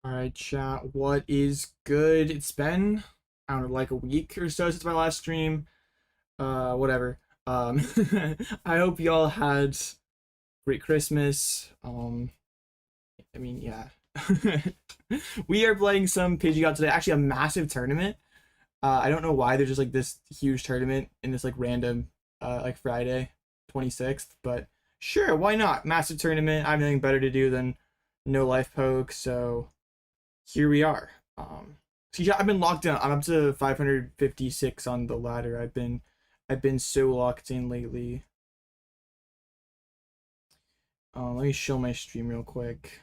All right, chat. What is good? It's been, I don't know, like a week or so since my last stream. Whatever. Um, I hope y'all had great Christmas. I mean, yeah. We are playing some Pidgeot today. Actually, a massive tournament. I don't know why there's just like this huge tournament in this like random, like Friday, 26th. But sure, why not? Massive tournament. I have nothing better to do than no life poke, so here we are. So yeah, I've been locked in. I'm up to 556 on the ladder. I've been so locked in lately. Let me show my stream real quick.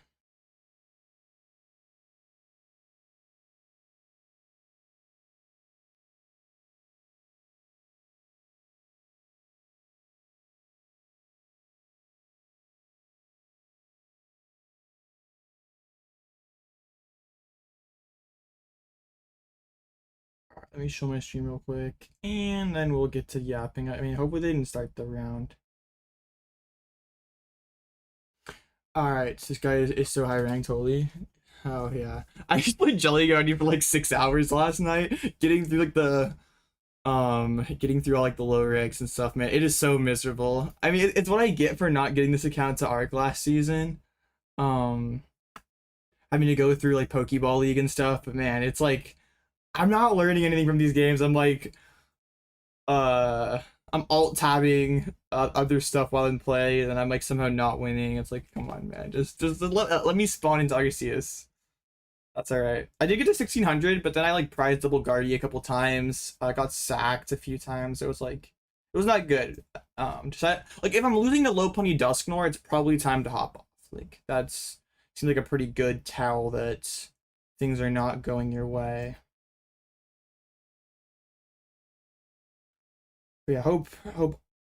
Let me show my stream real quick, and then we'll get to yapping. I mean, hopefully they didn't start the round. All right, so this guy is so high ranked, holy. Oh yeah, I just played Jelly Guardian for like 6 hours last night, getting through like getting through all like the low ranks and stuff. Man, it is so miserable. I mean, it's what I get for not getting this account to ARC last season. Um, Having to go through like Pokeball League and stuff, but man, it's like I'm not learning anything from these games. I'm like, uh, I'm alt tabbing other stuff while in play, and then I'm like somehow not winning. It's like, come on, man, just let me spawn into Arceus. That's all right. I did get to 1600, but then I like prize double Guardy a couple times. I got sacked a few times. It was like, it was not good. Like if I'm losing to low pony Dusknoir, it's probably time to hop off. Like that's seems like a pretty good tell that things are not going your way. But yeah, hope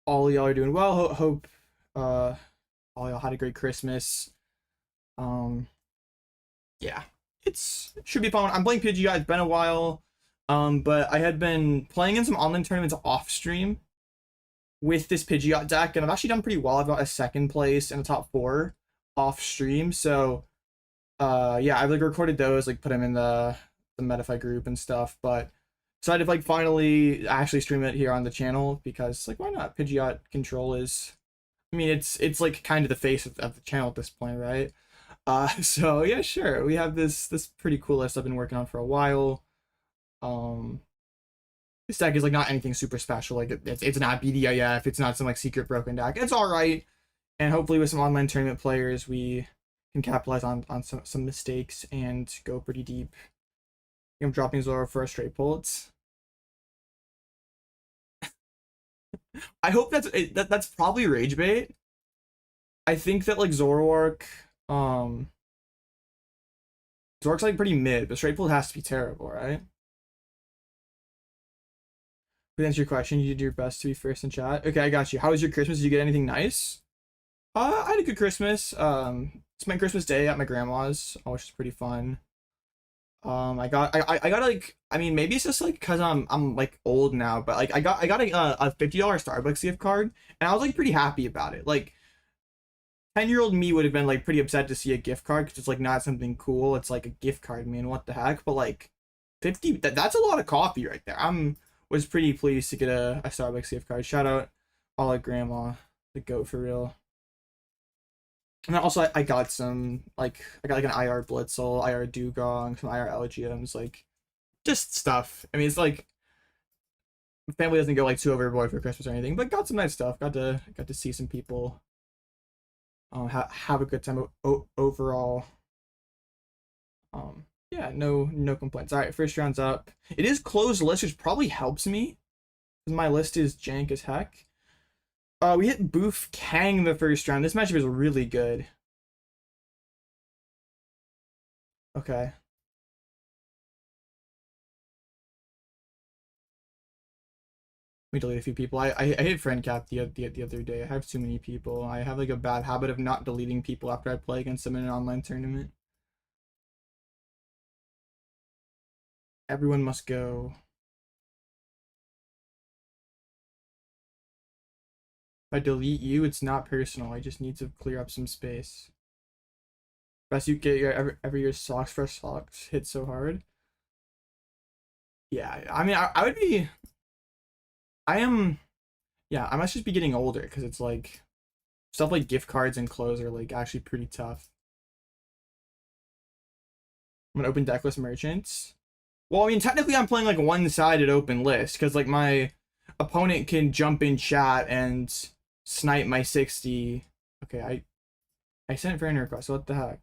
all y'all are doing well. Hope uh all y'all had a great Christmas. Um, yeah, it should be fun. I'm playing Pidgeot. It's been a while. But I had been playing in some online tournaments off stream with this Pidgeot deck, and I've actually done pretty well. I've got a second place in the top four off stream. So yeah, I've like recorded those, like put them in the Metafy group and stuff, but decided to like finally actually stream it here on the channel because like why not? Pidgeot control is, I mean, it's like kind of the face of the channel at this point, right? So yeah, sure. We have this pretty cool list I've been working on for a while. Um, this deck is like not anything super special. Like it's not BDIF. It's not some like secret broken deck. It's all right, and hopefully with some online tournament players, we can capitalize on some mistakes and go pretty deep. I'm dropping Zoro for a straight pull. I hope that's probably rage bait. I think that like Zoroark, um, Zoroark's like pretty mid, but straight pull has to be terrible, right? To answer your question, you did your best to be first in chat. Okay, I got you. How was your Christmas? Did you get anything nice? I had a good Christmas. Spent Christmas Day at my grandma's, which was pretty fun. I got like, I mean maybe it's just like because I'm like old now, but like I got a $50 Starbucks gift card, and I was like pretty happy about it. Like 10-year-old me would have been like pretty upset to see a gift card because it's like not something cool. It's like a gift card, man. What the heck? But like 50, that's a lot of coffee right there. Was pretty pleased to get a Starbucks gift card. Shout out all at grandma, the goat for real. And then also I got some like I got like an IR Blitzel, IR Dugong, some IR Elgyems, like just stuff. I mean, it's like family doesn't go like too overboard for Christmas or anything, but got some nice stuff. Got to see some people. Have a good time overall. Yeah, no complaints. All right, first round's up. It is closed list, which probably helps me because my list is jank as heck. We hit Boof Kang the first round. This matchup is really good. Okay. We delete a few people. I hit friend cap the other day. I have too many people. I have like a bad habit of not deleting people after I play against them in an online tournament. Everyone must go. If I delete you, it's not personal. I just need to clear up some space. Best you get your every year socks, fresh socks hit so hard. Yeah, I mean, I would be. I am. Yeah, I must just be getting older because it's like stuff like gift cards and clothes are like actually pretty tough. I'm gonna open decklist merchants. Well, I mean, technically, I'm playing like a one-sided open list because like my opponent can jump in chat and snipe my 60. Okay, I sent friend request. What the heck?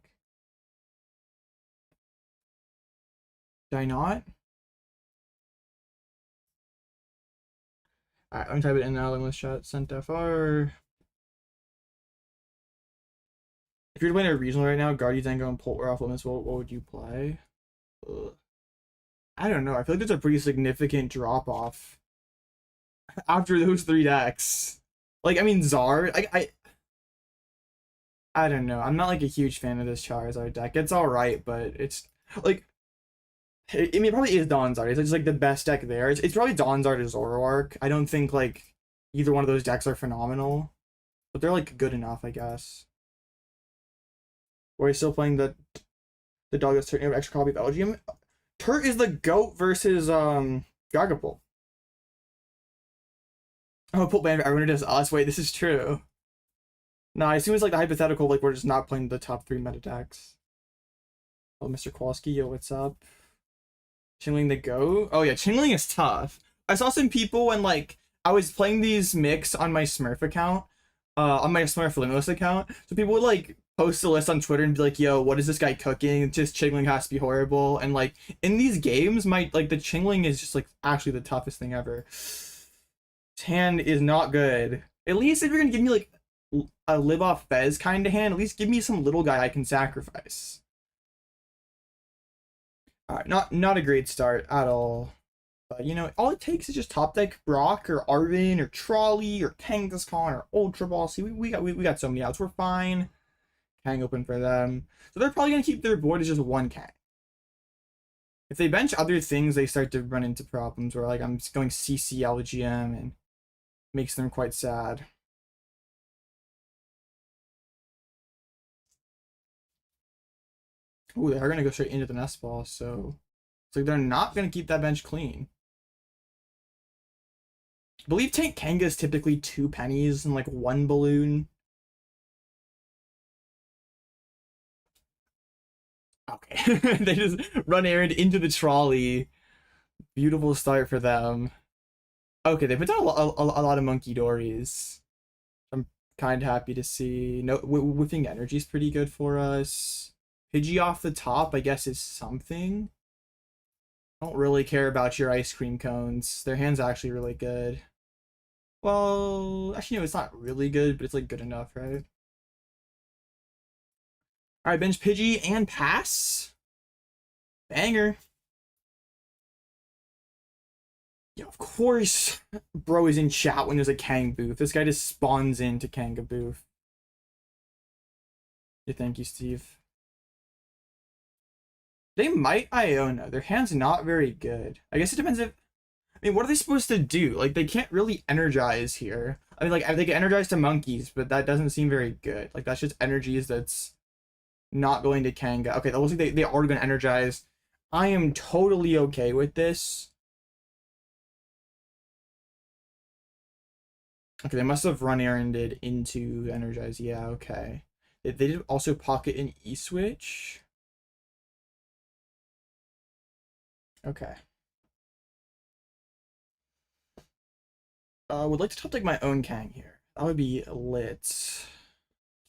Did I not? Alright, let me type it in now. Let's chat. Sent FR. If you're playing a regional right now, Guardian Tango and Polt were off limits, what would you play? Ugh. I don't know. I feel like there's a pretty significant drop off after those 3 decks. Like, I mean, Zard. I don't know. I'm not like a huge fan of this Charizard deck. It's alright, but it's like I mean, it probably is Donzard. It's just like the best deck there. It's probably Donzard or Zoroark. I don't think like either one of those decks are phenomenal, but they're like good enough, I guess. Or are you still playing the dog that's turning over extra copy of Elgyem? Turt is the GOAT versus Dragapult. Oh, Pult ban everyone does us. Wait, this is true. No, I assume it's like the hypothetical, like we're just not playing the top 3 meta decks. Oh, Mr. Kowalski, yo, what's up? Chingling the GOAT? Oh yeah, Chingling is tough. I saw some people when like I was playing these mix on my Smurf account, on my Smurf Limitless account. So people would like post a list on Twitter and be like, yo, what is this guy cooking? Just Chingling has to be horrible. And like in these games, the Chingling is just like actually the toughest thing ever. His hand is not good. At least if you're gonna give me like a live off Fez kind of hand, at least give me some little guy I can sacrifice. Alright, not a great start at all. But you know, all it takes is just top deck Brock or Arven or Trolley or Kangaskhan or Ultra Ball. See, we got so many outs. We're fine. Kang open for them. So they're probably gonna keep their board as just one Kang. If they bench other things, they start to run into problems where like I'm just going CC Elgyem and makes them quite sad. Ooh, they are gonna go straight into the nest ball, so it's like they're not gonna keep that bench clean. I believe Tank Kanga is typically 2 pennies and like 1 balloon. Okay, they just run errand into the trolley. Beautiful start for them. Okay, they put down a lot of Munkidoris. I'm kind of happy to see. No, whiffing energy is pretty good for us. Pidgey off the top, I guess, is something. I don't really care about your ice cream cones. Their hand's actually really good. Well, actually, no, it's not really good, but it's like good enough, right? Alright, bench Pidgey and pass. Banger. Yeah, of course, bro is in chat when there's a Kang booth. This guy just spawns into Kanga booth. Yeah, thank you, Steve. They might Iono. Their hand's not very good. I guess it depends if... I mean, what are they supposed to do? Like, they can't really energize here. I mean, like, they can energize to monkeys, but that doesn't seem very good. Like, that's just energies that's not going to Kanga. Okay, that looks like they are going to energize. I am totally okay with this. Okay, they must have run erranded into energize. Yeah, okay. They did also pocket an E-switch. Okay. Would like to top deck my own Kang here. That would be lit.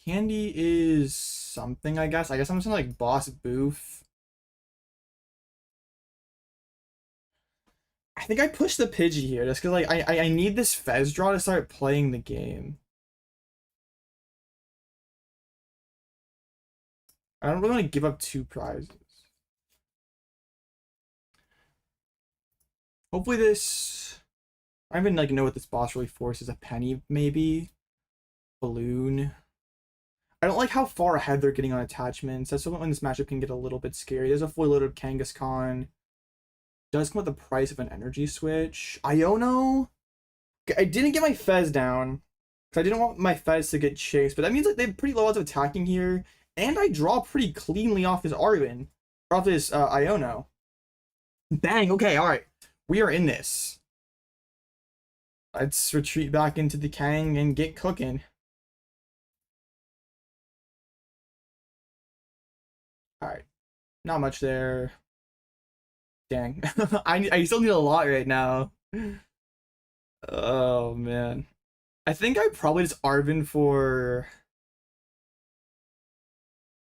Candy is something, I guess. I guess I'm just gonna like boss boof. I think I pushed the Pidgey here just because like I need this Fez draw to start playing the game. I don't really want to give up 2 prizes. Hopefully this... I don't even like know what this boss really forces. A penny, maybe? Balloon. I don't like how far ahead they're getting on attachments. That's when this matchup can get a little bit scary. There's a fully loaded Kangaskhan. Does come with the price of an energy switch. Iono? I didn't get my Fez down because I didn't want my Fez to get chased, but that means like they have pretty low odds of attacking here, And I draw pretty cleanly off his Arven. Off his Iono. Bang, okay, alright. We are in this. Let's retreat back into the Kang and get cooking. Alright. Not much there. Dang. I still need a lot right now. Oh, man. I think I probably just Arven for...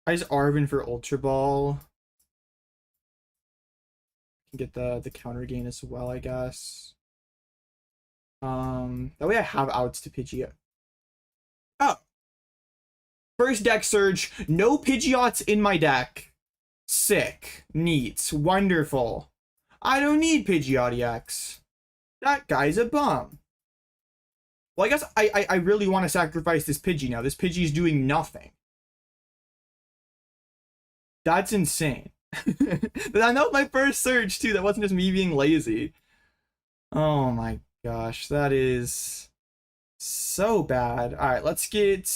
I just Arven for Ultra Ball. Can get the counter gain as well, I guess. That way I have outs to Pidgeot. Oh! First deck surge. No Pidgeots in my deck. Sick. Neat. Wonderful. I don't need Pidgeot EX. That guy's a bum. Well, I guess I really want to sacrifice this Pidgey now. This Pidgey's doing nothing. That's insane. But I know my first surge too. That wasn't just me being lazy. Oh my gosh, that is so bad. All right, let's get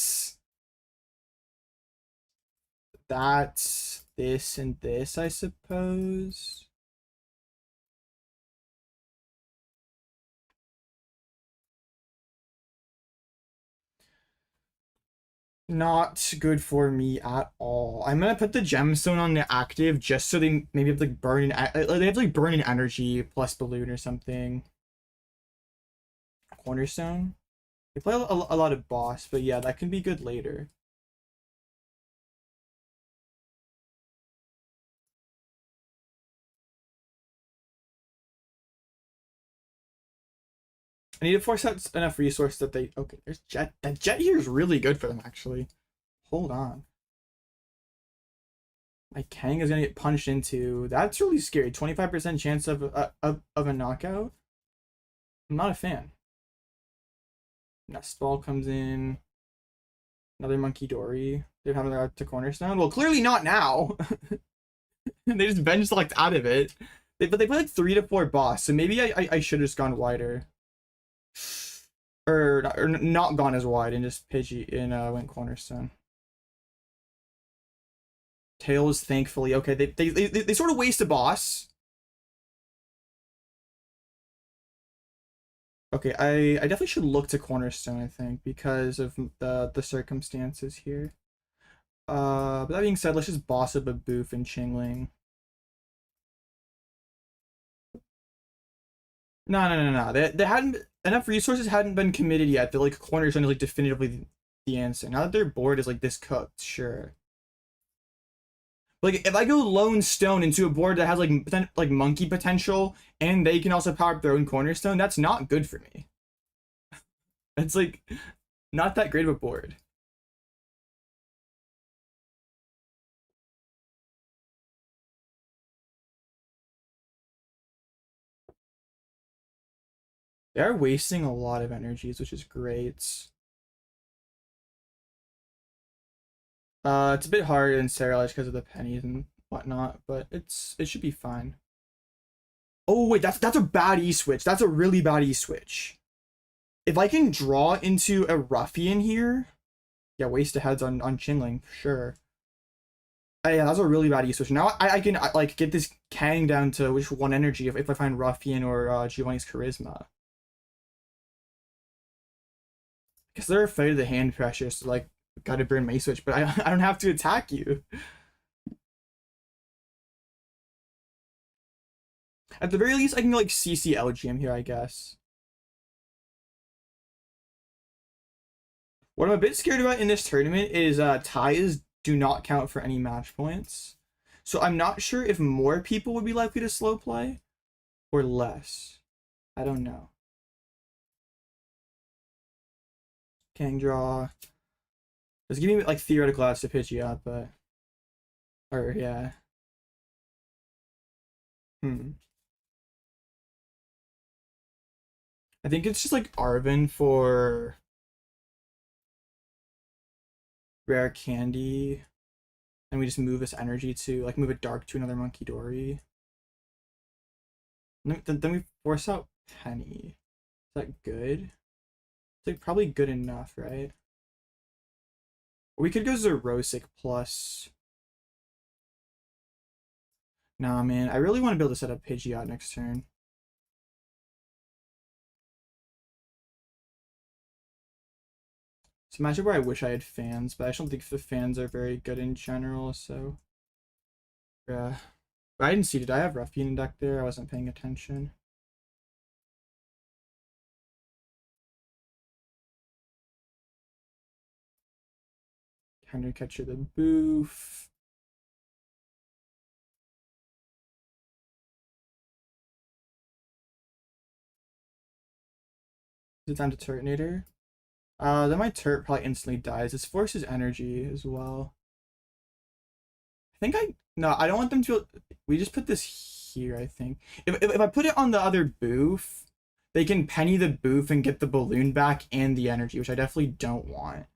that, this, and this, I suppose. Not good for me at all. I'm gonna put the gemstone on the active just so they maybe have to like burn an they have to like burn an energy plus balloon or something. Cornerstone. They play a lot of boss, but yeah, that can be good later. I need to force out enough resource that they... Okay, there's Jet. That Jet here is really good for them, actually. Hold on. My Kang is going to get punched into. That's really scary. 25% chance of a knockout. I'm not a fan. Nest Ball comes in. Another Munkidori. They're having their out to Cornerstone. Well, clearly not now. They just bench select out of it. But they play like 3 to 4 boss, so maybe I should have just gone wider. Or not gone as wide and just Pidgey in went Cornerstone. Tails, thankfully. Okay, they sort of waste a boss. Okay, I definitely should look to Cornerstone, I think, because of the circumstances here. But that being said, let's just boss up a Boof and Chingling. No. They hadn't enough resources hadn't been committed yet. That like Cornerstone is like definitively the answer. Now that their board is like this cooked, sure. Like if I go Lone Stone into a board that has like monkey potential and they can also power up their own Cornerstone, that's not good for me. It's like not that great of a board. They're wasting a lot of energies, which is great. It's a bit hard in Sterilized because of the pennies and whatnot, but it should be fine. Oh wait, that's a bad E switch. That's a really bad E switch. If I can draw into a Ruffian here, yeah, waste of heads on Chingling for sure. Yeah, that's a really bad E switch. Now I can like get this Kang down to which one energy if I find Ruffian or Giovanni's Charisma. Because they're afraid of the hand pressure, so like gotta burn my switch, but I don't have to attack you. At the very least, I can like CC Elgyem here, I guess. What I'm a bit scared about in this tournament is ties do not count for any match points. So I'm not sure if more people would be likely to slow play or less. I don't know. Kang draw. It's giving me like theoretical odds to Pidgeot, but or yeah. I think it's just like Arven for rare candy. And we just move this energy to like move a dark to another Munkidori. Then we force out Penny. Is that good? It's like probably good enough, right? We could go Xerosic plus. Nah, man. I really want to be able to set up Pidgeot next turn. It's a matchup where I wish I had fans, but I just don't think the fans are very good in general, so. Yeah. But I didn't see, did I have Ruffian in deck there? I wasn't paying attention. Counter Catcher the Boof. Is it time to Turtonator? Then my Turt probably instantly dies. This forces energy as well. No, I don't want them to. We just put this here, I think. If I put it on the other boof, they can penny the boof and get the balloon back and the energy, which I definitely don't want.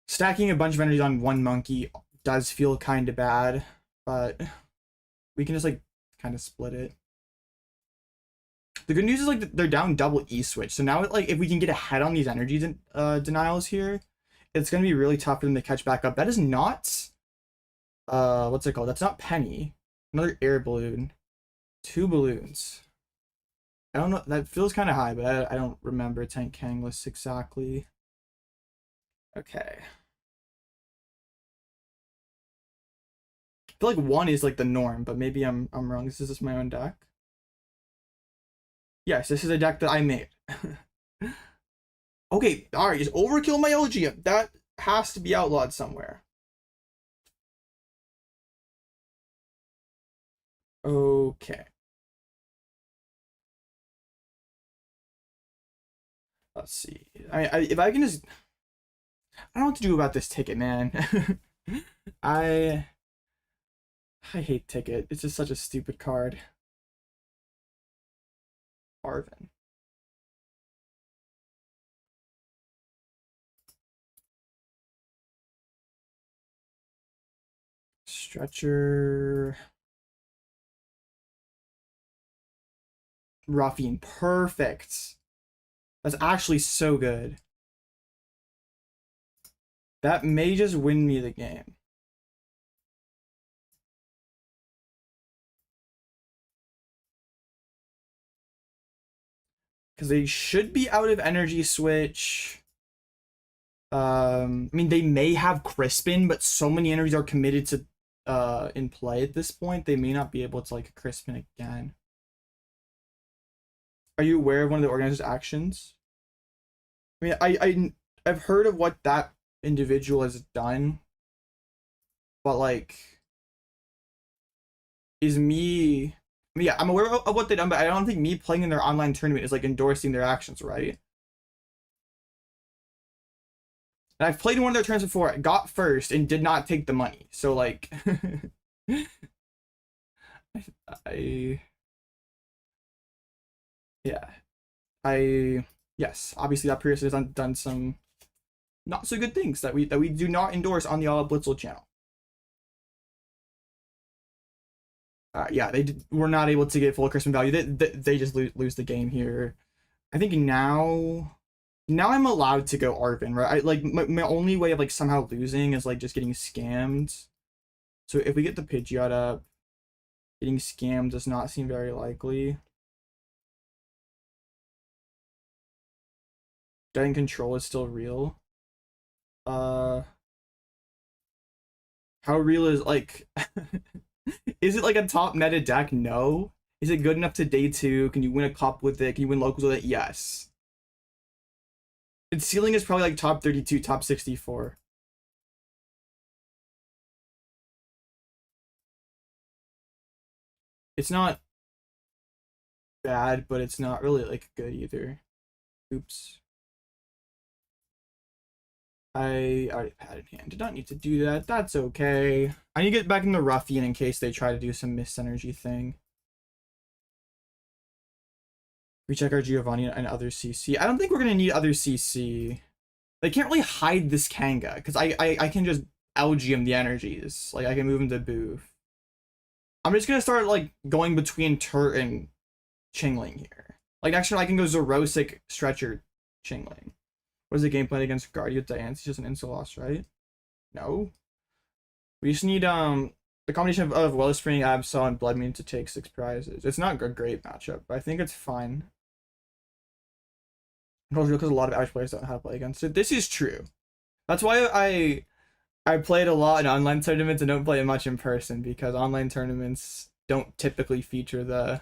Stacking a bunch of energies on one monkey does feel kind of bad, but we can just like kind of split it. The good news is like they're down double E-switch, so now like if we can get ahead on these energy denials here, it's gonna be really tough for them to catch back up. That is not what's it called? That's not Penny. Another air balloon. 2 balloons. I don't know, that feels kind of high, but I don't remember Tank Kangaskhan exactly. Okay. I feel like 1 is like the norm, but maybe I'm wrong. This is just my own deck. Yes, this is a deck that I made. Okay, alright, just overkill my Elgyem. That has to be outlawed somewhere. Okay. Let's see. If I can just... I don't know what to do about this ticket, man. I hate Ticket. It's just such a stupid card. Arven. Stretcher. Ruffian. Perfect. That's actually so good. That may just win me the game. Because they should be out of energy switch. I mean, they may have Crispin, but so many energies are committed to in play at this point, they may not be able to like Crispin again. Are you aware of one of the organizer's actions? I mean, I've heard of what that individual has done, but like, is me... I mean, yeah, I'm aware of what they've done, but I don't think me playing in their online tournament is like endorsing their actions, right? And I've played in one of their tournaments before, got first, and did not take the money. So like, yes, obviously that person has done some not so good things that we do not endorse on the All Blitzel channel. Yeah, were not able to get full Christmas value. They just lose the game here. I think now I'm allowed to go Arven, right? Like my only way of like somehow losing is like just getting scammed. So if we get the Pidgeot up, getting scammed does not seem very likely. Getting control is still real. How real is like is it like a top meta deck? No. Is it good enough to day 2? Can you win a cup with it? Can you win locals with it? Yes. Its ceiling is probably like top 32, top 64. It's not bad, but it's not really like good either. Oops. I already had it in hand. Did not need to do that. That's okay. I need to get back in the Ruffian in case they try to do some mist energy thing. Recheck our Giovanni and other CC. I don't think we're gonna need other CC. They can't really hide this Kanga because I can just Elgyem the energies. Like I can move him to Booth. I'm just gonna start like going between Turt and Chingling here. Like next turn I can go Xerosic, Stretcher, Chingling. What is the game plan against Guardia Diancie? Just an instant loss, right? No. We just need the combination of Wellspring, Absol, and Bloodmoon to take 6 prizes. It's not a great matchup, but I think it's fine. Because a lot of average players don't know how to play against it. This is true. That's why I played a lot in online tournaments and don't play it much in person, because online tournaments don't typically feature the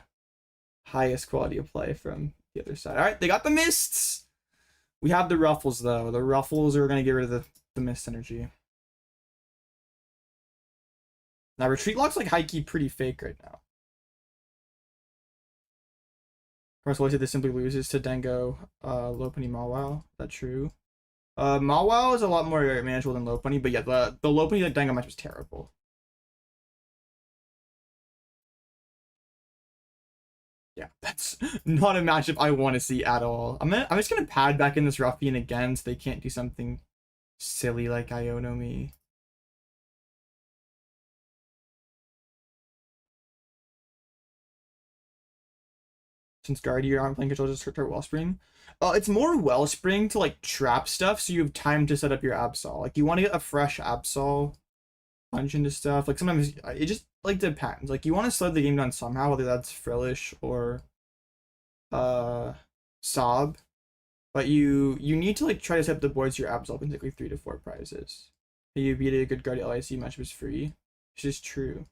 highest quality of play from the other side. All right, they got the mists. We have the ruffles though. The ruffles are gonna get rid of the mist energy. Now retreat lock's like high key pretty fake right now. Of course, what this simply loses to Dengo, Lopunny, Mawile. That's true. Mawile is a lot more manageable than Lopunny, but yeah, the Lopunny that Dengo match was terrible. Yeah, that's not a matchup I want to see at all. I'm just gonna pad back in this Ruffian again so they can't do something silly like Iono me. Since Guardian aren't playing control, just start Wellspring. It's more Wellspring to like trap stuff, so you have time to set up your Absol. Like you want to get a fresh Absol punch into stuff. Like sometimes it just like depends. Like you want to slow the game down somehow, whether that's Frillish or Sob. But you need to like try to set up the boards your Absol and take like 3 to 4 prizes. You beat a good Guardian LIC match was free. Which is true.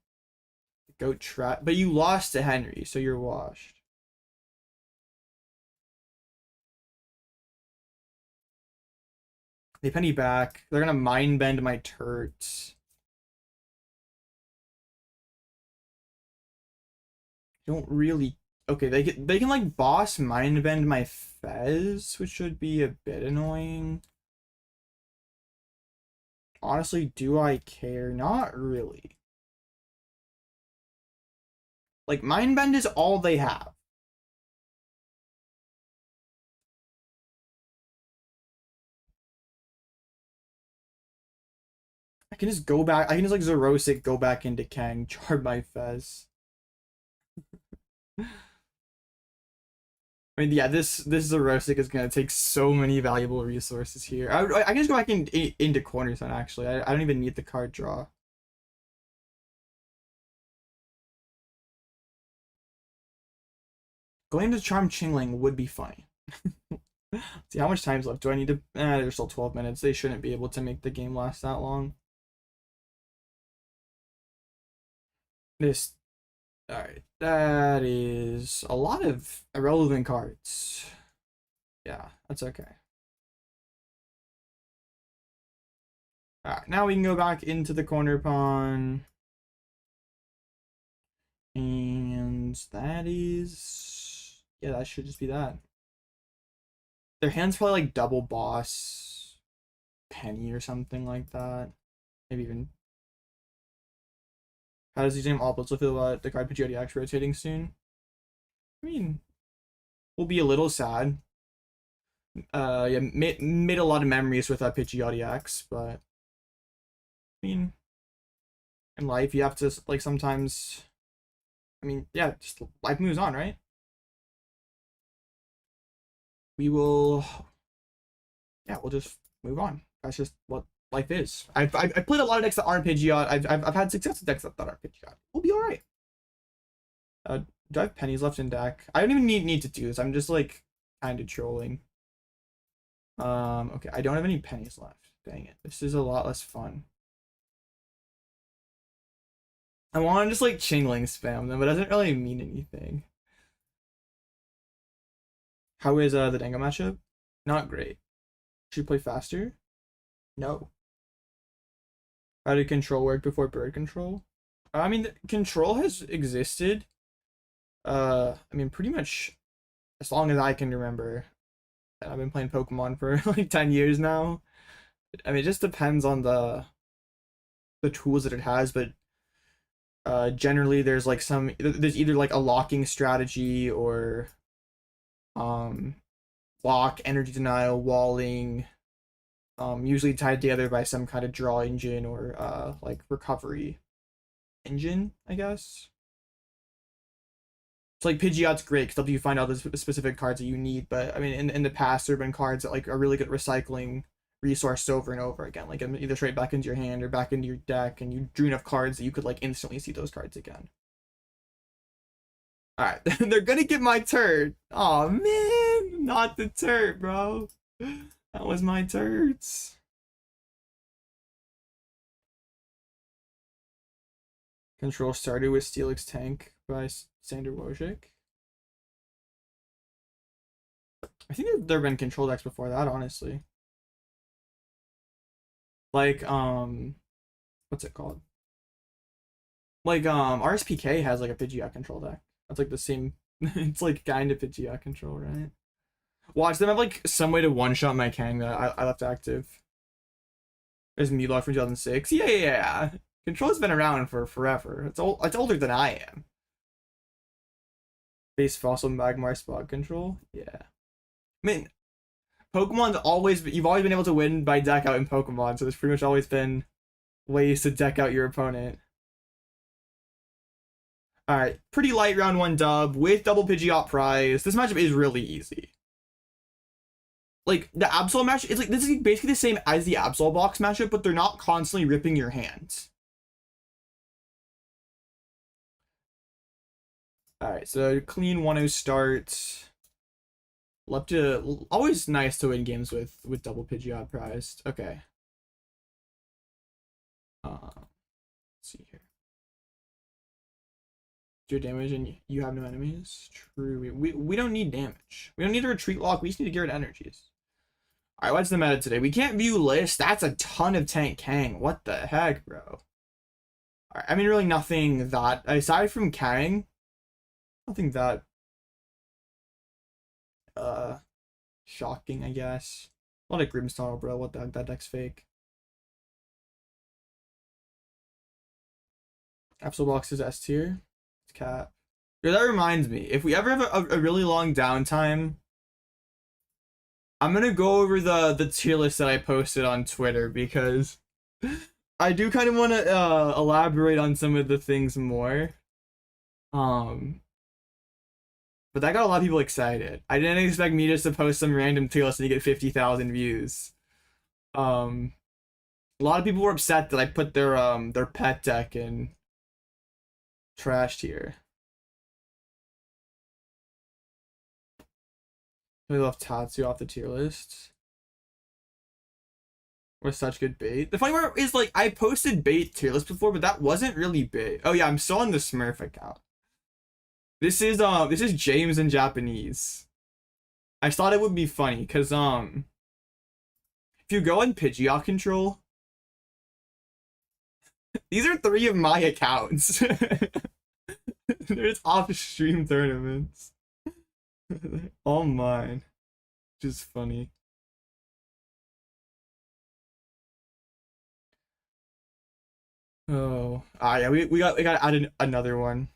Goat trap, but you lost to Henry, so you're washed. They penny back. They're gonna mind bend my turts. Don't really. Okay, they can like boss mind bend my Fez, which should be a bit annoying. Honestly, do I care? Not really. Like mind bend is all they have. I can just go back. I can just like Xerosic go back into Kang, charge my Fez. I mean, yeah, this Xerosic is gonna take so many valuable resources here. I can just go back into Cornerstone. Actually, I don't even need the card draw. Going to Charm Chingling would be funny. See how much time's left. Do I need to? There's still 12 minutes. They shouldn't be able to make the game last that long. This. Alright, that is a lot of irrelevant cards. Yeah, that's okay. Alright, now we can go back into the Cornerpon. And that is... yeah, that should just be that. Their hand's probably like double boss penny or something like that. Maybe even... how does the name also feel about the card Pidgeotto actually rotating soon? I mean, we'll be a little sad. Yeah, made a lot of memories with Pidgeotto X, but I mean, in life you have to like sometimes. I mean, yeah, just life moves on, right? We will. Yeah, we'll just move on. That's just what life is. I've played a lot of decks that aren't Pidgeot. I've had success with decks that aren't Pidgeot. We'll be all right. Do I have pennies left in deck? I don't even need to do this. I'm just like kind of trolling. Okay, I don't have any pennies left. Dang it. This is a lot less fun. I want to just like Chingling spam them, but it doesn't really mean anything. How is the Dango matchup? Not great. Should you play faster? No. How did control work before bird control? I mean, control has existed. I mean, pretty much as long as I can remember. And I've been playing Pokemon for like 10 years now. I mean, it just depends on the tools that it has, but generally there's like there's either like a locking strategy or lock, energy denial, walling, usually tied together by some kind of draw engine or like recovery engine, I guess. So like Pidgeot's great because helps you find out the specific cards that you need. But I mean, in the past, there have been cards that like are really good at recycling resources over and over again, like either straight back into your hand or back into your deck, and you drew enough cards that you could like instantly see those cards again. All right, they're gonna get my turd. Oh man, not the turd, bro. That was my turds. Control started with Steelix Tank by Sander Wojcik. I think there have been control decks before that, honestly. Like, what's it called? Like, RSPK has like a Pidgeot control deck. That's like the same. It's like kind of Pidgeot control, right? Watch them have like some way to one-shot my Kang that I left active. There's Meatloaf from 2006. Yeah. Control has been around for forever. It's older than I am. Base Fossil Magmar spot control. Yeah. I mean, Pokemon's you've always been able to win by deck out in Pokemon, so there's pretty much always been ways to deck out your opponent. Alright, pretty light round 1 dub with double Pidgeot prize. This matchup is really easy. Like, the Absol match, it's like, this is basically the same as the Absol box matchup, but they're not constantly ripping your hands. Alright, so clean 1-0 start. Love to, always nice to win games with double Pidgeot prized. Okay. Let's see here. Do damage and you have no enemies? True. We don't need damage. We don't need a retreat lock. We just need to get rid of energies. Alright, what's the meta today? We can't view list. That's a ton of tank Kang. What the heck, bro? Alright, I mean, really nothing that, aside from Kang, nothing that shocking, I guess. A lot of Grimstone, bro. What the heck? That deck's fake. Absol box is S tier. It's cap. Dude, that reminds me. If we ever have a really long downtime, I'm gonna go over the tier list that I posted on Twitter because I do kind of want to elaborate on some of the things more. But that got a lot of people excited. I didn't expect me just to post some random tier list and get 50,000 views. A lot of people were upset that I put their pet deck in trash tier. We left Tatsu off the tier list. We're such good bait. The funny part is, like, I posted bait tier list before, but that wasn't really bait. Oh yeah, I'm still on the Smurf account. This is James in Japanese. I thought it would be funny because if you go on Pidgeot control, these are 3 of my accounts. There's off-stream tournaments. All mine. Which is funny. Oh. Yeah, we got added another one.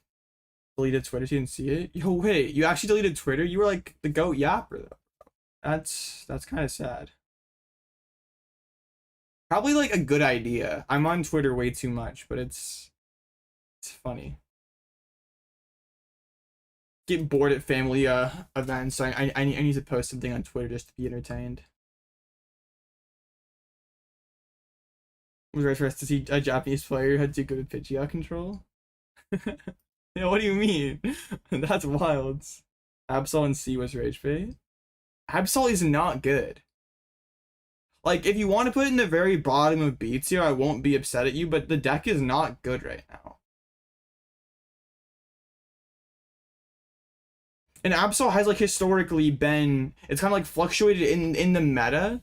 Deleted Twitter, so you didn't see it? Yo, wait, you actually deleted Twitter? You were like the GOAT yapper though. That's kind of sad. Probably like a good idea. I'm on Twitter way too much, but it's funny. Get bored at family events, so I need to post something on Twitter just to be entertained. Was right for us to see a Japanese player had to go to Pidgeot control. Yeah, what do you mean? That's wild. Absol and C was rage bait. Absol is not good. Like, if you want to put it in the very bottom of beats here, I won't be upset at you, but the deck is not good right now. And Absol has, like, historically been, it's kind of like fluctuated in the meta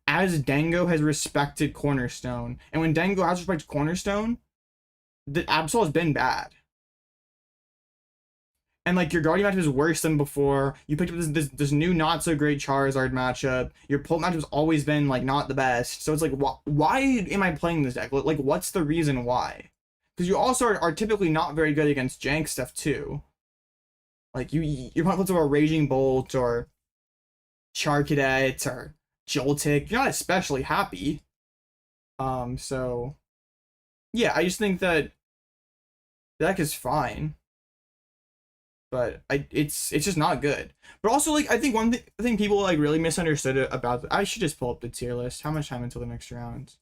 as Dango has respected Cornerstone. And when Dango has respected Cornerstone, the Absol has been bad. And like your Guardian matchup is worse than before. You picked up this new not so great Charizard matchup. Your Pult matchup has always been like not the best. So it's like, why am I playing this deck? Like, what's the reason why? Because you also are typically not very good against jank stuff too. Like you're not a Raging Bolt or Charcadet or Joltik. You're not especially happy. So yeah, I just think that the deck is fine. but it's just not good. But also, like, I think one thing people like really misunderstood about I should just pull up the tier list. How much time until the next round?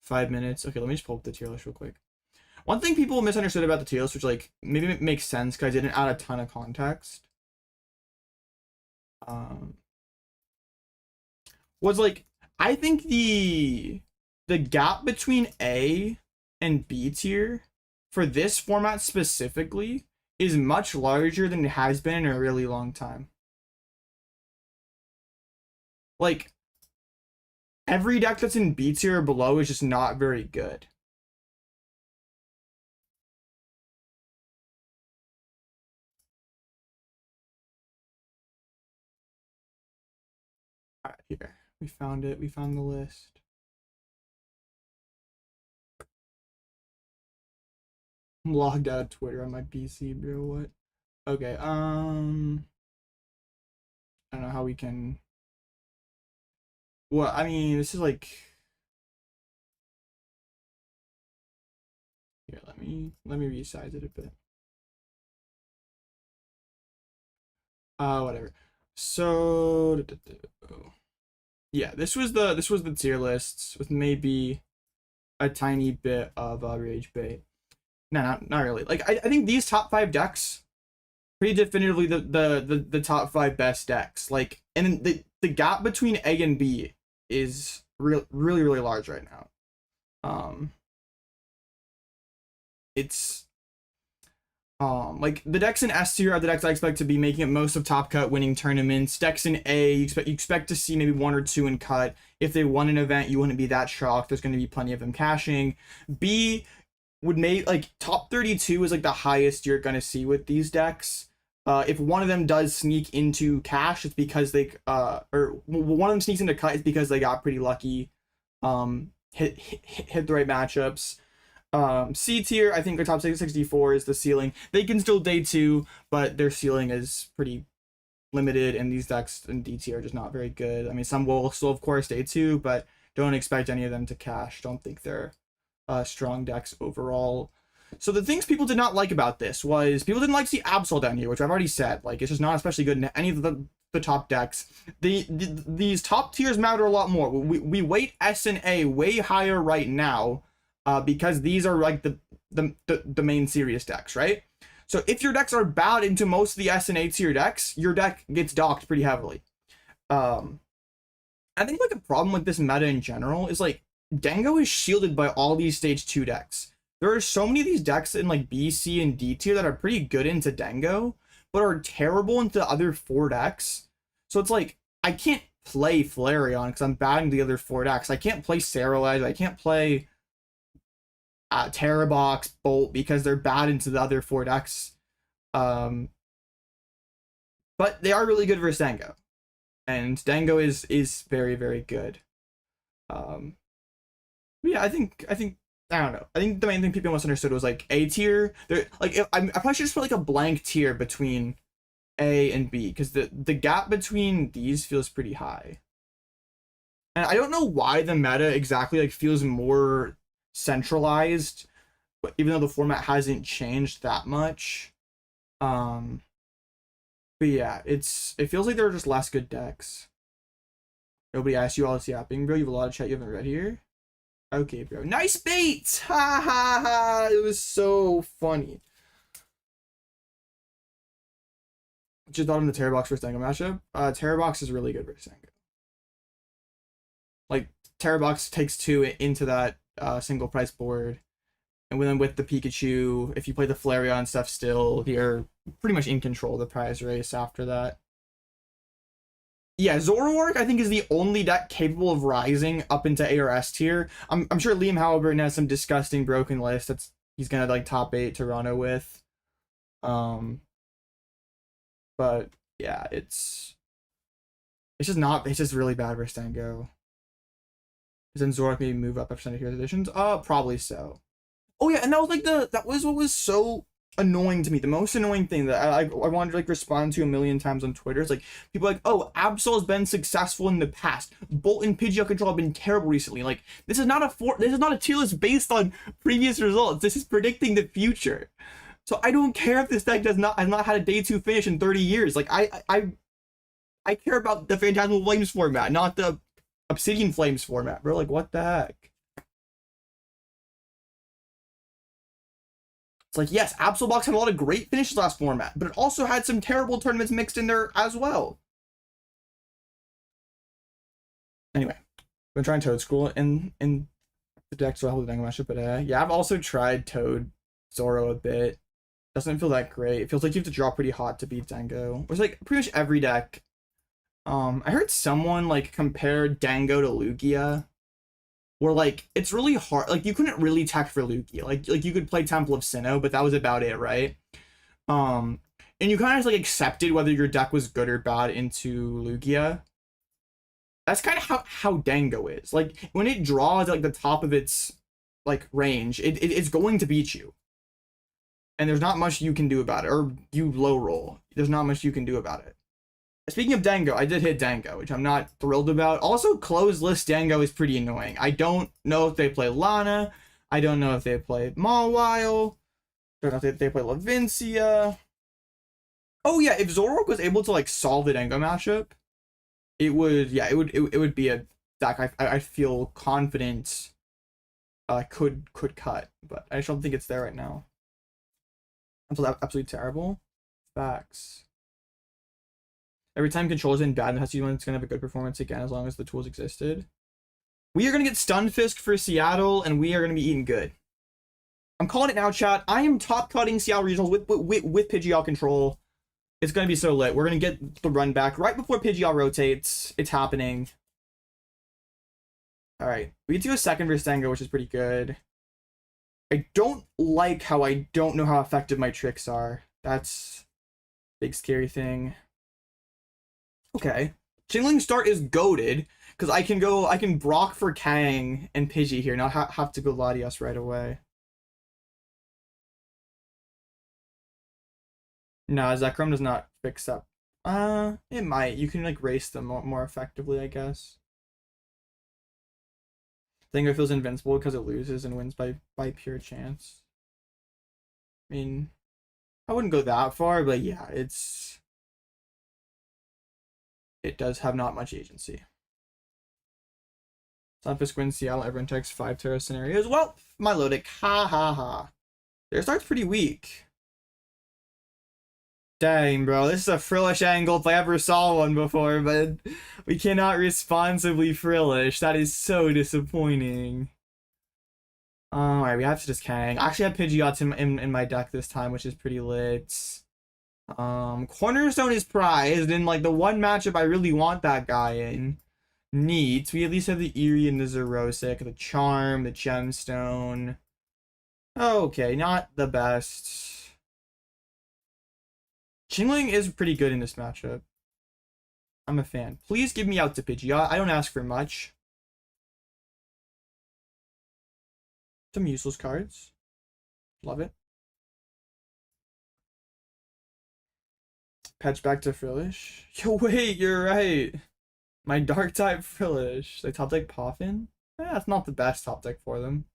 5 minutes. Okay, let me just pull up the tier list real quick. One thing people misunderstood about the tier list, which like maybe it makes sense because I didn't add a ton of context, was like I think the gap between A and B tier for this format specifically is much larger than it has been in a really long time. Like, every deck that's in B tier or below is just not very good. Alright, here. We found it. We found the list. I'm logged out of Twitter on my PC, bro. What? Okay, I don't know how we can... Well, I mean, this is like... Here, let me resize it a bit. Whatever. So... Yeah, this was the tier lists with maybe a tiny bit of rage bait. No, not really. Like I think these top 5 decks pretty definitively the top 5 best decks. Like, and the gap between A and B is really large right now. It's like the decks in S tier are the decks I expect to be making it most of top cut, winning tournaments. Decks in A, you expect to see maybe 1 or 2 in cut. If they won an event, you wouldn't be that shocked. There's going to be plenty of them cashing. B would make like top 32 is like the highest you're going to see with these decks. If one of them does sneak into cash, it's because they or one of them sneaks into cut, it's because they got pretty lucky, hit the right matchups. C tier, I think their top 64 is the ceiling. They can still day 2, but their ceiling is pretty limited, and these decks in D tier are just not very good. I mean, some will still, of course, day 2, but don't expect any of them to cash. Don't think they're strong decks overall. So the things people did not like about this was people didn't like to see Absol down here, which I've already said. Like, it's just not especially good in any of the top decks. These top tiers matter a lot more. We weight S and A way higher right now, because these are like the main serious decks, right? So if your decks are bad into most of the S and A tier decks, your deck gets docked pretty heavily. I think like a problem with this meta in general is like Dango is shielded by all these stage 2 decks. There are so many of these decks in like B, C, and D tier that are pretty good into Dango, but are terrible into the other 4 decks. So it's like, I can't play Flareon because I'm batting the other 4 decks. I can't play Cerulege. I can't play Terrabox, Bolt, because they're bad into the other 4 decks. But they are really good versus Dango. And Dango is very good. Yeah, I think I don't know. I think the main thing people misunderstood was like A tier. There, like I probably should just put like a blank tier between A and B, because the gap between these feels pretty high. And I don't know why the meta exactly like feels more centralized, but even though the format hasn't changed that much. But yeah, it feels like there are just less good decks. Nobody asked you all this yapping, bro. You have a lot of chat you haven't read here. Okay, bro. Nice bait! Ha ha ha! It was so funny. Just thought on the Terrabox versus Dango matchup. Terrabox is really good versus Dango. Like, Terrabox takes 2 into that single price board. And then with the Pikachu, if you play the Flareon stuff still, you're pretty much in control of the prize race after that. Yeah, Zoroark, I think, is the only deck capable of rising up into A or S tier. I'm sure Liam Halliburton has some disgusting broken list that's he's gonna like top 8 Toronto with. But yeah, it's just really bad versus Dango. Then Zoroark maybe move up after Heroes editions? Probably so. Oh yeah, and that was like that was what was so annoying to me. The most annoying thing that I wanted to like respond to a million times on Twitter is like people like, oh, Absol has been successful in the past. Bolt and Pidgeot control have been terrible recently. Like, this is not a tier list based on previous results. This is predicting the future. So I don't care if this deck has not had a day 2 finish in 30 years. Like I care about the Phantasmal Flames format, not the Obsidian Flames format, bro. Like what the heck? It's like, yes, Absol Box had a lot of great finishes last format, but it also had some terrible tournaments mixed in there as well. Anyway, I'm trying Toad School in the deck, so I'll hold the Dango matchup, but yeah, I've also tried Toad Zoro a bit. Doesn't feel that great. It feels like you have to draw pretty hot to beat Dango. It's like pretty much every deck. I heard someone like compare Dango to Lugia, where like it's really hard. Like you couldn't really tech for Lugia. Like you could play Temple of Sinnoh, but that was about it, right? And you kind of just like accepted whether your deck was good or bad into Lugia. That's kind of how Dango is. Like when it draws like the top of its like range, it's going to beat you. And there's not much you can do about it. Or you low roll. There's not much you can do about it. Speaking of Dango, I did hit Dango, which I'm not thrilled about. Also, closed list Dango is pretty annoying. I don't know if they play Lana. I don't know if they play Mawile. I don't know if they play Lavincia. Oh yeah, if Zoroark was able to like solve the Dango matchup, it would be a deck I feel confident could cut, but I just don't think it's there right now. Absolutely terrible. Facts. Every time Control's in bad and has to use one, it's gonna have a good performance again as long as the tools existed. We are gonna get Stunfisk for Seattle, and we are gonna be eating good. I'm calling it now, chat. I am top cutting Seattle regionals with Pidgeot control. It's gonna be so lit. We're gonna get the run back right before Pidgeot rotates. It's happening. All right, we get to a second versus Dango, which is pretty good. I don't like how I don't know how effective my tricks are. That's a big scary thing. Okay. Chingling start is goated, because I can Brock for Kang and Pidgey here, not have to go Latias right away. No, Zekrom does not fix up. It might. You can like race them more effectively, I guess. Dango feels invincible because it loses and wins by pure chance. I mean, I wouldn't go that far, but yeah, it does have not much agency. Stunfisk wins Seattle, everyone takes 5 Terra scenarios. Well, Milotic, ha ha ha. Their start's pretty weak. Dang, bro, this is a Frillish angle if I ever saw one before, but we cannot responsibly Frillish. That is so disappointing. Alright, we have to just Kang. I actually have Pidgeot in my deck this time, which is pretty lit. Cornerstone is prized in like the one matchup I really want that guy in. Neat. We at least have the Eerie and the Xerosic, the Charm, the Gemstone. Okay, not the best. Chingling is pretty good in this matchup. I'm a fan. Please give me out to Pidgeot. I don't ask for much. Some useless cards. Love it. Patch back to Frillish. Yo, wait, you're right. My dark type Frillish. They top deck Poffin? That's not the best top deck for them.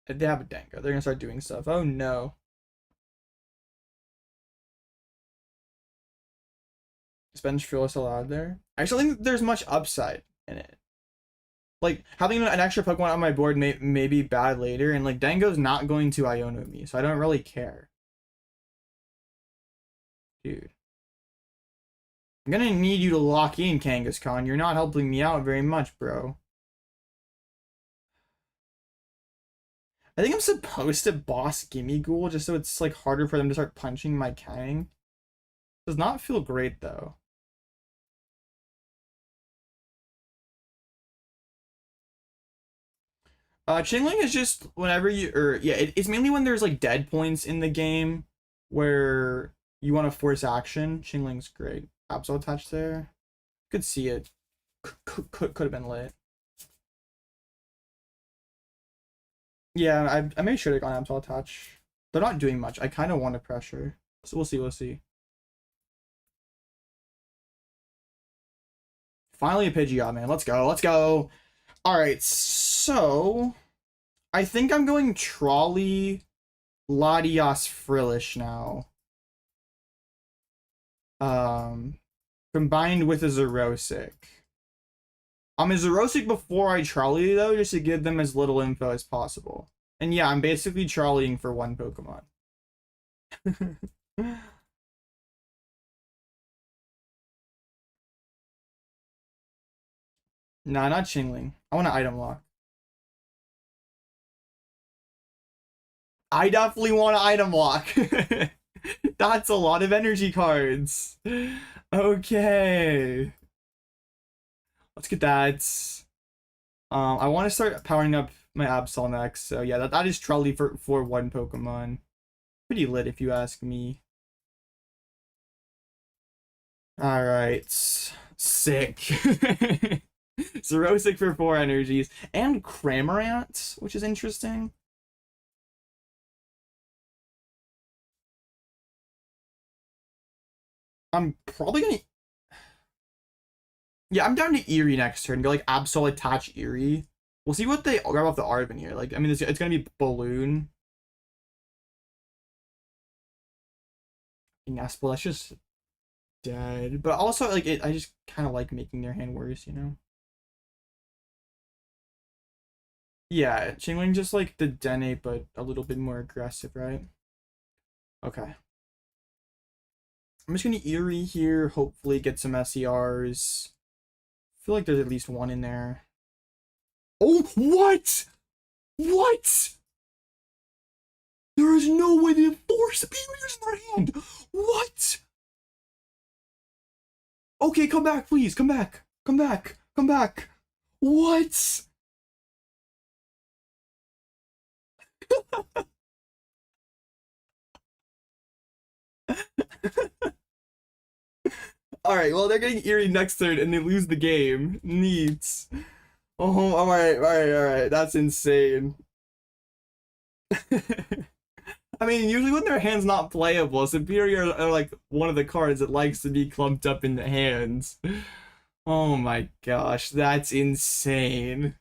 They have a Dango. They're gonna start doing stuff. Oh no. Is bench Frillish allowed there? I actually think there's much upside in it. Like, having an extra Pokemon on my board may be bad later, and like Dango's not going to Iono me, so I don't really care. Dude. I'm gonna need you to lock in, Kangaskhan. You're not helping me out very much, bro. I think I'm supposed to boss Gimmighoul just so it's like harder for them to start punching my Kang. Does not feel great though. Chingling is just whenever it's mainly when there's like dead points in the game where you want to force action. Chingling's great. Absol attached there. Could see it. Could have been lit. Yeah, I made sure they got Absol attach. They're not doing much. I kind of want to pressure. So we'll see. Finally a Pidgeot, man. Let's go. Alright, so I think I'm going Trolley, Latias, Frillish now. Combined with a Xerosic. I'm a Xerosic before I Trolley though, just to give them as little info as possible. And yeah, I'm basically Trolleying for one Pokemon. Nah, not Chingling. I want an item lock. I definitely want an item lock. That's a lot of energy cards. Okay. Let's get that. I want to start powering up my Absol next. So yeah, that is Trolley for one Pokemon. Pretty lit if you ask me. Alright. Sick. Xerosic for 4 energies. And Cramorant, which is interesting. I'm probably gonna... Yeah, I'm down to Eerie next turn. Go like Absol attach Eerie. We'll see what they grab off the Arven here. Like, I mean, it's gonna be Balloon. Nespel, that's just dead. But also, like, I just kind of like making their hand worse, you know? Yeah, Chingling just like the Dene, but a little bit more aggressive, right? Okay. I'm just gonna Eerie here, hopefully get some SERs. I feel like there's at least one in there. Oh, what? What? There is no way they have 4 superiors in their hand. What? Okay, come back, please. Come back. Come back. Come back. What? Alright, well, they're getting Eerie next turn and they lose the game. Neat. Oh, alright. That's insane. I mean, usually when their hand's not playable, Superior are like one of the cards that likes to be clumped up in the hands. Oh my gosh, that's insane.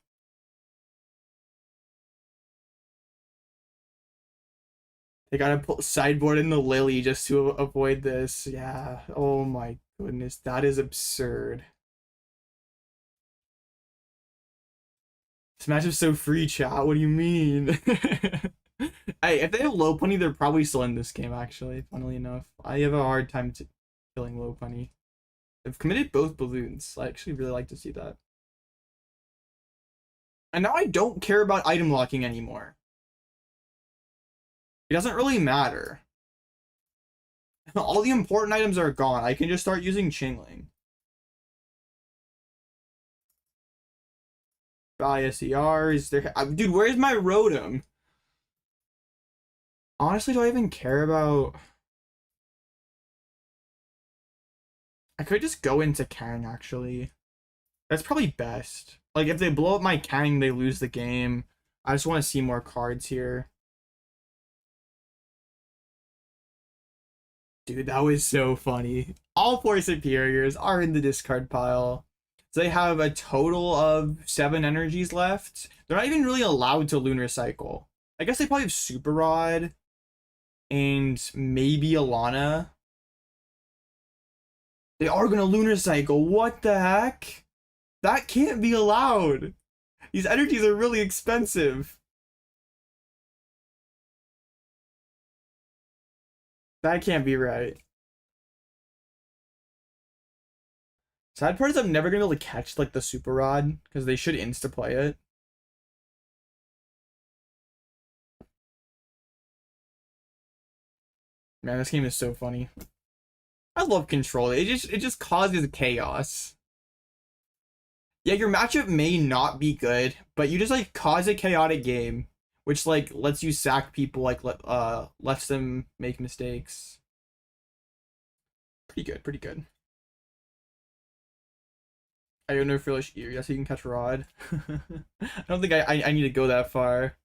They gotta put sideboard in the Lily just to avoid this. Yeah. Oh my goodness, that is absurd. This matchup's so free, chat. What do you mean? Hey, if they have low punny, they're probably still in this game, actually, funnily enough. I have a hard time killing low punny. They've committed both balloons. I actually really like to see that. And now I don't care about item locking anymore. It doesn't really matter. All the important items are gone. I can just start using Chingling. Buy SERs. Dude, where's my Rotom? Honestly, do I even care about... I could just go into Kang, actually. That's probably best. Like, if they blow up my Kang, they lose the game. I just want to see more cards here. Dude, that was so funny. All 4 superiors are in the discard pile. So they have a total of 7 energies left. They're not even really allowed to Lunar Cycle. I guess they probably have Super Rod. And maybe a Lana. They are going to Lunar Cycle. What the heck? That can't be allowed. These energies are really expensive. That can't be right. Sad part is I'm never going to be able to catch like the Super Rod because they should insta-play it. Man, this game is so funny. I love Control. It just causes chaos. Yeah, your matchup may not be good, but you just like cause a chaotic game, which like lets you sack people, like lets them make mistakes. Pretty good, pretty good. Iono, Frillish, Eerie. That's how you can catch Rod. I don't think I need to go that far.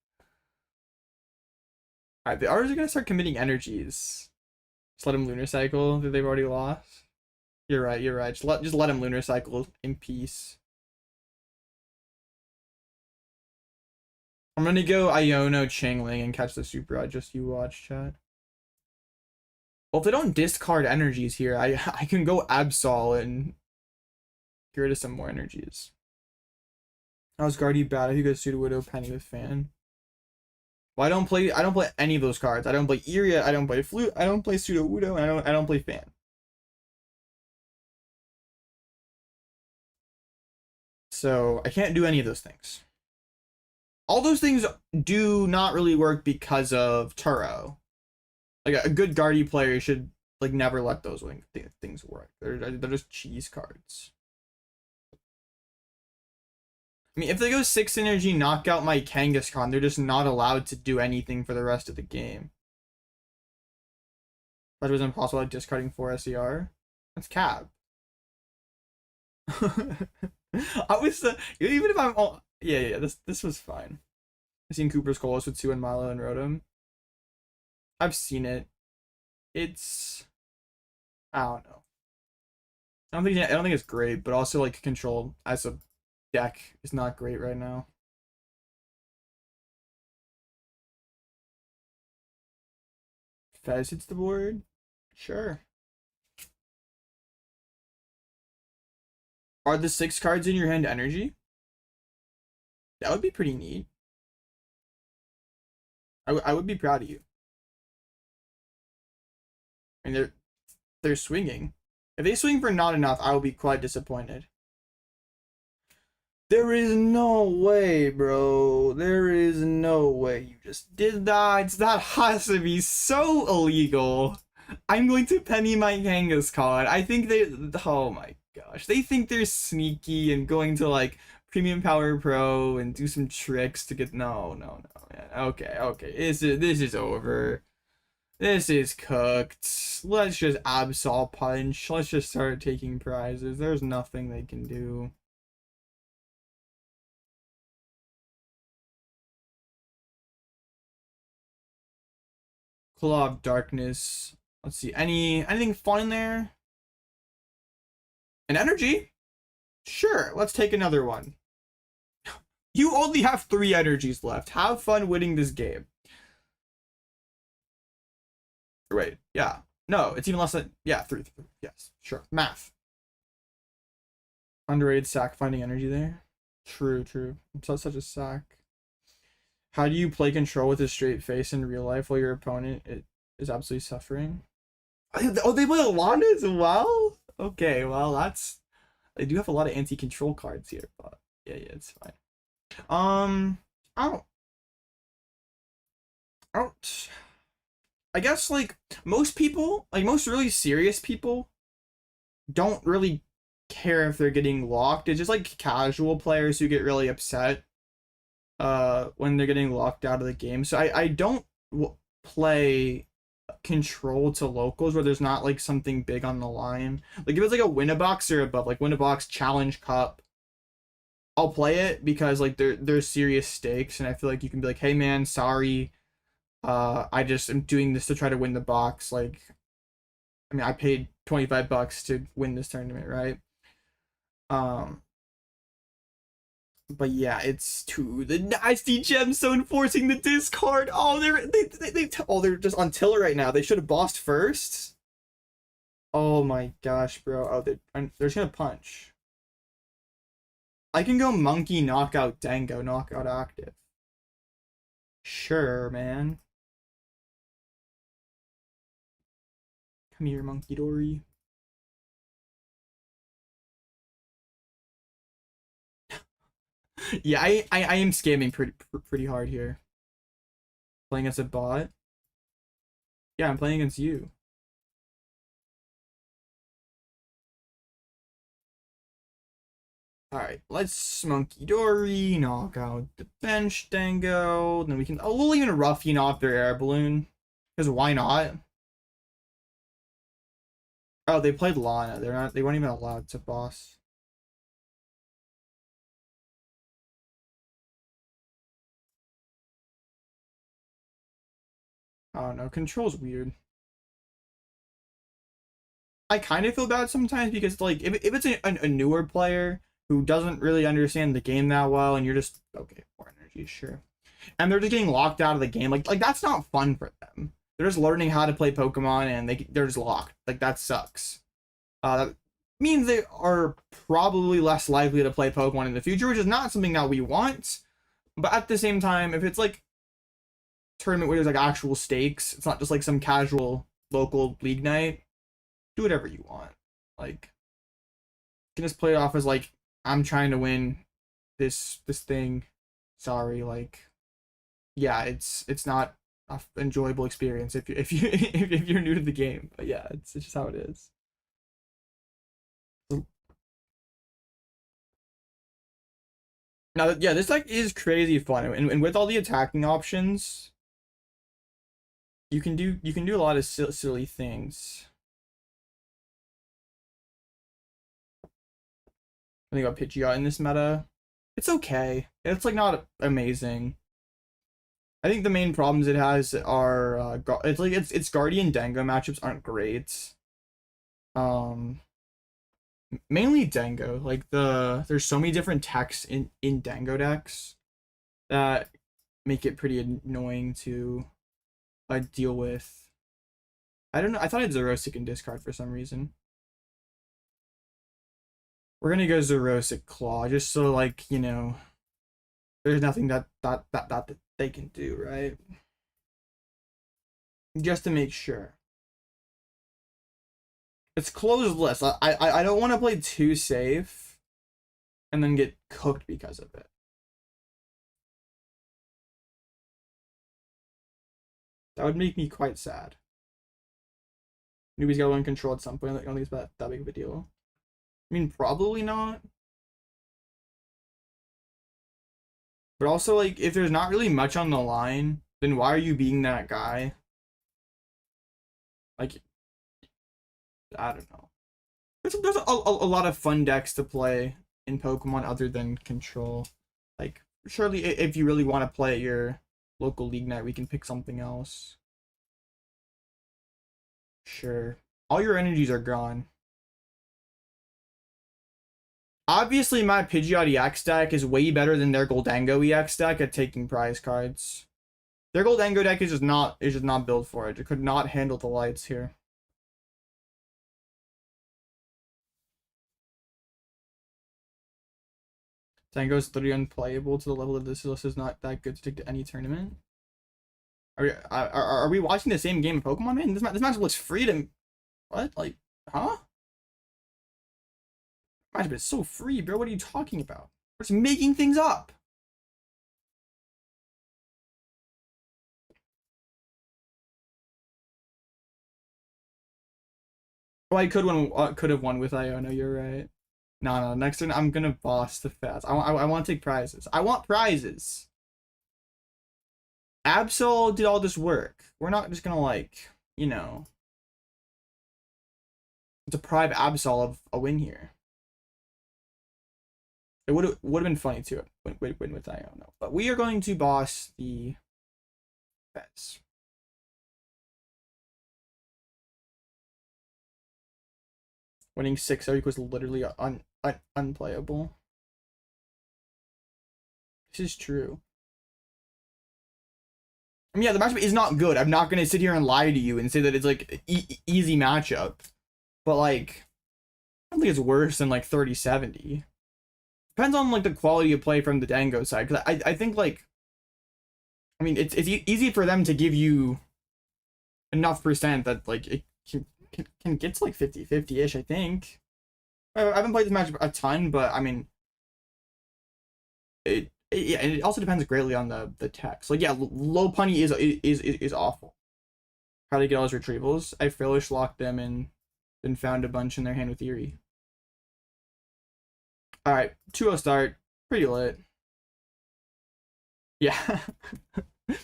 Alright, the others are gonna start committing energies. Just let him Lunar Cycle that they've already lost. You're right, you're right. Just let him Lunar Cycle in peace. I'm gonna go Iono Chingling and catch the super rod. Just you watch, chat. Well, if they don't discard energies here, I can go Absol and get rid of some more energies. I was Guardy bad. I think go Sudowoodo, Penny with Fan. Well, I don't play any of those cards. I don't play Iria, I don't play Flute, I don't play Sudowoodo, and I don't play Fan. So I can't do any of those things. All those things do not really work because of Turo. Like a good Guardy player should like never let those things work. They're just cheese cards. I mean, if they go 6 energy, knock out my Kangaskhan, they're just not allowed to do anything for the rest of the game. That was impossible, like discarding 4 SER. That's cap. I was even if I'm all yeah, this was fine. I've seen Cooper's Colos with 2 and Milo and Rotom. I've seen it. It's I don't know. I don't think it's great, but also like control as a deck is not great right now. Fez hits the board. Sure. Are the 6 cards in your hand energy? That would be pretty neat. I would be proud of you. I mean, they're swinging. If they swing for not enough, I will be quite disappointed. There is no way, bro. There is no way you just did that. That has to be so illegal. I'm going to penny my Kangaskhan. I think oh my gosh. They think they're sneaky and going to like Premium Power Pro and do some tricks to get no, man. Okay. This is over. This is cooked. Let's just Absol punch. Let's just start taking prizes. There's nothing they can do. Claw of Darkness. Let's see. Anything fun in there? An energy? Sure. Let's take another one. You only have 3 energies left. Have fun winning this game. Wait, yeah. No, it's even less than... Yeah, 3. Yes, sure. Math. Underrated sack finding energy there. True. It's such a sack. How do you play control with a straight face in real life while your opponent is absolutely suffering? Oh, they play Lana as well? Okay, well, that's... They do have a lot of anti-control cards here, but... Yeah, it's fine. I guess, like, most people, like, most really serious people don't really care if they're getting locked. It's just, like, casual players who get really upset when they're getting locked out of the game. So I don't play control to locals where there's not, like, something big on the line. Like, if it's, like, a Winnabox or above, like, Winnabox Challenge Cup, I'll play it because, like, there's serious stakes, and I feel like you can be like, hey, man, sorry. I just am doing this to try to win the box. Like, I mean, I paid $25 to win this tournament, right? But yeah, it's to the nasty gemstone forcing the discard. Oh, they're just on Tiller right now. They should have bossed first. Oh my gosh, bro. Oh, they're just gonna punch. I can go Monkey, Knockout, Dango, Knockout active. Sure, man. Come here, Munkidori. Yeah, I am scamming pretty hard here. Playing as a bot. Yeah, I'm playing against you. Alright, let's Munkidori, knock out the bench Dango. Then we can we'll even Roughing off their air balloon. Because why not? Oh, they played Lana. They weren't even allowed to boss. I don't know. Control's weird. I kind of feel bad sometimes because, like, if it's a newer player who doesn't really understand the game that well, and you're just okay, more energy, sure. and they're just getting locked out of the game. Like that's not fun for them. They're just learning how to play Pokemon, and they're just locked. Like that sucks. That means they are probably less likely to play Pokemon in the future, which is not something that we want. But at the same time, if it's like tournament where there's like actual stakes, it's not just like some casual local league night, do whatever you want. Like, you can just play it off as like, I'm trying to win this thing. Sorry, like, yeah, it's not an enjoyable experience if you're new to the game. But yeah, it's just how it is. Now, yeah, this deck is crazy fun, and with all the attacking options, you can do a lot of silly things. I think about Pidgeot in this meta. It's okay. It's like not amazing. I think the main problems it has are it's like its Guardian Dango matchups aren't great. Mainly Dango. Like there's so many different techs in Dango decks that make it pretty annoying to deal with. I don't know. I thought I had Xerosic in discard for some reason. We're gonna go Xerosic Claw just so like, you know, there's nothing that they can do, right? Just to make sure. It's closed list. I don't want to play too safe and then get cooked because of it. That would make me quite sad. Newbie's got one control at some point. I don't think it's that big of a deal. I mean, probably not. But also, like, if there's not really much on the line, then why are you being that guy? Like, I don't know. There's a lot of fun decks to play in Pokemon other than Control. Like, surely if you really want to play at your local league night, we can pick something else. Sure. All your energies are gone. Obviously, my Pidgeot EX deck is way better than their Goldango EX deck at taking prize cards. Their Goldango deck is just not built for it. It could not handle the lights here. Dango's 30 unplayable to the level that this list is not that good to take to any tournament. Are we watching the same game of Pokemon, man? This match looks free to... What? Like, huh? Match is so free, bro. What are you talking about? We're just making things up. Oh, I could have won with Iono. You're right. No. Next turn, I'm gonna boss the Fez. I want to take prizes. I want prizes. Absol did all this work. We're not just gonna, like, you know, deprive Absol of a win here. It would have been funny too. Win with Iono, but we are going to boss the Fez. Winning 6-0 equals literally unplayable. This is true. I mean, yeah, the matchup is not good. I'm not gonna sit here and lie to you and say that it's like easy matchup, but like, I don't think it's worse than like 30-70. Depends on like the quality of play from the Dango side, because I think like, I mean, it's easy for them to give you enough percent that like it can get to like 50-50-ish, I think. I haven't played this match a ton, but I mean, yeah, and it also depends greatly on the text. Like, yeah, low punny is awful. How to get all his retrievals? I Frillish locked them and then found a bunch in their hand with Eerie. All right, 2-0 start, pretty lit. Yeah,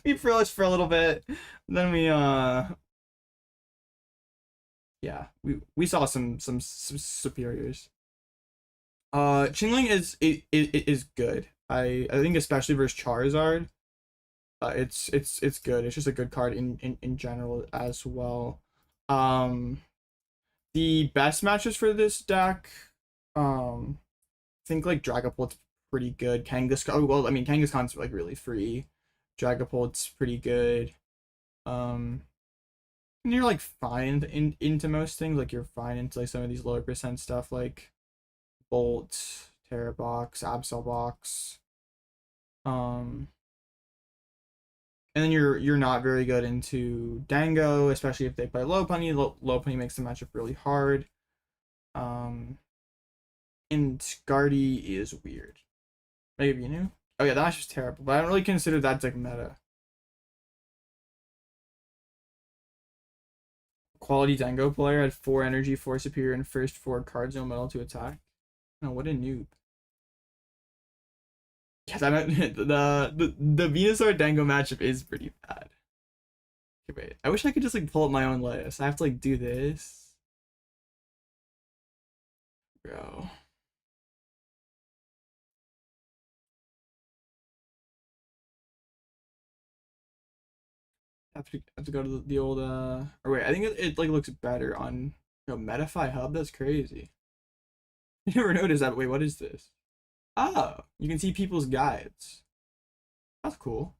we Frillish for a little bit, then we yeah, we saw some superiors. Chingling is good. I think especially versus Charizard. It's good. It's just a good card in general as well. The best matches for this deck, I think like Dragapult's pretty good. Kangaskhan, oh, well, I mean, Kangaskhan's like really free. Dragapult's pretty good. And you're like fine into most things. Like you're fine into like some of these lower percent stuff like Bolt, Terra Box, Absol Box. And then you're not very good into Dango, especially if they play Lopunny. Lopunny makes the matchup really hard. And Guardy is weird. Maybe you knew. Oh yeah, that's just terrible. But I don't really consider that like meta. Quality Dango player had 4 energy, 4 superior, and first 4 cards, no metal to attack. No, what a noob. Yeah, that the Venusaur Dango matchup is pretty bad. Okay, wait, I wish I could just like pull up my own list. I have to like do this. Bro. Have to go to the old or wait, I think it like looks better on Metafy Hub. That's crazy. You never noticed that. Wait, what is this? Oh, you can see people's guides. That's cool.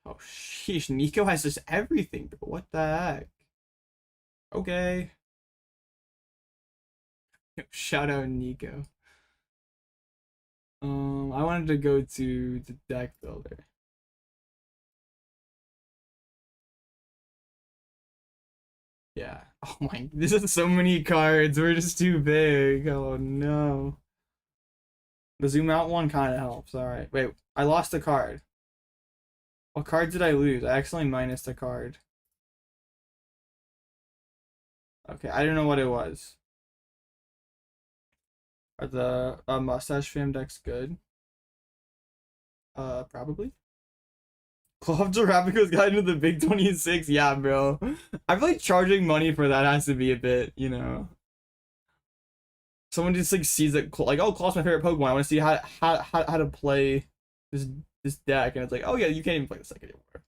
Oh sheesh, Nico has just everything, bro. What the heck? Okay. Shout out Nico. I wanted to go to the deck builder. Yeah. Oh my, this is so many cards. We're just too big. Oh no. The zoom out one kind of helps. All right. Wait, I lost a card. What card did I lose? I accidentally minused a card. Okay, I don't know what it was. Are the mustache fam decks good? Probably. Club Arabica's guide into the Big 26. Yeah, bro. I feel like charging money for that has to be a bit, you know. Someone just like sees it like, oh, Claw's my favorite Pokemon. I want to see how to play this deck, and it's like, oh yeah, you can't even play this deck anymore.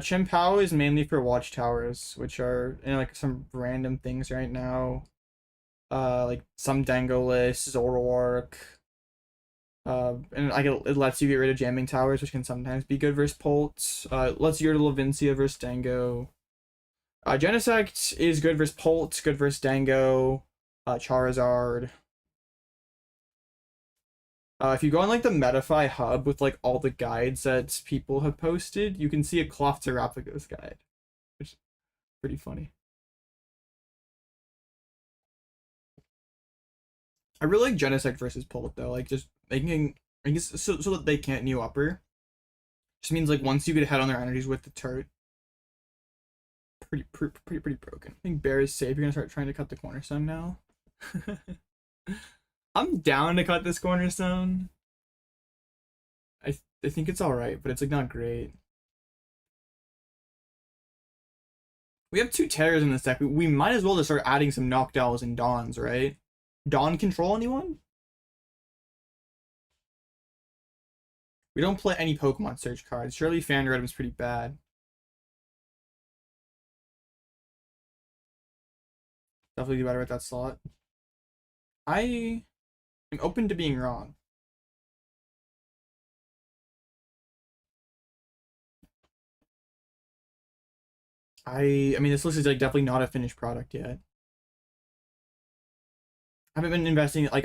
Chien-Pao is mainly for watchtowers, which are in like some random things right now. Like some Dango lists, Zoroark. And it lets you get rid of jamming towers, which can sometimes be good versus Pult. Lets you get rid of Lavincia versus Dango. Genesect is good versus Pult, good versus Dango. Charizard. If you go on like the Metafy hub with like all the guides that people have posted, you can see a Cloth Terrapagos guide, which is pretty funny. I really like Genesect versus Pult though, like just making I guess so that they can't new upper. Just means like once you get ahead on their energies with the turret, pretty broken. I think Bear is safe. You're gonna start trying to cut the Cornerstone now. I'm down to cut this Cornerstone. I think it's alright, but it's like not great. We have 2 Terrors in this deck. We might as well just start adding some Noctowls and Dawns, right? Dawn control anyone? We don't play any Pokemon search cards. Surely Fandom is pretty bad. Definitely do better at that slot. I am open to being wrong. I mean, this list is like definitely not a finished product yet. I haven't been investing. Like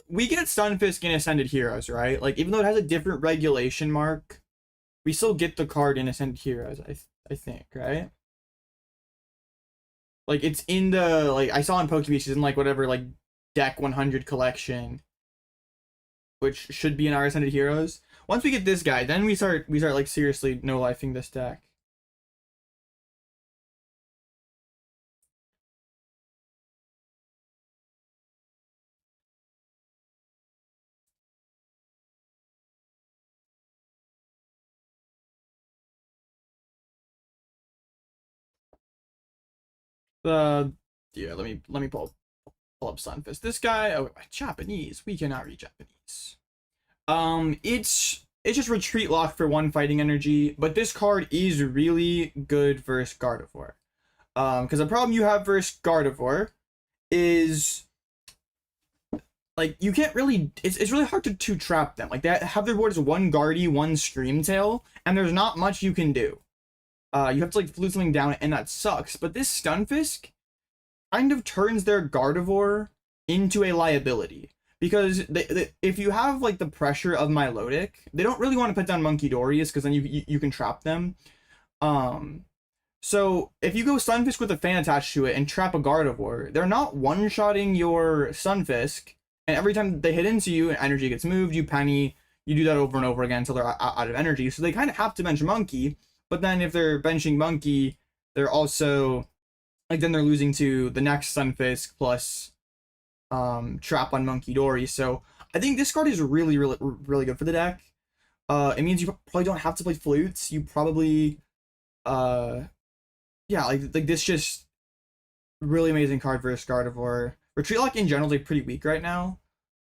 we get Stunfisk in Ascended Heroes, right? Like even though it has a different regulation mark, we still get the card in Ascended Heroes. I think, right? Like it's in the like I saw in Pokebeach, it's in like whatever like deck 100 collection, which should be in our Ascended Heroes. Once we get this guy, then we start like seriously no lifing this deck. Yeah, let me pull up Sunfist. This guy, oh, Japanese. We cannot read Japanese. It's just retreat lock for 1 fighting energy, but this card is really good versus Gardevoir. Because the problem you have versus Gardevoir is like you can't really it's really hard to trap them. Like they have their board as one Guardy, one Screamtail, and there's not much you can do. You have to like flute something down, and that sucks. But this Stunfisk kind of turns their Gardevoir into a liability. Because if you have like the pressure of Milotic, they don't really want to put down Munkidori's because then you can trap them. So if you go Stunfisk with a fan attached to it and trap a Gardevoir, they're not one-shotting your Stunfisk, and every time they hit into you and energy gets moved, you penny, you do that over and over again until they're out of energy. So they kind of have to bench Monkey, but then if they're benching Monkey, they're also like then they're losing to the next Stunfisk plus trap on Munkidori. So I think this card is really good for the deck. It means you probably don't have to play flutes. You probably yeah, like this just really amazing card for a Gardevoir. Retreat Lock in general is like pretty weak right now.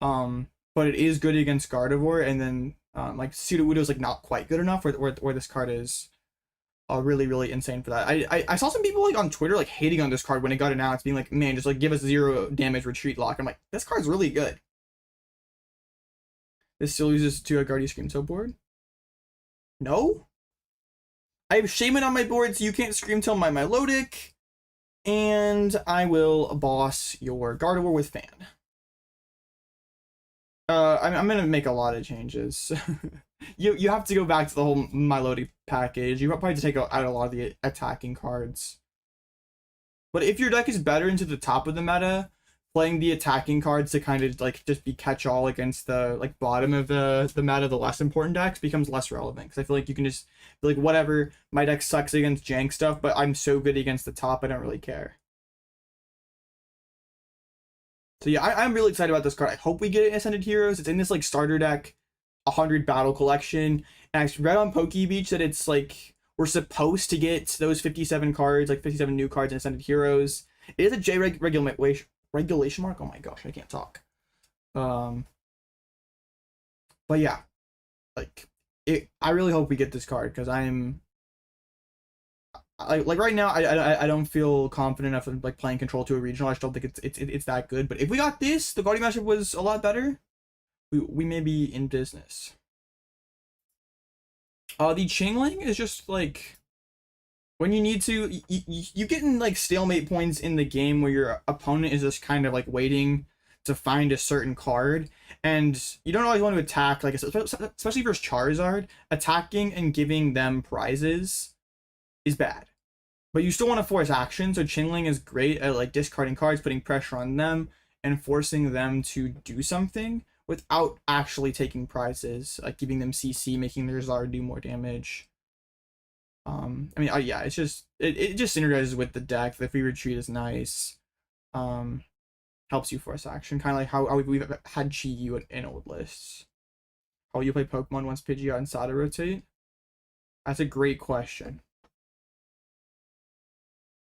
But it is good against Gardevoir, and then like Sudowoodo is like not quite good enough where this card is really insane for that. I saw some people like on Twitter like hating on this card when it got announced, being like, man, just like give us 0 damage Retreat Lock. I'm like, this card's really good. This still uses to a Guardian Screamtail board? No? I have Shaman on my board, so you can't Screamtail my Milotic. And I will boss your Gardevoir with Fan. I'm gonna make a lot of changes. You have to go back to the whole Milotic package. You probably have to take out a lot of the attacking cards. But if your deck is better into the top of the meta, playing the attacking cards to kind of like just be catch-all against the like bottom of the meta, the less important decks, becomes less relevant. Because I feel like you can just be like, whatever, my deck sucks against jank stuff, but I'm so good against the top, I don't really care. So yeah, I'm really excited about this card. I hope we get it in Ascended Heroes. It's in this like starter deck 100 battle collection. And I read on PokeBeach that it's like we're supposed to get those 57 cards, like 57 new cards in Ascended Heroes. It is a J regulation mark. Oh my gosh, I can't talk. But yeah, like I really hope we get this card because like right now I don't feel confident enough in like playing control to a regional. I just don't think it's that good. But if we got this, the Guardian matchup was a lot better. We may be in business. The Chingling is just like when you need to, you get in like stalemate points in the game where your opponent is just kind of like waiting to find a certain card, and you don't always want to attack, like especially versus Charizard. Attacking and giving them prizes is bad, but you still want to force action. So Chingling is great at like discarding cards, putting pressure on them, and forcing them to do something without actually taking prizes, like giving them CC, making their Zard do more damage. I mean, yeah, it's just it just synergizes with the deck. The free retreat is nice. Helps you force action, kind of like how we've had Chi-Yu in old lists. How will you play Pokemon once Pidgeot and Sada rotate? That's a great question.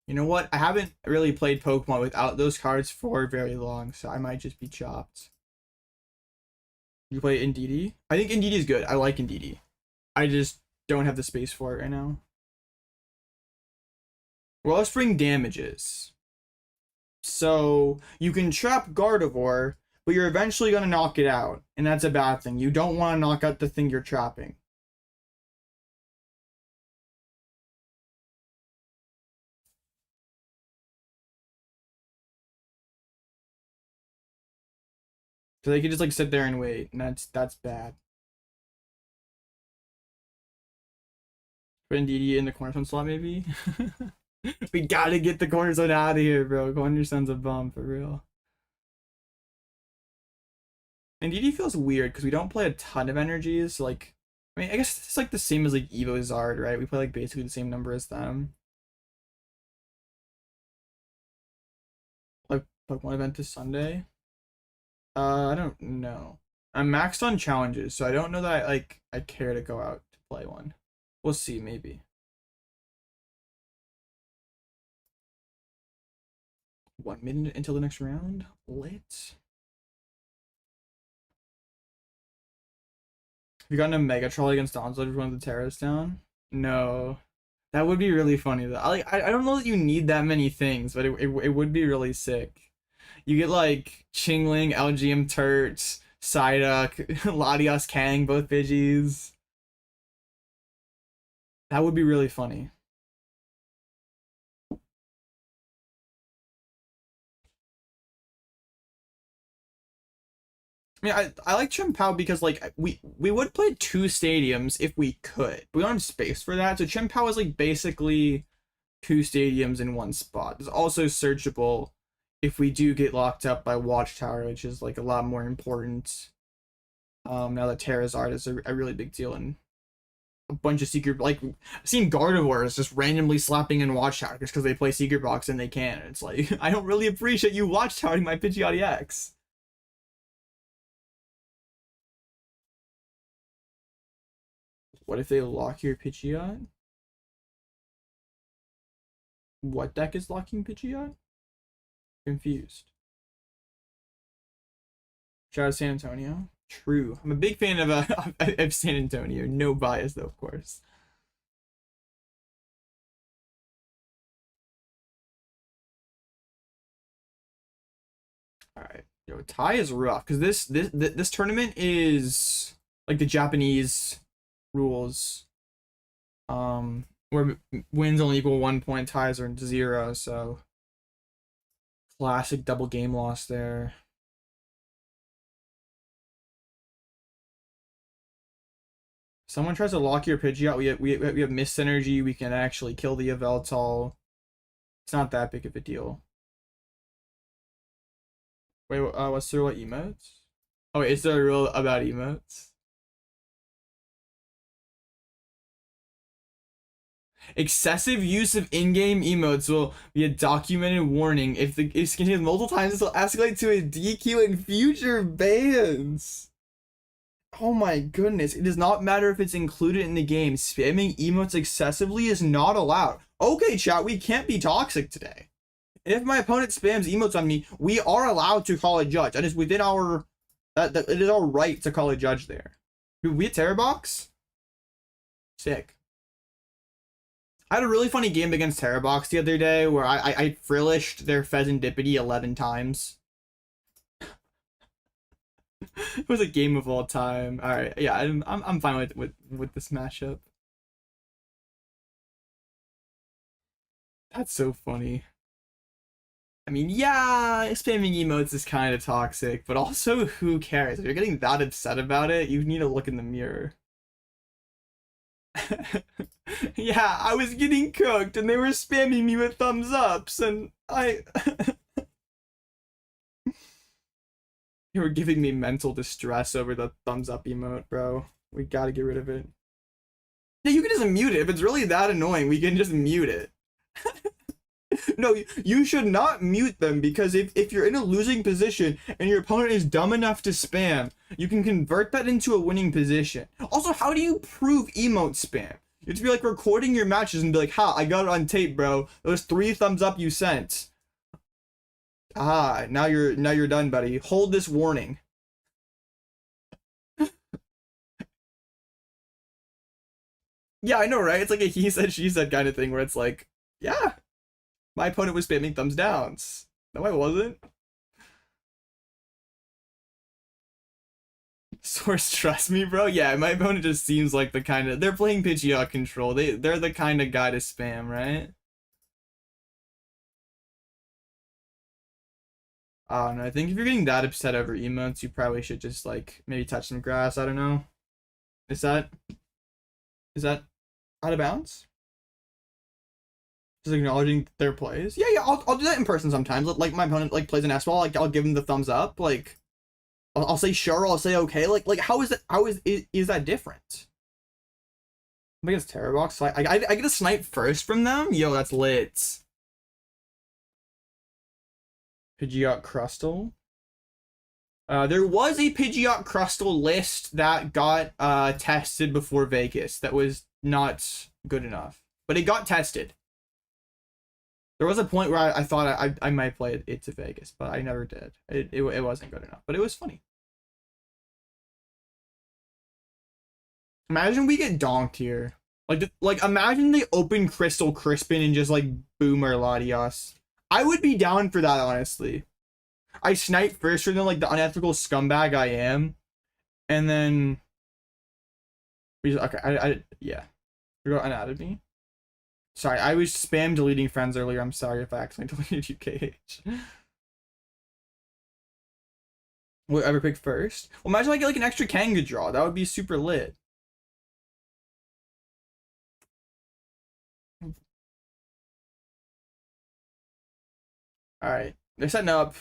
You know what? I haven't really played Pokemon without those cards for very long, so I might just be chopped. You play Indeedee? I think Indeedee is good. I like Indeedee. I just don't have the space for it right now. Wellspring damages. So you can trap Gardevoir, but you're eventually going to knock it out. And that's a bad thing. You don't want to knock out the thing you're trapping. So they can just like sit there and wait, and that's bad. Put Indeedee in the Cornerstone slot, maybe? We gotta get the Cornerstone out of here, bro. Cornerstone's a bum, for real. Indeedee feels weird, because we don't play a ton of energies, like... I mean, I guess it's like the same as like Evo Zard, right? We play like basically the same number as them. Like Pokemon event this Sunday? I don't know. I'm maxed on challenges, so I don't know that I care to go out to play one. We'll see, maybe. 1 minute until the next round. Lit. Have you gotten a Mega Trolley against Donzo if one of the Terras down? No. That would be really funny though. I don't know that you need that many things, but it would be really sick. You get like Chingling, Elgyem, Turt, Psyduck, Latias, Kang, both Pidgeys. That would be really funny. I mean, I like Chien-Pao because like we would play two stadiums if we could. But we don't have space for that. So Chien-Pao is like basically two stadiums in one spot. It's also searchable if we do get locked up by Watchtower, which is like a lot more important. Now that Terrazard is a really big deal and a bunch of secret, like I've seen Gardevoirs just randomly slapping in Watchtower just because they play Secret Box and they can. It's like I don't really appreciate you Watchtowering my Pidgeot X. What if they lock your Pidgeot? What deck is locking Pidgeot? Confused. Shout out San Antonio. True. I'm a big fan of San Antonio. No bias though, of course. All right. Yo, tie is rough because this tournament is like the Japanese rules. Where wins only equal 1 point, ties are 0, so classic double game loss there. Someone tries to lock your Pidgeot, we have Mist Energy, we can actually kill the Yveltal. It's not that big of a deal. Wait, what's there what emotes? Oh wait, is there a rule about emotes? Excessive use of in-game emotes will be a documented warning. If it's continued multiple times, this will escalate to a DQ in future bans. Oh my goodness. It does not matter if it's included in the game. Spamming emotes excessively is not allowed. Okay, chat, we can't be toxic today. If my opponent spams emotes on me, we are allowed to call a judge. That is within our... That it is our right to call a judge there. Do we Terror Box? Sick. I had a really funny game against Terror Box the other day where I frillished their Fezandipiti 11 times. It was a game of all time. All right, yeah, I'm fine with this matchup. That's so funny. I mean, yeah, spamming emotes is kind of toxic, but also who cares? If you're getting that upset about it, you need to look in the mirror. Yeah, I was getting cooked and they were spamming me with thumbs ups and I They were giving me mental distress over the thumbs up emote, bro. We gotta get rid of it. Yeah, you can just mute it. If it's really that annoying, we can just mute it. No, you should not mute them because if you're in a losing position and your opponent is dumb enough to spam, you can convert that into a winning position. Also, how do you prove emote spam? You have to be like recording your matches and be like, ha, I got it on tape, bro. Those 3 thumbs up you sent. Ah, now you're done, buddy. Hold this warning. Yeah, I know, right? It's like a he said, she said kind of thing where it's like, yeah, my opponent was spamming thumbs downs. No, I wasn't. Source, trust me, bro. Yeah, my opponent just seems like the kind of... They're playing Pidgeot control. They're the kind of guy to spam, right? No, I think if you're getting that upset over emotes, you probably should just, like, maybe touch some grass. I don't know. Is that out of bounds? Just acknowledging their plays? Yeah, I'll do that in person sometimes. Like, my opponent, like, plays an S-ball, like, I'll give him the thumbs up, like... I'll say sure, I'll say okay. Like how is that different? I'm against Terror Box, so I get a snipe first from them? Yo, that's lit. Pidgeot Crustle. There was a Pidgeot Crustle list that got tested before Vegas that was not good enough. But it got tested. There was a point where I thought I might play it to Vegas, but I never did. It wasn't good enough, but it was funny. Imagine we get donked here. Like imagine they open Crystal Crispin and just like boom our Latias. I would be down for that, honestly. I snipe first, and then like the unethical scumbag I am, and then okay, yeah, you got unadded me. Sorry, I was spam deleting friends earlier. I'm sorry if I accidentally deleted you, KH. Whatever pick first. Well, imagine I get like an extra Kanga draw. That would be super lit. Alright. They're setting up.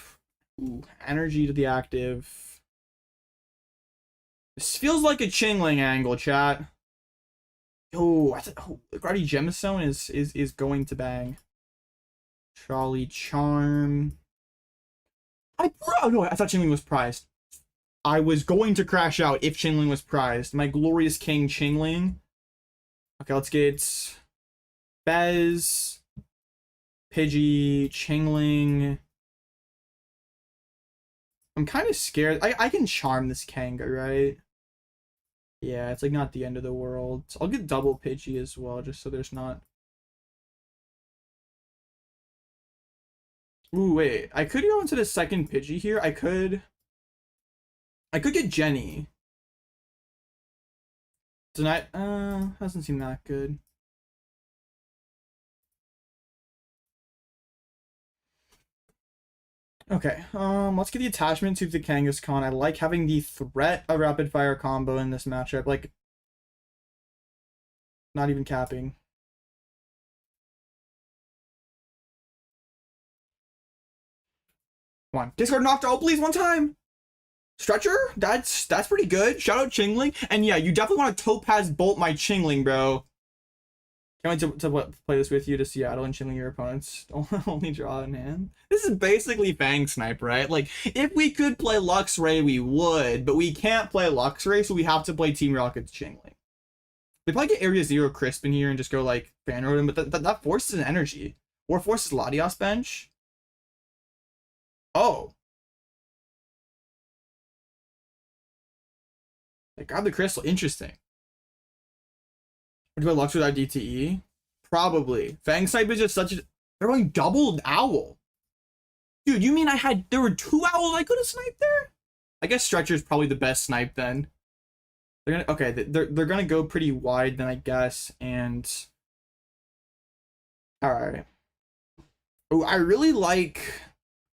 Ooh, energy to the active. This feels like a Chingling angle, chat. Oh, Gravity Gemstone is going to bang. Trolley Charm. Oh no, I thought Chingling was prized. I was going to crash out if Chingling was prized. My glorious king Chingling. Okay, let's get Bez, Pidgey, Chingling. I'm kind of scared. I can charm this Kanga, right? Yeah, it's like not the end of the world. So I'll get double Pidgey as well, just so there's not. Ooh, wait. I could go into the second Pidgey here. I could get Jenny. Tonight, doesn't seem that good. Okay, let's get the attachment to the Kangaskhan. I like having the threat of rapid fire combo in this matchup. Like, not even capping. Come on, discard Noctowl, please, one time. Stretcher, that's pretty good. Shout out Chingling, and yeah, you definitely want to Topaz Bolt my Chingling, bro. Can't wait to play this with you to Seattle and Chingling your opponents. Only draw in hand. This is basically Fang Snipe, right? Like, if we could play Luxray, we would, but we can't play Luxray, so we have to play Team Rocket's Chingling. They probably get Area 0 Crisp in here and just go, like, Fan Road him, but that forces an energy. Or forces Latias bench. Oh. Like, grab the crystal. Interesting. Would you go Luxray without DTE? Probably. Fang Snipe is just such a... They're going double Owl. Dude, you mean there were 2 owls I could have sniped there? I guess Stretcher's probably the best snipe then. They're gonna... Okay, they're gonna go pretty wide then, I guess, and... Alright. Oh, I really like...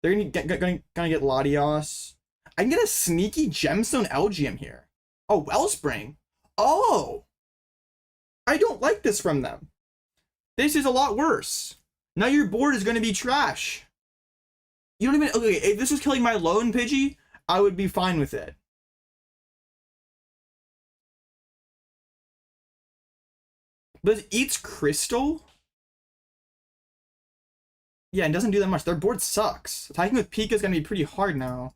They're gonna get Latias. I can get a sneaky Gemstone Elgyem here. Oh, Wellspring. Oh! I don't like this from them. This is a lot worse. Now your board is going to be trash. You don't even... Okay, if this was killing my lone Pidgey, I would be fine with it. But it eats Crystal? Yeah, it doesn't do that much. Their board sucks. Attacking with Pika is going to be pretty hard now.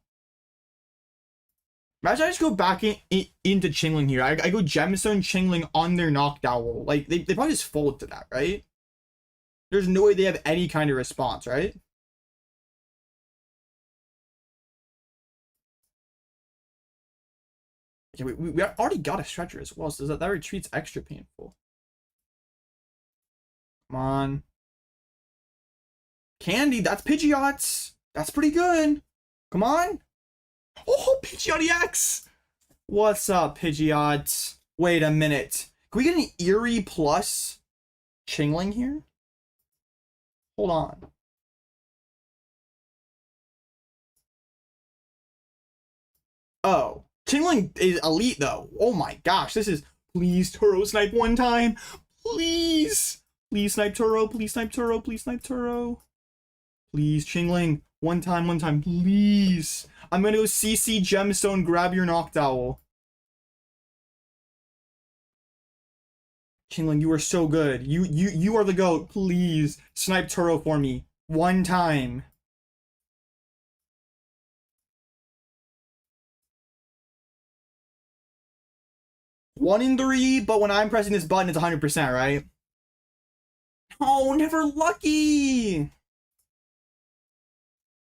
Imagine I just go back into Chingling here. I go Gemstone Chingling on their Noctowl. Like, they probably just fold to that, right? There's no way they have any kind of response, right? Okay, we already got a Stretcher as well, so that retreat's extra painful. Come on. Candy, that's Pidgeots. That's pretty good. Come on. Oh, Pidgeot EX! What's up, Pidgeot? Wait a minute. Can we get an Eerie plus Chingling here? Hold on. Oh. Chingling is elite, though. Oh my gosh, this is... Please, Turo snipe one time. Please. Please snipe Turo. Please snipe Turo. Please snipe Turo. Please, Chingling. One time, please. I'm gonna go CC Gemstone, grab your Noctowl. Chingling, you are so good. You are the GOAT. Please, snipe Turo for me. One time. One in 3, but when I'm pressing this button, it's 100%, right? Oh, never lucky!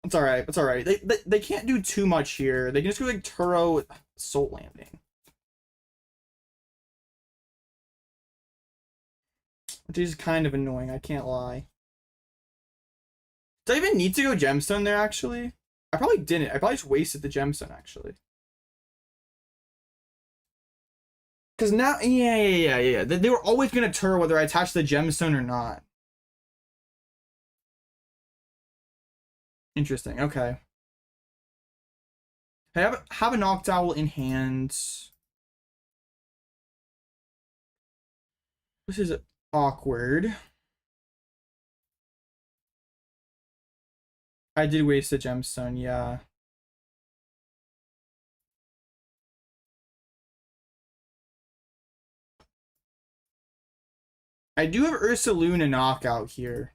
It's alright, it's alright. They can't do too much here. They can just go like Turo Soul Landing. Which is kind of annoying, I can't lie. Do I even need to go Gemstone there, actually? I probably didn't. I probably just wasted the gemstone, actually. Because now, yeah. They were always going to turn whether I attach the gemstone or not. Interesting, okay. I have a Noctowl in hand. This is awkward. I did waste a gemstone, yeah. I do have Ursaluna knockout here.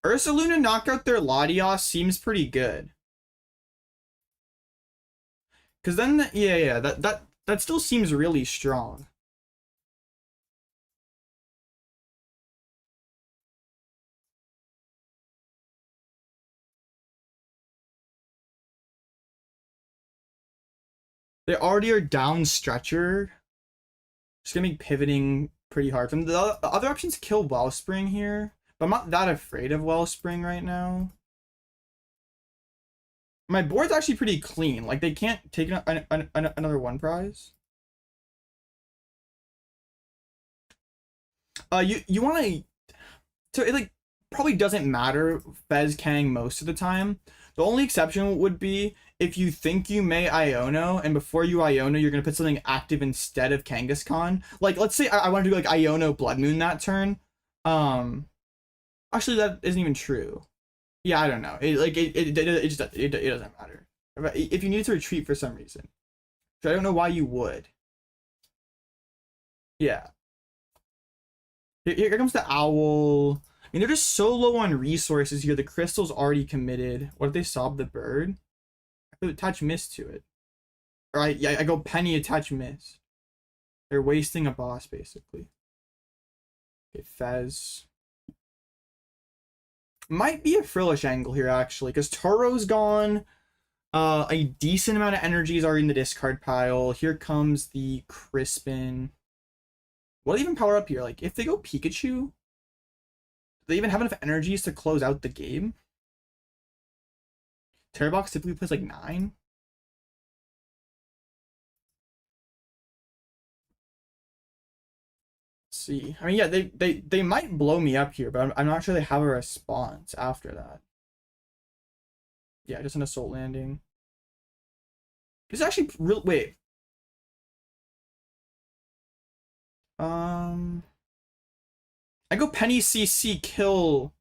Ursaluna knockout their Latias seems pretty good. Cause then, yeah, that still seems really strong. They already are down stretcher. Just gonna be pivoting pretty hard. From the other options, kill Wellspring here, but I'm not that afraid of Wellspring right now. My board's actually pretty clean. Like, they can't take another one prize. You want to... So it, like, probably doesn't matter Fez Kang most of the time. The only exception would be if you think you may Iono, and before you Iono, you're going to put something active instead of Kangaskhan. Like, let's say I want to do, like, Iono Bloodmoon that turn. Actually, that isn't even true. Yeah, I don't know. It doesn't matter. If you need to retreat for some reason. So I don't know why you would. Yeah. Here comes the owl. I mean, they're just so low on resources here. The crystal's already committed. What if they sob the bird? I could attach mist to it. Or I go penny, attach mist. They're wasting a boss, basically. Okay, Fez. Might be a Frillish angle here, actually, because Toro's gone. A decent amount of energies are in the discard pile. Here comes the Crispin. What do they even power up here? Like, if they go Pikachu, do they even have enough energies to close out the game? Terrabox typically plays like 9. Let's see. I mean, yeah, they might blow me up here, but I'm not sure they have a response after that. Yeah, just an assault landing. It's actually real. Wait. I go Penny CC kill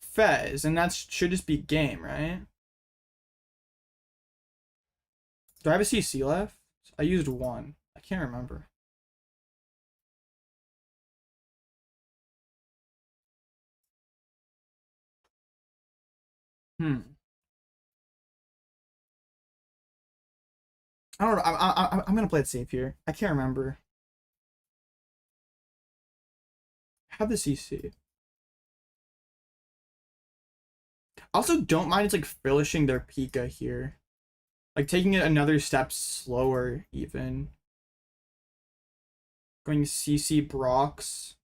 Fez, and that should just be game, right? Do I have a CC left? I used one. I can't remember. I don't know. I'm gonna play it safe here. I can't remember. I have the CC. I also don't mind it's like Frillishing their Pika here. Like taking it another step slower even. Going CC Brox.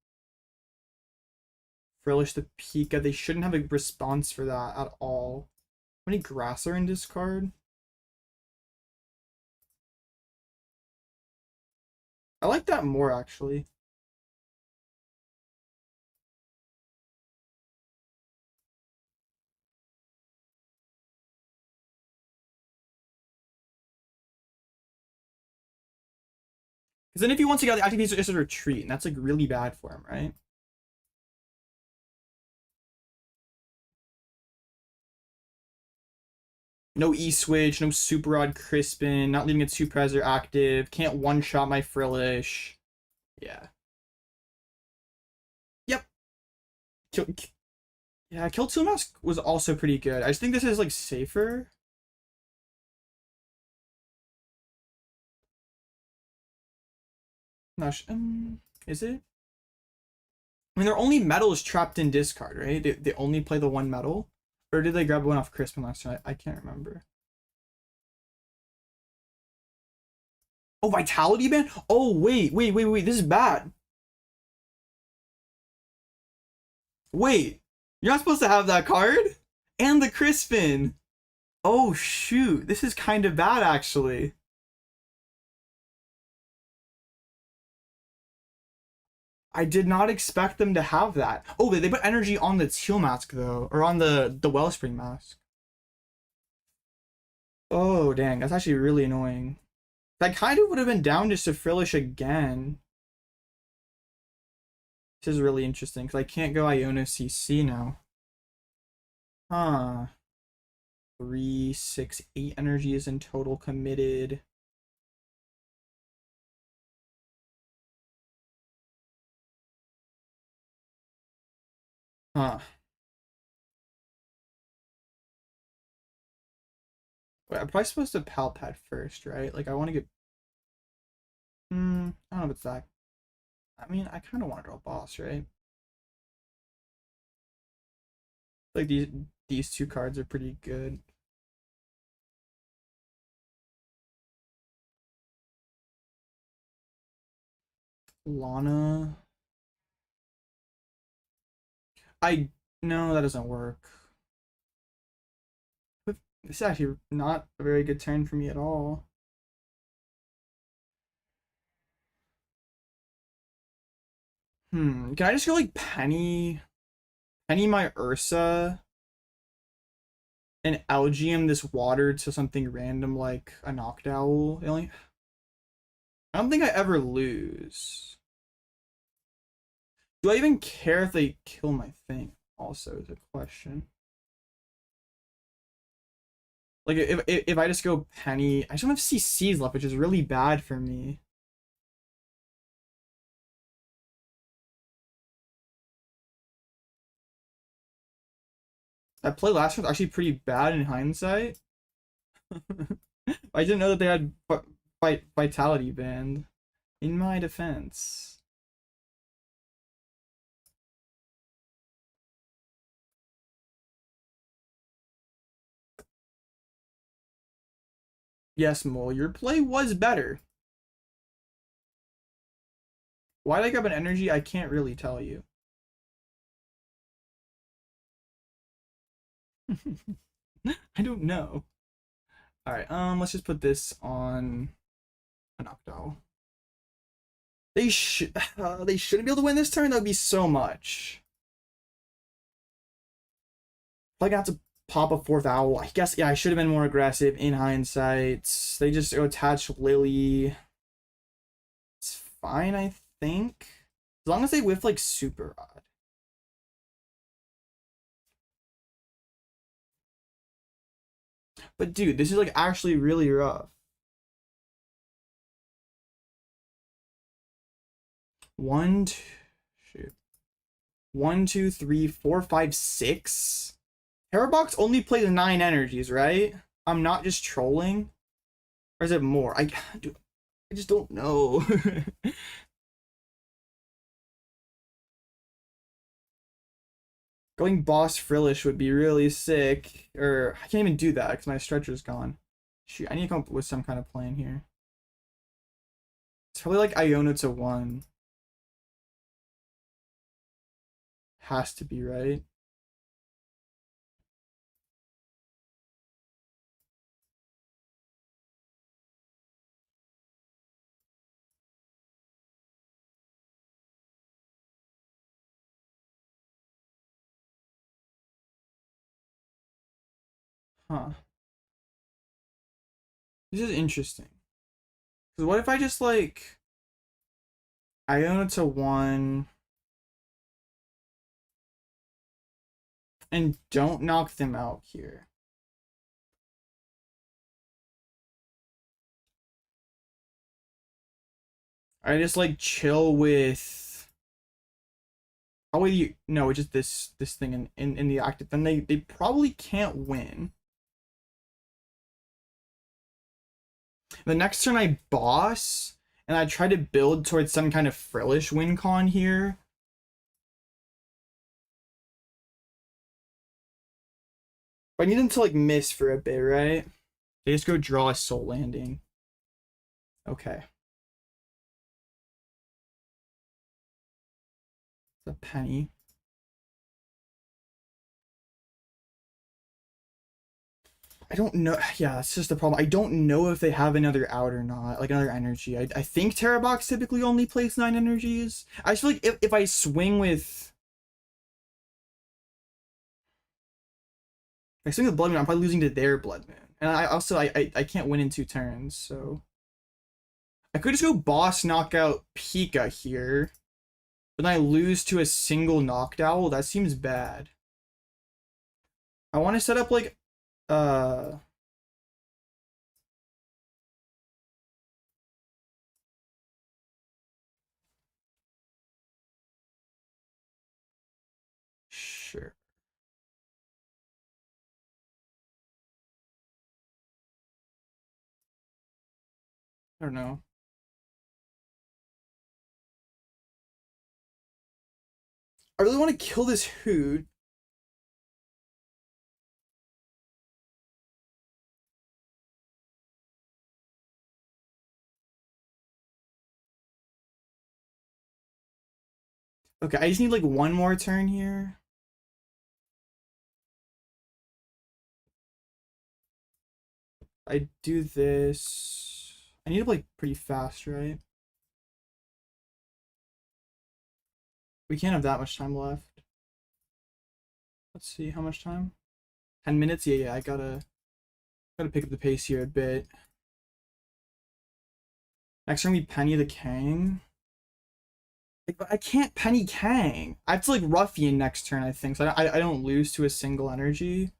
Frillish the Pika. They shouldn't have a response for that at all. How many grass are in discard? I like that more actually. Because then if he wants to get the activities, just a retreat, and that's like really bad for him, right? No E-Switch, no Super Rod Crispin, not leaving its 2 Preser active, can't one-shot my Frillish. Yeah. Yep. Yeah, Kill 2 Mask was also pretty good. I just think this is like safer. Is it? I mean, their only metal is trapped in discard, right? They only play the one metal? Or did they grab one off Crispin last time? I can't remember. Oh, Vitality Band? Oh, wait. This is bad. Wait. You're not supposed to have that card? And the Crispin. Oh shoot, this is kind of bad actually. I did not expect them to have that. Oh, they put energy on the teal mask though, or on the Wellspring mask. Oh dang, that's actually really annoying. That kind of would have been down just to Frillish again. This is really interesting because I can't go Iono CC now. Huh. 3, 6, 8 energy is in total committed. Huh. Wait, I'm probably supposed to Palpad first, right? Like, I want to get. I don't know if it's that. I mean, I kind of want to draw a boss, right? Like, these two cards are pretty good. Lana. No, that doesn't work. This is actually not a very good turn for me at all. Can I just go like Penny my Ursa and Elgyem this water to something random like a Noctowl? I don't think I ever lose. Do I even care if they kill my thing? Also is a question. Like if I just go Penny, I just don't have CCs left, which is really bad for me. That play last was actually pretty bad in hindsight. I didn't know that they had Vitality banned. In my defense. Yes, Mole, your play was better. Why did I grab an energy? I can't really tell you. I don't know. Alright, let's just put this on an Octo. They shouldn't be able to win this turn. That would be so much. Like I have to pop a fourth owl. I guess yeah, I should have been more aggressive in hindsight. They just attach Lily. It's fine, I think. As long as they whiff like super odd. But dude, this is like actually really rough. One, two, shoot. 1, 2, 3, 4, 5, 6. Parabox only plays 9 energies, right? I'm not just trolling. Or is it more? I just don't know. Going boss Frillish would be really sick. Or I can't even do that because my stretcher's gone. Shoot, I need to come up with some kind of plan here. It's probably like Iono to 1. Has to be, right? Huh. This is interesting. Because what if I just like Iono to 1 and don't knock them out here? I just like chill with. Oh wait, no, it's just this thing in the active. Then they probably can't win. The next turn I boss and I try to build towards some kind of Frillish win con here. But I need them to like miss for a bit, right? They just go draw a Soul Landing. Okay. It's a penny. I don't know. Yeah, that's just the problem. I don't know if they have another out or not, like another energy. I think Terra Box typically only plays 9 energies. I feel like if I swing with Bloodmoon, I'm probably losing to their Bloodmoon. And I also I can't win in 2 turns, so I could just go boss knockout Pika here, but then I lose to a single Knockdown. That seems bad. I want to set up like uh sure. I don't know. I really want to kill this Hoot. Okay, I just need like one more turn here. I do this. I need to play pretty fast, right? We can't have that much time left. Let's see, how much time? 10 minutes? Yeah, I gotta pick up the pace here a bit. Next turn we Penny the Kang. Like, but I can't Penny Kang. I have to like Ruffian next turn, I think. So I don't lose to a single energy.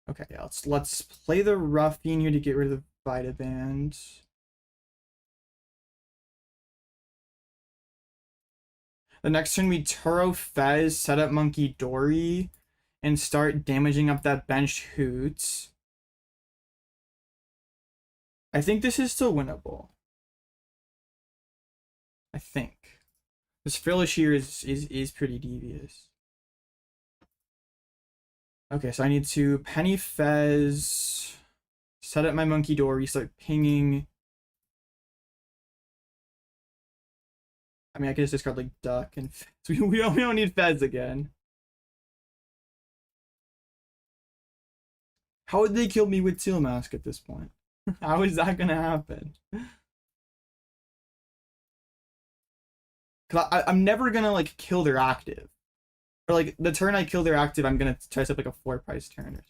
Okay, yeah, let's play the Ruffian here to get rid of the Vita Band. The next turn we Turo Fez, set up Munkidori, and start damaging up that bench Hoots. I think this is still winnable. I think. This Frillish here is pretty devious. Okay, so I need to Penny Fez, set up my Munkidori, start pinging. I mean, I could just discard like Duck and Fez. We don't need Fez again. How would they kill me with Teal Mask at this point? How is that gonna happen? Cause I'm never gonna like kill their active. Or like the turn I kill their active, I'm gonna try to set up like a 4-price turn or something.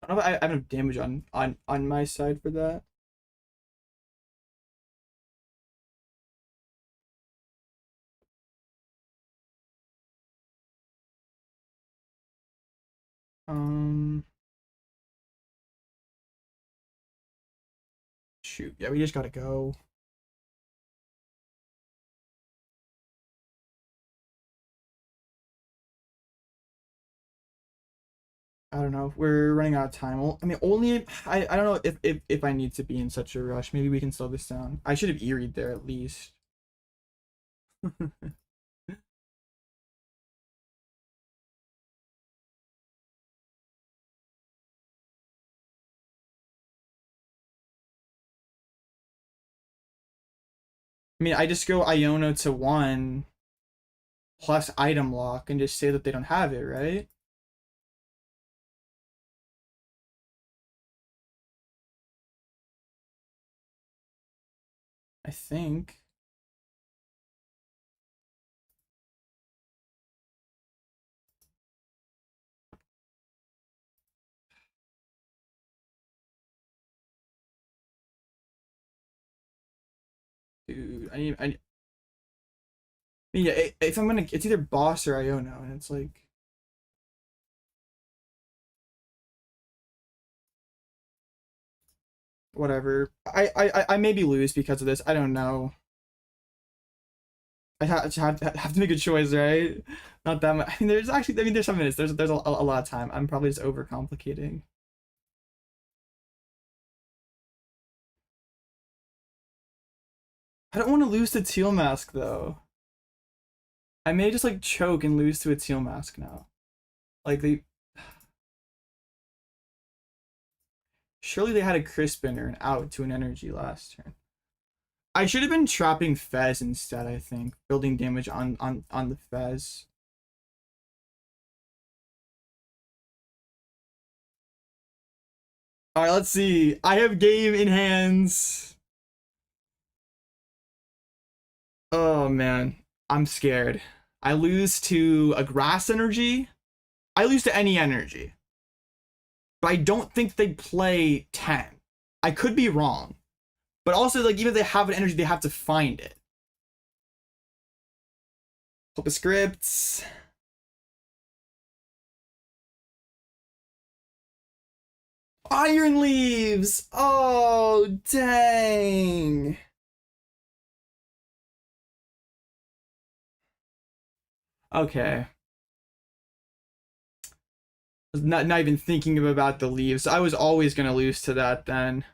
I don't know if I have enough damage on my side for that. Shoot, yeah, we just gotta go. I don't know. We're running out of time. I mean, only I don't know if I need to be in such a rush. Maybe we can slow this down. I should have Eeried there at least. I mean, I just go Iono to 1 plus item lock and just say that they don't have it, right? I think. Dude, I mean, yeah, if I'm gonna, it's either boss or Iono, and it's like, whatever. I maybe lose because of this. I don't know. I have to make a choice, right? Not that much. I mean, there's some minutes. There's a lot of time. I'm probably just overcomplicating. I don't want to lose to Teal Mask though. I may just like choke and lose to a Teal Mask now. Like they surely they had a Crispin or an out to an energy last turn. I should have been trapping Fez instead, I think. Building damage on the Fez. Alright, let's see. I have game in hands. Oh man. I'm scared. I lose to a grass energy. I lose to any energy. But I don't think they play 10. I could be wrong. But also, like, even if they have an energy, they have to find it. Flip a scripts. Iron Leaves! Oh, dang. Okay. Not even thinking about the leaves. I was always going to lose to that then.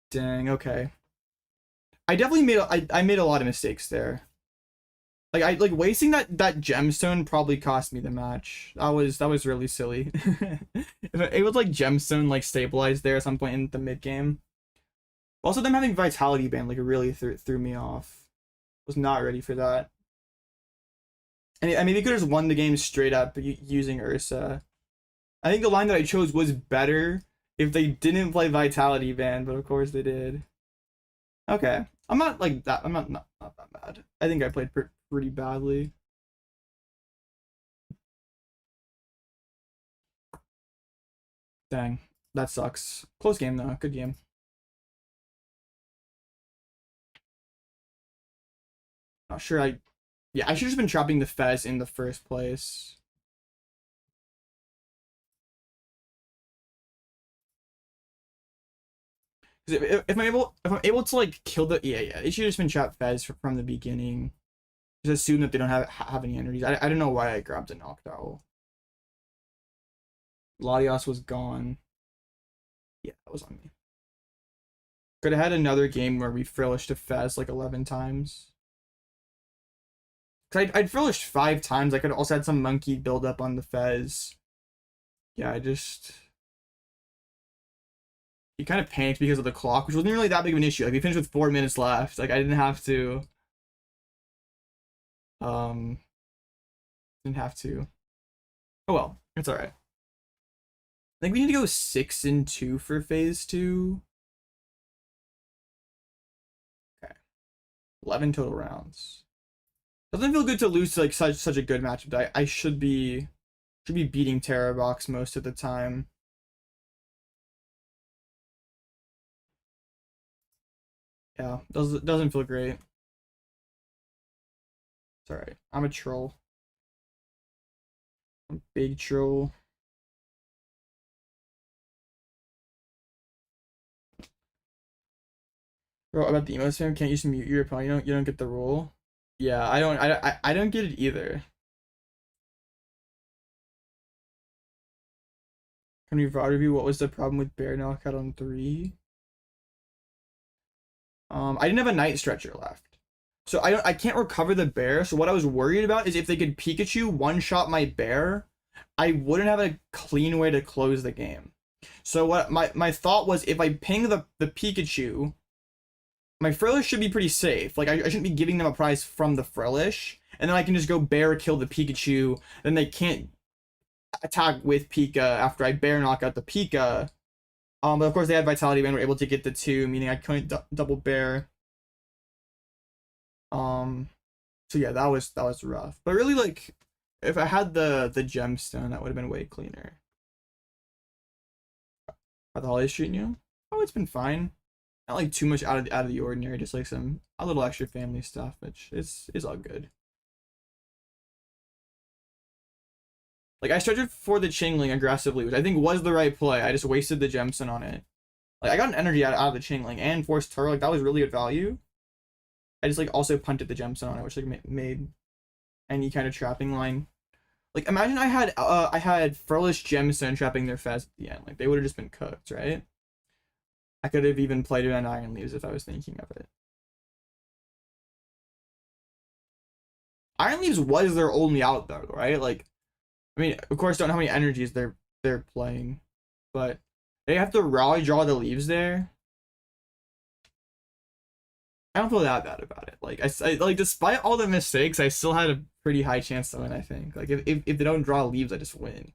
Dang, okay. I definitely made I made a lot of mistakes there. Like wasting that gemstone probably cost me the match. That was really silly. It was like gemstone like stabilized there at some point in the mid game. Also, them having vitality band like really threw me off. Was not ready for that. And I mean, they could have just won the game straight up using Ursa. I think the line that I chose was better if they didn't play vitality band, but of course they did. Okay, I'm not like that. I'm not that bad. I think I played pretty badly. Dang, that sucks. Close game though. Good game. Not sure. Yeah, I should have just been trapping the Fez in the first place. If I'm able to like kill the yeah, it should have just been trap Fez from the beginning. Just assume that they don't have any energies. I don't know why I grabbed a Noctowl. Latias was gone. Yeah, that was on me. Could have had another game where we frillished to Fez like 11 times. Cause I'd frillished 5 times. I could also had some monkey build up on the Fez. Yeah, he kind of panicked because of the clock, which wasn't really that big of an issue. Like we finished with 4 minutes left. Like I didn't have to. Um, didn't have to. Oh well, it's all right. I think we need to go 6-2 for phase 2. Okay, 11 total rounds. Doesn't feel good to lose to like such a good matchup. I should be beating Terra Box most of the time. Yeah, doesn't feel great. It's all right. I'm a troll. I'm a big troll. Bro, about the emo spam, can't use mute your opponent. You don't get the rule. Yeah, I don't get it either. Can we VOD review what was the problem with bear knockout on 3? I didn't have a night stretcher left. So I can't recover the bear. So what I was worried about is if they could Pikachu one-shot my bear, I wouldn't have a clean way to close the game. So what my thought was, if I ping the Pikachu, my Frillish should be pretty safe. Like I shouldn't be giving them a prize from the Frillish, and then I can just go bear kill the Pikachu. Then they can't attack with Pika after I bear knock out the Pika. But of course they had Vitality and were able to get the 2, meaning I couldn't double bear. So yeah, that was rough. But really, like, if I had the gemstone, that would have been way cleaner. How the holidays treating you? Oh, it's been fine. Not like too much out of the ordinary, just like a little extra family stuff, which is all good. Like I started for the Chingling aggressively, which I think was the right play. I just wasted the gemstone on it. Like I got an energy out of the Chingling and forced Turtle. Like that was really good value. I just like also punted the gemstone on it, which like made any kind of trapping line. Like imagine I had Frillish gemstone trapping their Fez at the end. Like they would have just been cooked, right? I could have even played it on Iron Leaves if I was thinking of it. Iron Leaves was their only out though, right? Like, I mean, of course, don't know how many energies they're playing, but they have to rally draw the leaves there. I don't feel that bad about it. Like I like despite all the mistakes, I still had a pretty high chance to win. I think. Like if they don't draw leaves, I just win.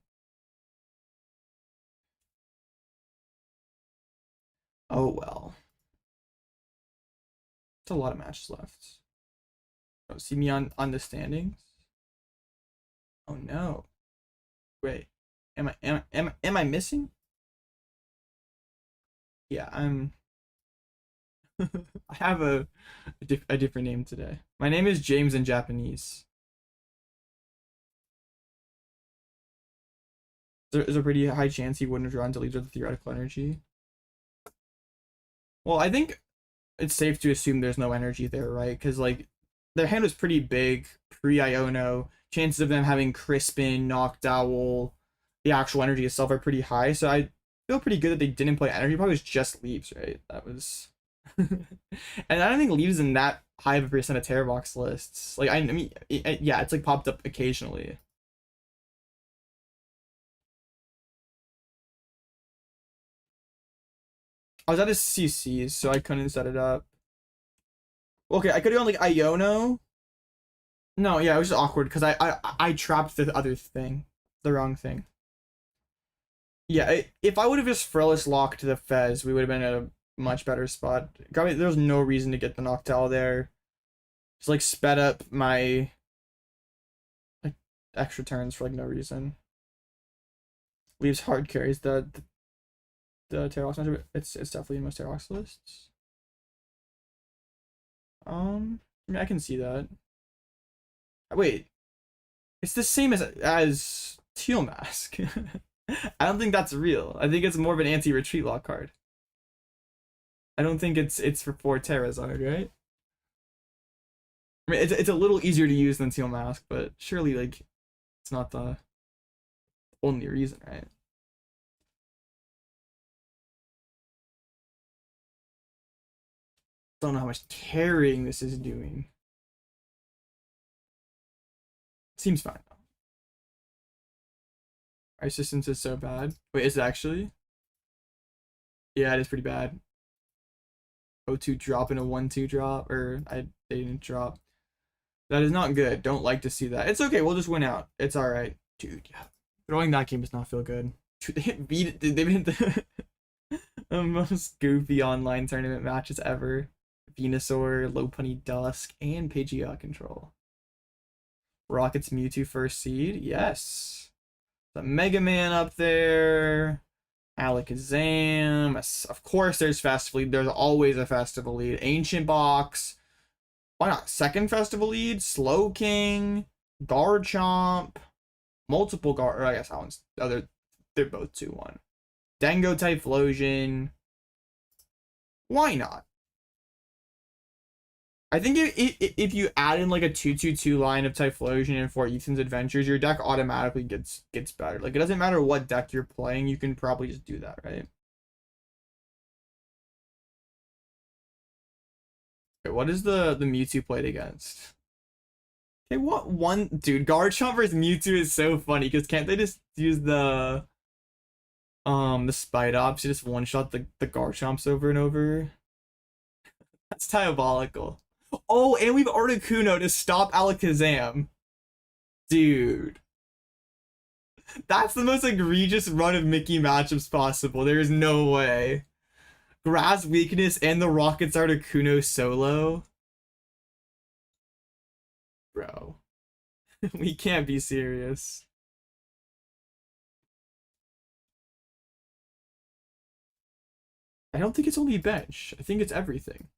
Oh well. It's a lot of matches left. Oh, see me on the standings. Oh no. Wait. Am I missing? Yeah, I'm. I have a different name today. My name is James in Japanese. There's a pretty high chance he wouldn't have drawn to leads with the theoretical energy. Well, I think it's safe to assume there's no energy there, right? Because like their hand was pretty big pre-Iono. Chances of them having Crispin, Noctowl, the actual energy itself are pretty high. So I feel pretty good that they didn't play energy. Probably was just leaves, right? That was, and I don't think leaves in that high of a percent of Terror Box lists. Like I mean, yeah, it's like popped up occasionally. I was at a CC's, so I couldn't set it up. Okay, I could have gone like Iono. No, yeah, it was just awkward because I trapped the other thing, the wrong thing. Yeah, if I would have just Frillish locked the Fez, we would have been in a much better spot. There was no reason to get the Noctowl there. Just like sped up my like extra turns for like no reason. Leaves hard carries the Terrox matchup. It's definitely in most Terrox lists. I mean I can see that. Wait, it's the same as Teal Mask. I don't think that's real. I think it's more of an anti-retreat lock card. I don't think it's for 4 Terrazard, right? I mean, it's a little easier to use than Teal Mask, but surely like it's not the only reason, right? Don't know how much carrying this is doing. Seems fine. Our assistance is so bad. Wait, is it actually? Yeah, it is pretty bad. 0-2 drop in a 1-2 drop, or they didn't drop. That is not good. Don't like to see that. It's okay. We'll just win out. It's all right, dude. Yeah, throwing that game does not feel good. Dude, they beat it. They beat the most goofy online tournament matches ever. Venusaur, Lopunny Dusk, and Pidgeot control. Rockets Mewtwo first seed. Yes. The Mega Man up there. Alakazam. Of course, there's Festival Lead. There's always a Festival Lead. Ancient Box. Why not? Second Festival Lead. Slow King. Garchomp. Multiple Gar. I guess that one's. Oh, they're both 2-1. Dango Typhlosion. Why not? I think if you add in like a 2-2-2 line of Typhlosion and for Ethan's Adventures, your deck automatically gets better. Like it doesn't matter what deck you're playing, you can probably just do that, right? Okay, what is the Mewtwo played against? Okay, what one dude, Garchomp versus Mewtwo is so funny because can't they just use the Spidops to just one-shot the Garchomps over and over? That's diabolical. Oh, and we've Articuno to stop Alakazam. Dude. That's the most egregious run of Mickey matchups possible. There is no way. Grass Weakness and the Rockets Articuno solo? Bro. We can't be serious. I don't think it's only bench. I think it's everything.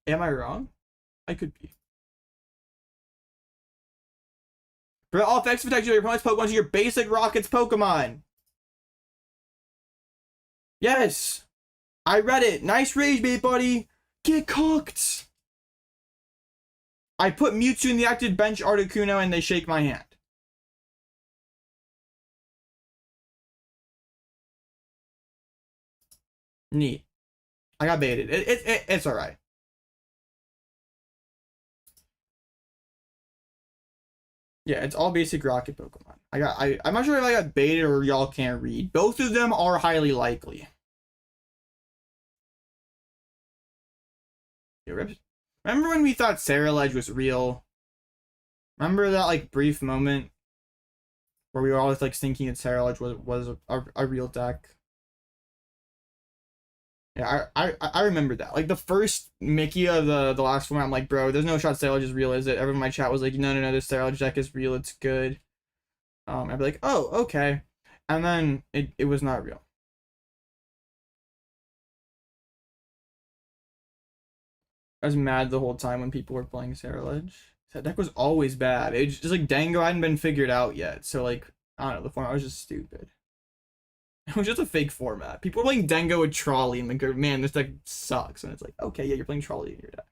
Am I wrong? I could be. Bro, all effects protect your opponent's Pokemon to your basic Rockets Pokemon. Yes. I read it. Nice rage bait, buddy. Get cooked. I put Mewtwo in the active bench Articuno and they shake my hand. Neat. I got baited. It's alright. Yeah, it's all basic rocket Pokemon. I'm not sure if I got baited or y'all can't read. Both of them are highly likely. Remember when we thought Cerulege was real? Remember that like brief moment where we were always like thinking that Cerulege was a real deck? Yeah, I remember that. Like the first Mickey of the last format, I'm like, bro, there's no shot Cerulege is real, is it? Everyone in my chat was like, no, this Cerulege deck is real, it's good. I'd be like, oh, okay. And then it was not real. I was mad the whole time when people were playing Cerulege. That deck was always bad. It's just like Dango hadn't been figured out yet. So like, I don't know, the format was just stupid. It was just a fake format. People were playing Dango with Trolley and like, man, this deck sucks. And it's like, okay, yeah, you're playing Trolley in your deck.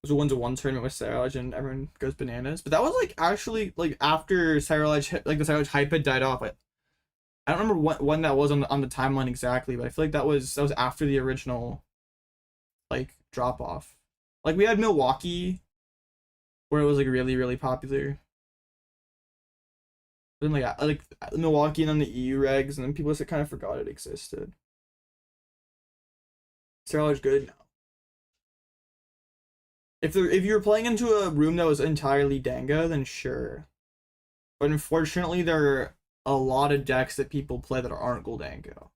It was a 1-to-1 tournament with Cerulege and everyone goes bananas. But that was like actually like after Cerulege, like the Cerulege hype had died off. Like, I don't remember when that was on the timeline exactly, but I feel like that was after the original like drop off. Like we had Milwaukee where it was like really popular. Then like Milwaukee and then the EU regs, and then people just kind of forgot it existed. Cerulege good now. If you were playing into a room that was entirely Dango, then sure. But unfortunately, there are a lot of decks that people play that aren't Goldango.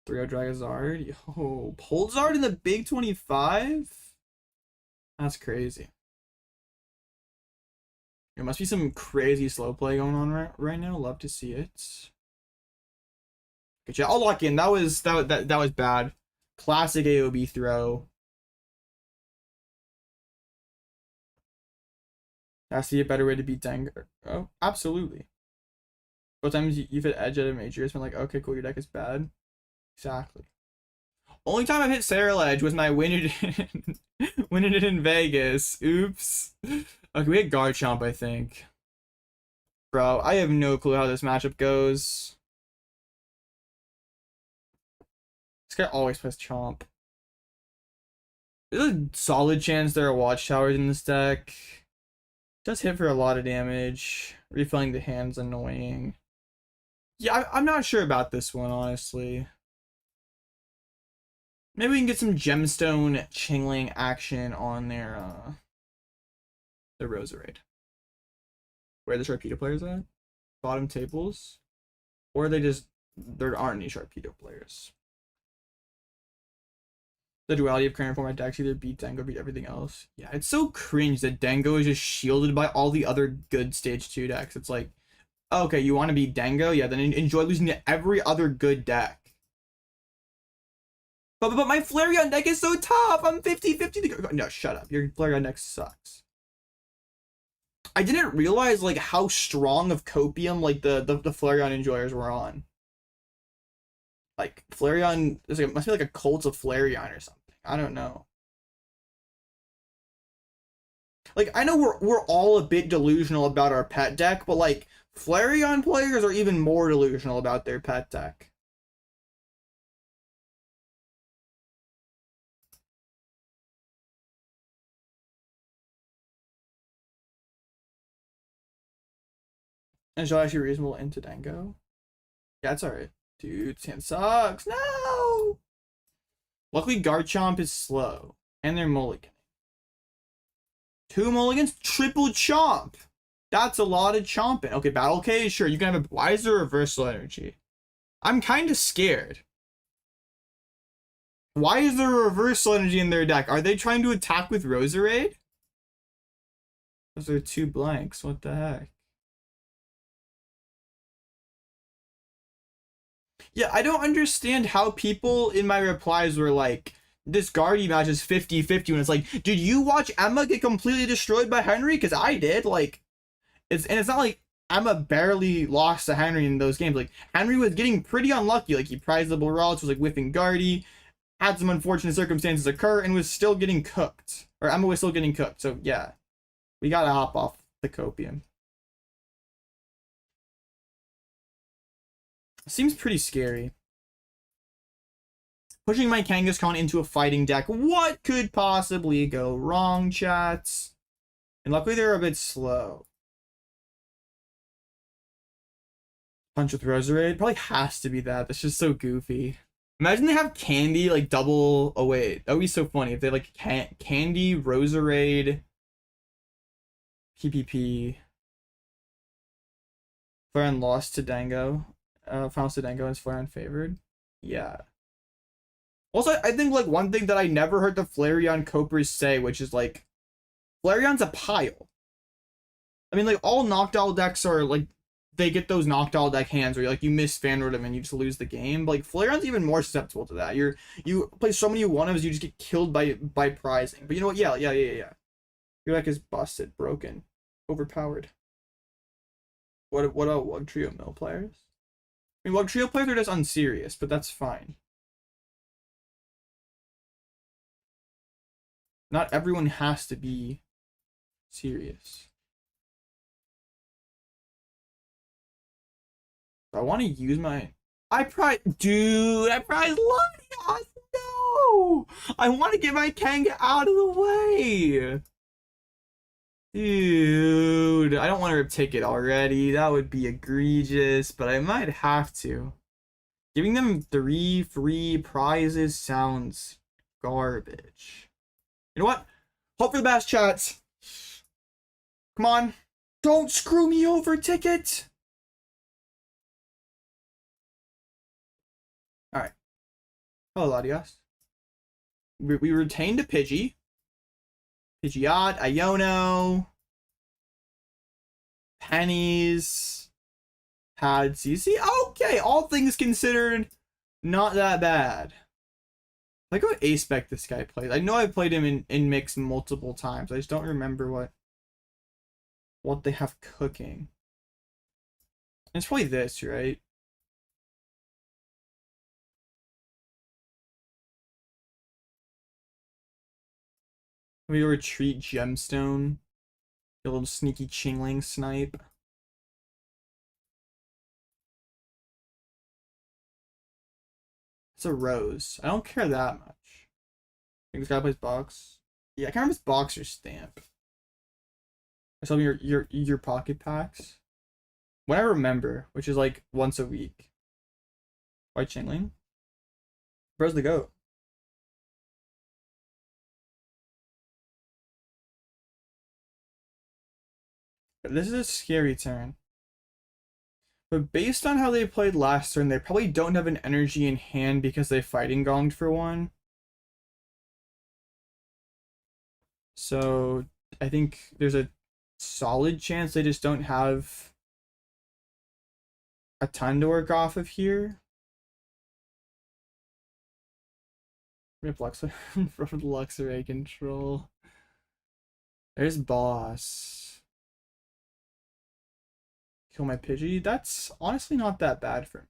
Three-O Dragazard. Yo, Polzard in the Big 25? That's crazy. There must be some crazy slow play going on right now. Love to see it. Good job. I'll lock in. That was bad. Classic AOB throw. I see a better way to beat Danger. Oh, absolutely. Both times you've hit Edge at a major, it's been like, okay, cool, your deck is bad. Exactly. Only time I've hit Cerulege was my winning it in Vegas. Oops. Okay, we hit Garchomp, I think. Bro, I have no clue how this matchup goes. This guy always plays Chomp. There's a solid chance there are Watchtowers in this deck. Does hit for a lot of damage. Refilling the hand's annoying. Yeah, I'm not sure about this one, honestly. Maybe we can get some Gemstone Chingling action on their Roserade. Where are the Sharpedo players at? Bottom tables? Or there aren't any Sharpedo players. The duality of current format decks either beat Dango, beat everything else. Yeah, it's so cringe that Dango is just shielded by all the other good stage 2 decks. It's like, okay, you want to beat Dango? Yeah, then enjoy losing to every other good deck. But my Flareon deck is so tough. I'm 50-50. No, shut up. Your Flareon deck sucks. I didn't realize like how strong of copium like the Flareon enjoyers were on. Like Flareon, it must be like a cult of Flareon or something. I don't know. Like I know we're all a bit delusional about our pet deck, but like Flareon players are even more delusional about their pet deck. And shall actually reasonable into Dango? Yeah, it's alright. Dude, this hand sucks. No! Luckily, Garchomp is slow. And they're mulliganing. 2 mulligans? Triple Chomp! That's a lot of chomping. Okay, Battle K, sure, you can have a... Why is there Reversal Energy? I'm kind of scared. Why is there a Reversal Energy in their deck? Are they trying to attack with Roserade? Those are 2 blanks. What the heck? Yeah, I don't understand how people in my replies were like, this Guardy match is 50-50 when it's like, did you watch Emma get completely destroyed by Henry? Because I did. Like, it's not like Emma barely lost to Henry in those games. Like, Henry was getting pretty unlucky. Like, he prized the Relics, was like whiffing Guardy, had some unfortunate circumstances occur, and was still getting cooked. Or Emma was still getting cooked. So, yeah, we gotta hop off the copium. Seems pretty scary. Pushing my Kangaskhan into a fighting deck. What could possibly go wrong, chats? And luckily they're a bit slow. Punch with Roserade? Probably has to be that. That's just so goofy. Imagine they have Candy, like, double... Oh, wait. That would be so funny if they, like, Candy, Roserade, PPP. Flareon lost to Dango. Finals to Dango and Flareon favored. Yeah. Also, I think, like, one thing that I never heard the Flareon copers say, which is, like, Flareon's a pile. I mean, like, all knockdown decks are, like, they get those knockdown deck hands where, like, you miss Fanward them and you just lose the game. But, like, Flareon's even more susceptible to that. You play so many one-ofs, you just get killed by prizing. But you know what? Yeah. Your deck is busted, broken, overpowered. What about Wugtrio Mill players? I mean, Wugtrio players are just unserious, but that's fine. Not everyone has to be serious. I want to use my... Dude, I prize Latias! No! I want to get my Kanga out of the way! Dude, I don't want to rip ticket already. That would be egregious, but I might have to. Giving them 3 free prizes sounds garbage. You know what? Hope for the best, chats. Come on. Don't screw me over, ticket! Alright. Hello, Latias. We retained a Pidgey. Pidgeot, Iono. Pennies. Had CC. Okay, all things considered, not that bad. Like what A-Spec this guy plays. I know I played him in mix multiple times. I just don't remember what they have cooking. It's probably this, right? We retreat Gemstone. A little sneaky Chingling snipe. It's a Rose. I don't care that much. I think this guy plays box. Yeah, I can't remember his box or stamp. I saw your pocket packs. When I remember, which is like once a week. White Chingling. Where's the goat? This is a scary turn. But based on how they played last turn, they probably don't have an energy in hand because they fighting gonged for one. So I think there's a solid chance they just don't have a ton to work off of here. Rip Luxray from the Luxray control. There's boss. Kill my Pidgey. That's honestly not that bad for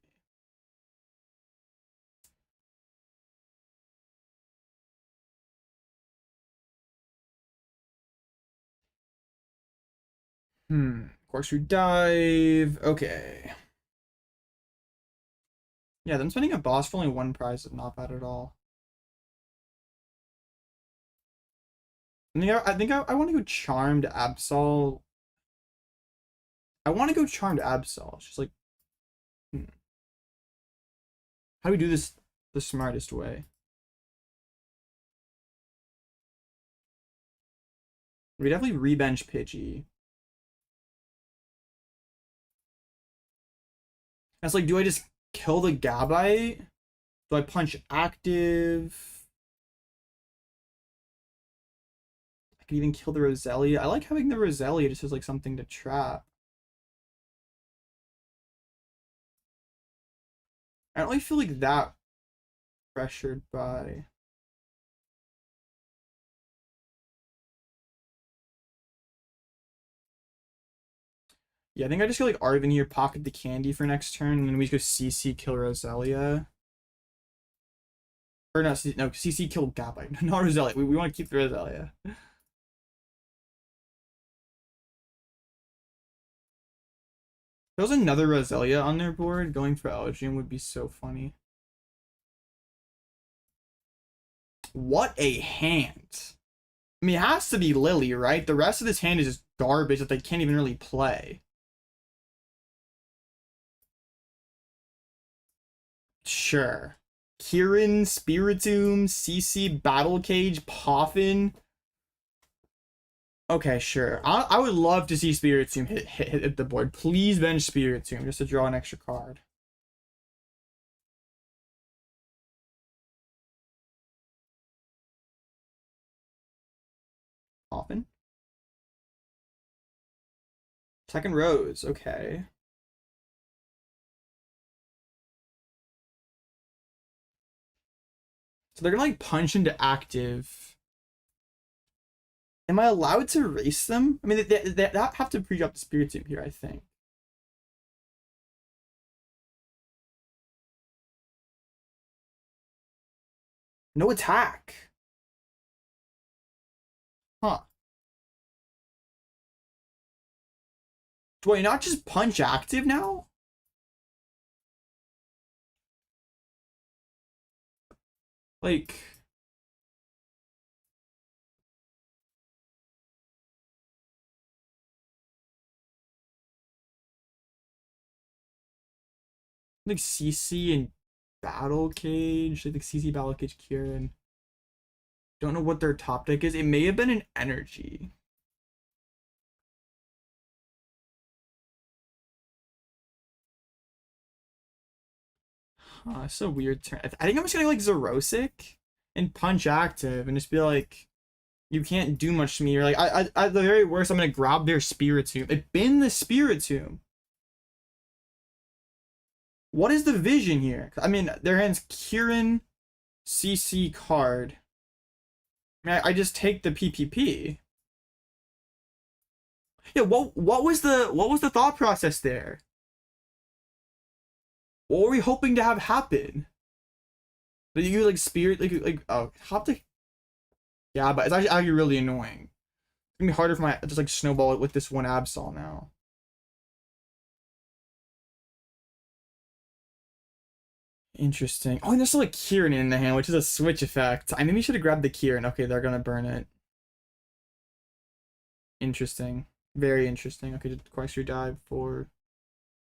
me. Corkscrew dive. Okay. Yeah, them spending a boss for only 1 prize is not bad at all. I think I want to go Charmed Absol. I want to go Charmed Absol. It's just like, how do we do this the smartest way? We definitely rebench Pidgey. That's like, do I just kill the Gabite? Do I punch active? I could even kill the Roselia. I like having the Roselia just as like something to trap. I don't really feel like that pressured by... Yeah, I think I just go like Arven here, pocket the candy for next turn, and then we just go CC kill Roselia. Or no, CC kill Gabite. Not Roselia. We want to keep the Roselia. If there was another Roselia on their board, going for Elgyem would be so funny. What a hand. I mean, it has to be Lily, right? The rest of this hand is just garbage that they can't even really play. Sure. Kieran, Spiritomb, CC, Battle Cage, Poffin. Okay, sure. I would love to see Spiritomb hit the board. Please bench Spiritomb just to draw an extra card. Poffin. Second Rose, okay. So they're gonna like punch into active. Am I allowed to race them? I mean, they have to pre-drop the Spiritomb here, I think. No attack. Huh. Do I not just punch active now? Like... like CC and Battle Cage. I think CC, Battle Cage, Kieran. Don't know what their top deck is. It may have been an energy. It's a weird turn. I think I'm just gonna like Xerosic and punch active and just be like, you can't do much to me. Or like, at the very worst, I'm gonna grab their Spiritomb. It been the Spiritomb. What is the vision here? I mean, their hand's Kieran, CC card. I mean, I just take the PPP. Yeah, what was the thought process there? What were we hoping to have happen? That you like spirit like oh hop the yeah, but it's actually really annoying. It's gonna be harder for my just like snowball it with this one Absol now. Interesting. Oh, and there's still a Kieran in the hand, which is a switch effect. I maybe should have grabbed the Kieran. Okay, they're gonna burn it. Interesting. Very interesting. Okay, did Quaxtree dive for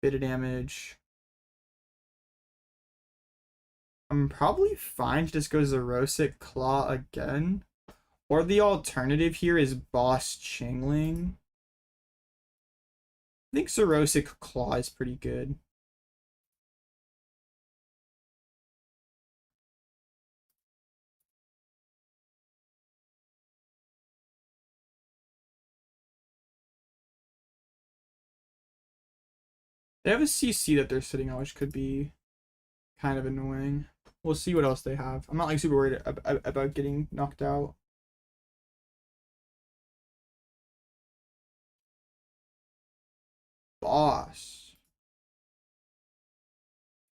bit of damage. I'm probably fine to just go Xerosic Claw again. Or the alternative here is Boss Chingling. I think Xerosic Claw is pretty good. They have a CC that they're sitting on, which could be kind of annoying. We'll see what else they have. I'm not like super worried about getting knocked out. Boss.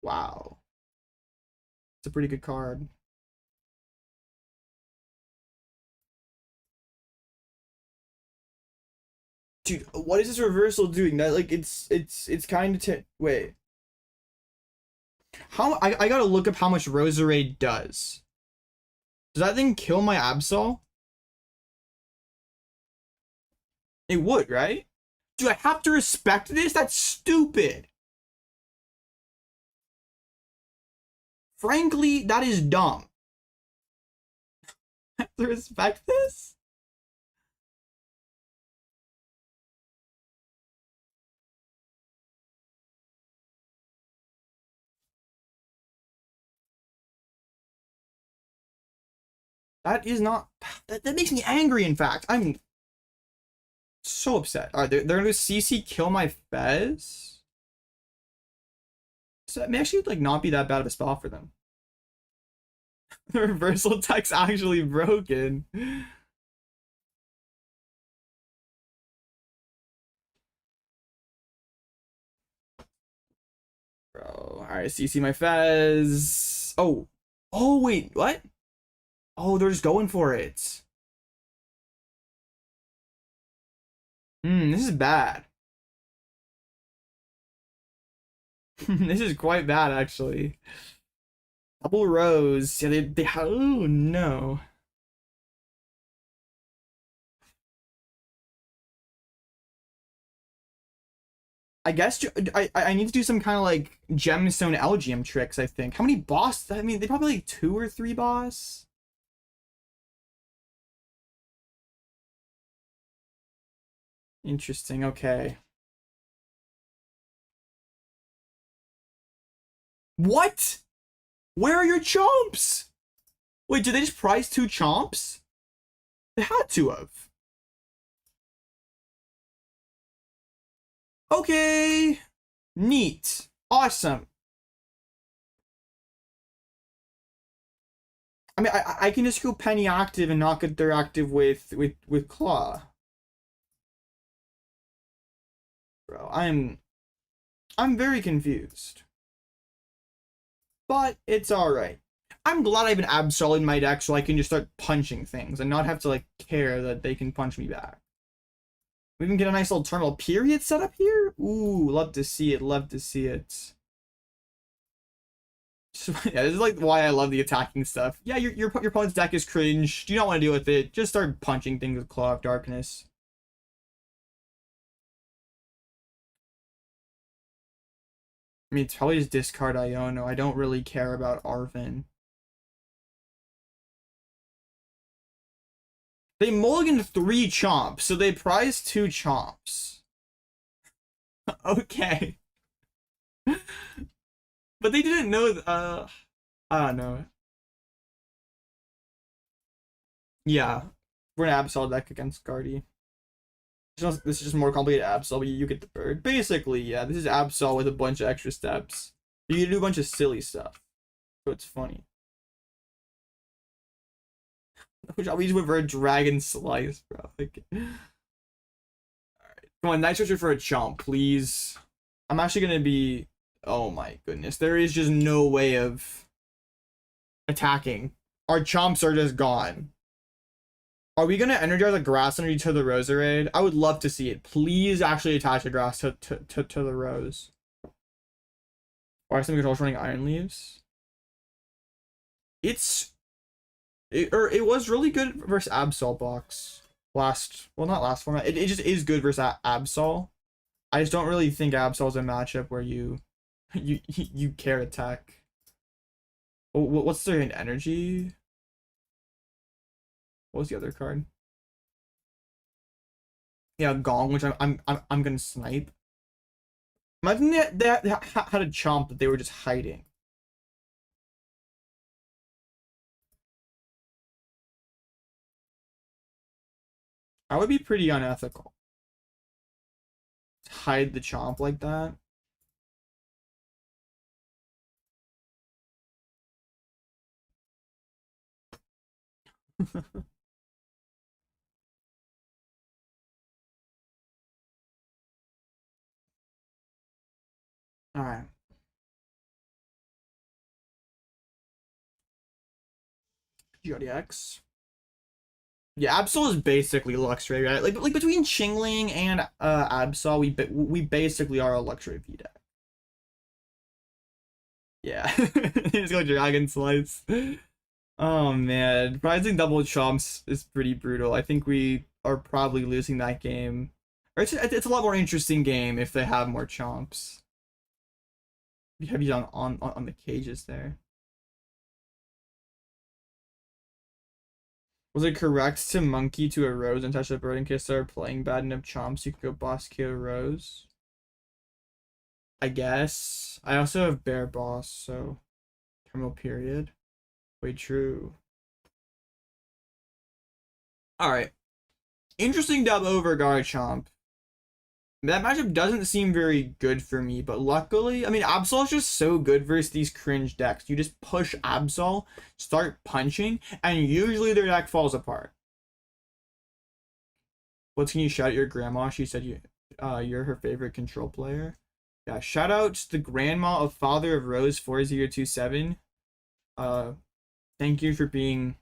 Wow. It's a pretty good card. Dude, what is this reversal doing? That like it's kind of wait. How I gotta look up how much Roserade does. Does that thing kill my Absol? It would, right? Do I have to respect this? That's stupid. Frankly, that is dumb. I have to respect this? That is not... That makes me angry, in fact. I'm so upset. Alright, they're gonna CC kill my Fez? So it may actually like not be that bad of a spell for them. The reversal tech's actually broken. Bro, alright, CC my Fez. Oh. Oh, wait, what? Oh, they're just going for it. This is bad. This is quite bad, actually. Double Rose. Yeah, they have. Oh no. I guess I need to do some kind of like gemstone Elgyem tricks. I think. How many boss? I mean, they probably like 2 or 3 boss. Interesting. Okay. What? Where are your chomps? Wait, did they just prize 2 chomps? They had to have. Okay. Neat. Awesome. I mean, I can just go penny active and not get their active with claw. Bro, I'm very confused. But it's alright. I'm glad I have an Absol in my deck so I can just start punching things and not have to like care that they can punch me back. We can get a nice little terminal period set up here. Ooh, love to see it. Love to see it. Yeah, this is like why I love the attacking stuff. Yeah, your opponent's deck is cringe. Do you not want to deal with it? Just start punching things with Claw of Darkness. I mean, it's probably just discard Iono. I don't really care about Arven. They mulliganed 3 chomps, so they prize 2 chomps. Okay. But they didn't know, I don't know. Yeah, we're an Absol deck against Guardy. This is just more complicated Absol, but you get the bird. Basically, yeah, this is Absol with a bunch of extra steps. You can do a bunch of silly stuff, so it's funny. Which I always went for a Dragon Slice, bro. Like, alright. Come on, nice switcher for a chomp, please. I'm actually gonna be. Oh my goodness, there is just no way of attacking. Our chomps are just gone. Are we gonna energize a grass energy to the Roserade? I would love to see it. Please actually attach a grass to the Rose. Why are some controls running Iron Leaves? It was really good versus Absol box. Not last format. It just is good versus Absol. I just don't really think Absol's a matchup where you you care attack. What's their energy? What was the other card? Yeah, Gong, which I'm gonna snipe. Imagine they had a chomp that they were just hiding. That would be pretty unethical. Hide the chomp like that. All right. GRDX. Yeah, Absol is basically luxury, right? Like between Chingling and Absol, we basically are a luxury V deck. Yeah, just go Dragon Slice. Oh man, prizing double chomps is pretty brutal. I think we are probably losing that game. Or it's a lot more interesting game if they have more chomps. Be heavy on the cages there. Was it correct to monkey to a Rose and touch the bird in case they're playing bad enough chomps? You could go boss kill Rose. I guess. I also have bear boss, so terminal period. Wait, true. Alright. Interesting dub over Garchomp. That matchup doesn't seem very good for me, but luckily, I mean, Absol is just so good versus these cringe decks. You just push Absol, start punching, and usually their deck falls apart. What can you shout at your grandma? She said you're her favorite control player. Yeah, shout out to the grandma of Father of Rose 4027. Thank you for being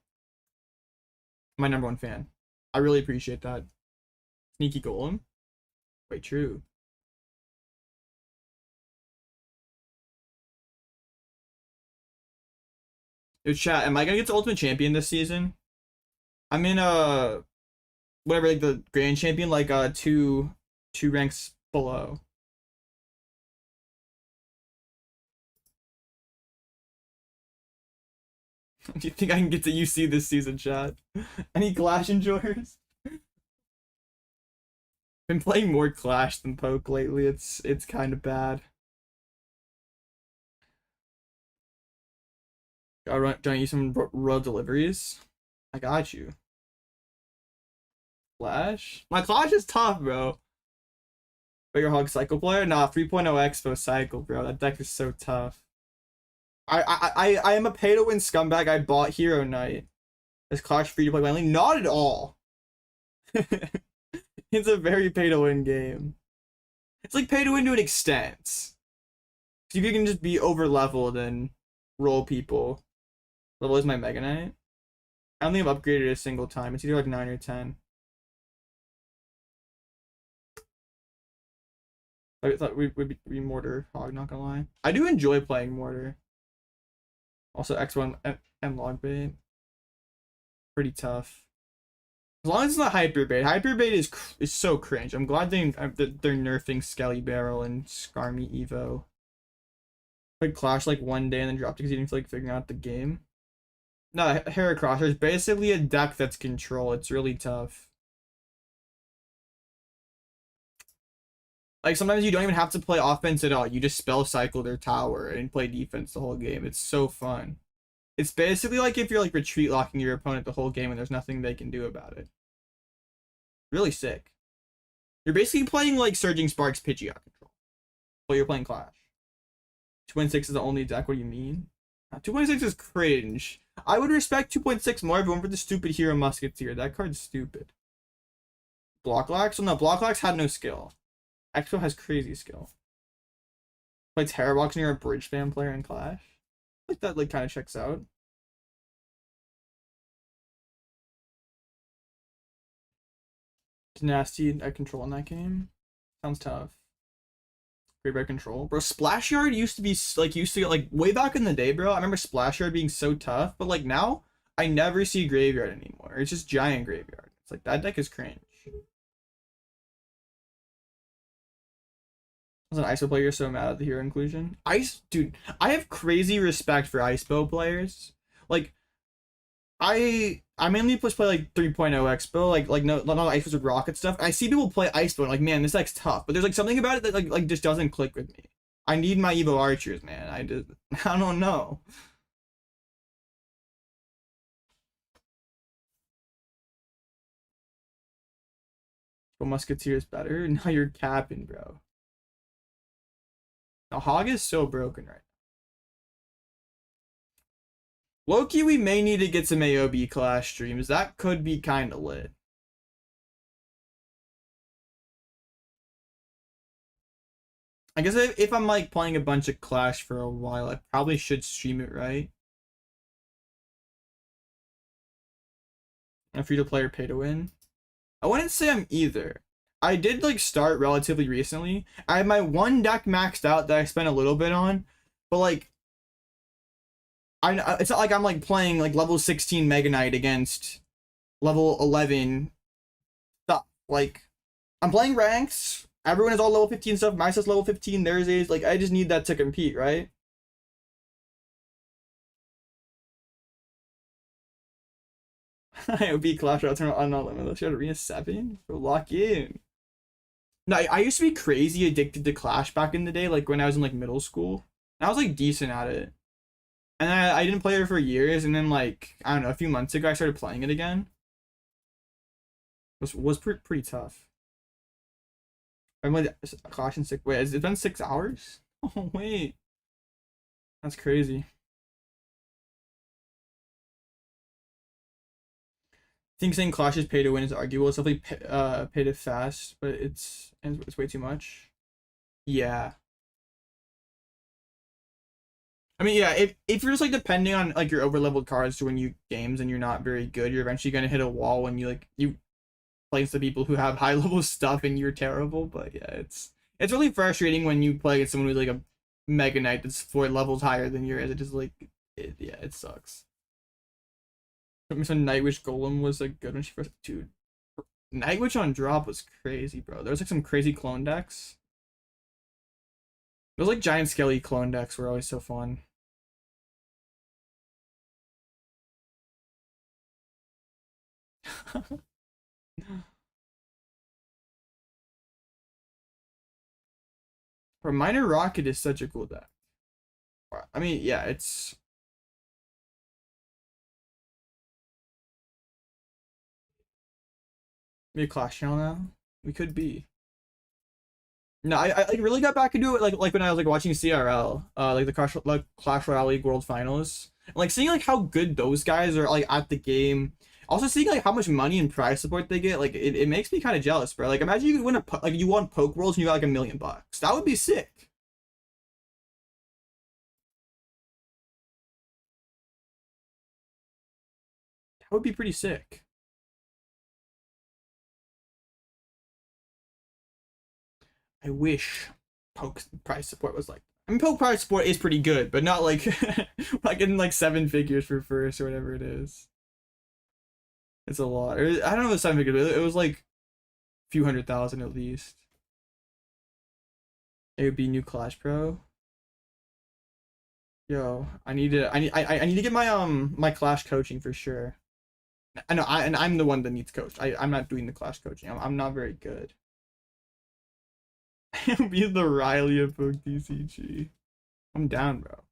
my #1 fan. I really appreciate that. Sneaky Golem. Quite true. Yo, chat, am I gonna get to Ultimate Champion this season? I'm in whatever, like the Grand Champion, like two ranks below. Do you think I can get to UC this season, chat? Any Clash enjoyers? Been playing more Clash than Poke lately. It's kind of bad. Don't you some road deliveries? I got you. Clash? My Clash is tough, bro. Bigger Hog Cycle player? Nah, 3.0 Expo Cycle, bro. That deck is so tough. I am a pay-to-win scumbag. I bought Hero Knight. Is Clash free to play finally? Not at all. It's a very pay-to-win game. It's like pay-to-win to an extent. If you can just be over-leveled and roll people. Level is my Mega Knight. I don't think I've upgraded a single time. It's either like 9 or 10. I thought we would be Mortar Hog, not gonna lie. I do enjoy playing Mortar. Also X1 and Log Bait. Pretty tough. As long as it's not Hyper Bait. Hyper Bait is so cringe. I'm glad they're nerfing Skelly Barrel and Skarmy Evo. Played Clash like one day and then dropped it because you didn't feel like figuring out the game. No, Heracross is basically a deck that's control. It's really tough. Like, sometimes you don't even have to play offense at all. You just spell cycle their tower and play defense the whole game. It's so fun. It's basically like if you're like retreat locking your opponent the whole game and there's nothing they can do about it. Really sick. You're basically playing like Surging Sparks Pidgeot control. Well, you're playing Clash. 2.6 is the only deck. What do you mean? 2.6 is cringe. I would respect 2.6 more if it went for the stupid Hero Musketeer. That card's stupid. Blocklax? Well, no, Blocklax had no skill. Expo has crazy skill. Play Terrorbox near a bridge spam player in Clash. Like that, like, kind of checks out. It's nasty at control in that game. Sounds tough. Graveyard control, bro. Splash Yard used to get like way back in the day, bro. I remember Splash Yard being so tough, but like now I never see Graveyard anymore. It's just giant Graveyard. It's like that deck is cringe. As an ISO player, you're so mad at the hero inclusion. Dude, I have crazy respect for ISO players. Like, I mainly just play like 3.0 Expo, like no, not ISOs with rocket stuff. I see people play ISO and like, man, this deck's tough, but there's like something about it that like just doesn't click with me. I need my Evo Archers, man. I don't know. But Musketeer is better. Now you're capping, bro. The Hog is so broken right now. Loki, we may need to get some AOB Clash streams. That could be kind of lit. I guess if I'm like playing a bunch of Clash for a while, I probably should stream it, right? A free-to-play or pay-to-win? I wouldn't say I'm either. I did like start relatively recently. I have my one deck maxed out that I spent a little bit on, but like it's not like I'm like playing like level 16 Mega Knight against level 11 stuff. Like, I'm playing ranks. Everyone is all level 15 stuff. My stuff's level 15. Theirs is like, I just need that to compete, right? I would be Clash Royale turn on Limitless. You had Arena 7? So lock in. No, I used to be crazy addicted to Clash back in the day, like when I was in like middle school. And I was like decent at it. And I didn't play it for years, and then like, I don't know, a few months ago I started playing it again. Was pretty tough. I'm like Clash in 6. Wait, has it been 6 hours? Oh wait. That's crazy. I think saying Clash is pay to win is arguable. It's definitely pay to fast, but it's way too much. Yeah. I mean, yeah, if you're just like depending on like your overleveled cards to win you games and you're not very good, you're eventually gonna hit a wall when you play against the people who have high level stuff and you're terrible. But yeah, it's really frustrating when you play against someone with like a Mega Knight that's 4 levels higher than yours. It just like yeah, it sucks. So Night Witch Golem was a good when she first, dude. Night Witch on drop was crazy, bro. There was like some crazy clone decks. Those like giant skelly clone decks were always so fun. Bro, Minor Rocket is such a cool deck. I mean, yeah, it's maybe a Clash channel now. We could be. No, I like really got back into it like when I was like watching CRL, like the Clash Royale League World Finals, and, like seeing like how good those guys are like at the game. Also seeing like how much money and prize support they get, like it makes me kind of jealous, bro. Like imagine you could win like you won Poke Worlds and you got like $1,000,000. That would be sick. That would be pretty sick. I wish Poke prize support was like. I mean, Poke prize support is pretty good, but not like like in like 7 figures for first or whatever it is. It's a lot. I don't know if it's 7 figures, but it was like a few 100,000 at least. It would be new Clash Pro. Yo, I need to get my my Clash coaching for sure. I know, and I'm the one that needs coach. I'm not doing the Clash coaching. I'm not very good. Be the Riley of Poke TCG. I'm down, bro.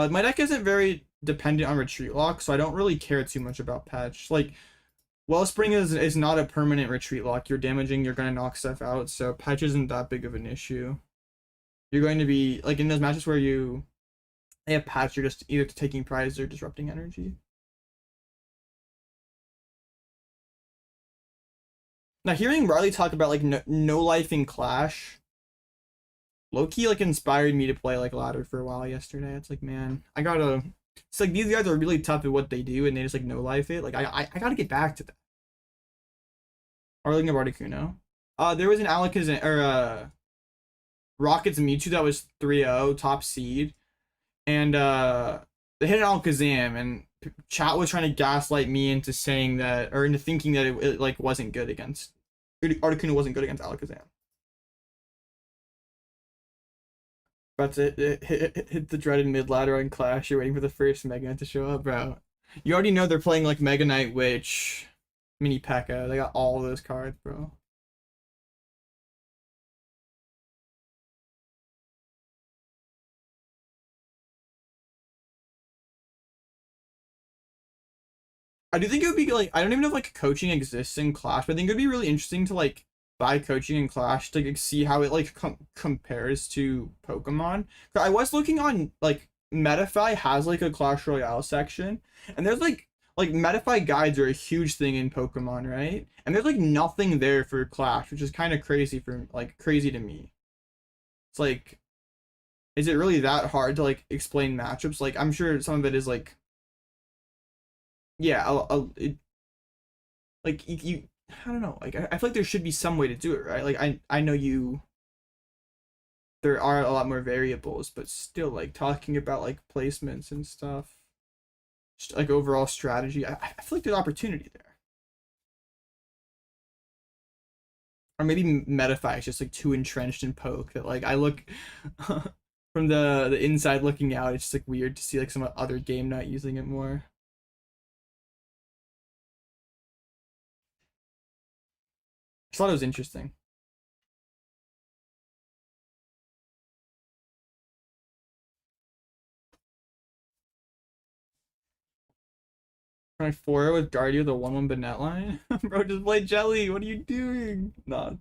My deck isn't very dependent on retreat lock, so I don't really care too much about patch. Like, Wellspring is not a permanent retreat lock. You're damaging, you're gonna knock stuff out, so patch isn't that big of an issue. You're going to be like in those matches where they have patch, you're just either taking prize or disrupting energy. Now hearing Riley talk about like no life in Clash, low-key like inspired me to play like ladder for a while yesterday. It's like, man, I gotta. It's like these guys are really tough at what they do, and they just like no life it. Like I gotta get back to that. Arling of Articuno. There was an Alakazam or Rockets Mewtwo that was 3-0 top seed, and they hit an Alakazam, and chat was trying to gaslight me into saying that or into thinking that it like wasn't good against Articuno wasn't good against Alakazam. About to hit the dreaded mid ladder on Clash. You're waiting for the first Mega Knight to show up, bro. You already know they're playing like Mega Knight Witch, Mini P.E.K.K.A. They got all those cards, bro. I do think it would be like I don't even know if like coaching exists in Clash, but I think it would be really interesting to like buy coaching in Clash to like, see how it like compares to Pokemon. I was looking on like Metafy has like a Clash Royale section, and there's like Metafy guides are a huge thing in Pokemon, right? And there's like nothing there for Clash, which is kind of crazy crazy to me. It's like, is it really that hard to like explain matchups? Like I'm sure some of it is like, yeah, like you I don't know. Like I feel like there should be some way to do it, right? Like I know there are a lot more variables, but still like talking about like placements and stuff, just like overall strategy. I feel like there's opportunity there. Or maybe Metafy is just like too entrenched in poke that like I look from the inside looking out, it's just like weird to see like some other game not using it more. I thought it was interesting. My 4 with Guardia, the 1/1 Banette line? Bro, just play Jelly. What are you doing? Nah.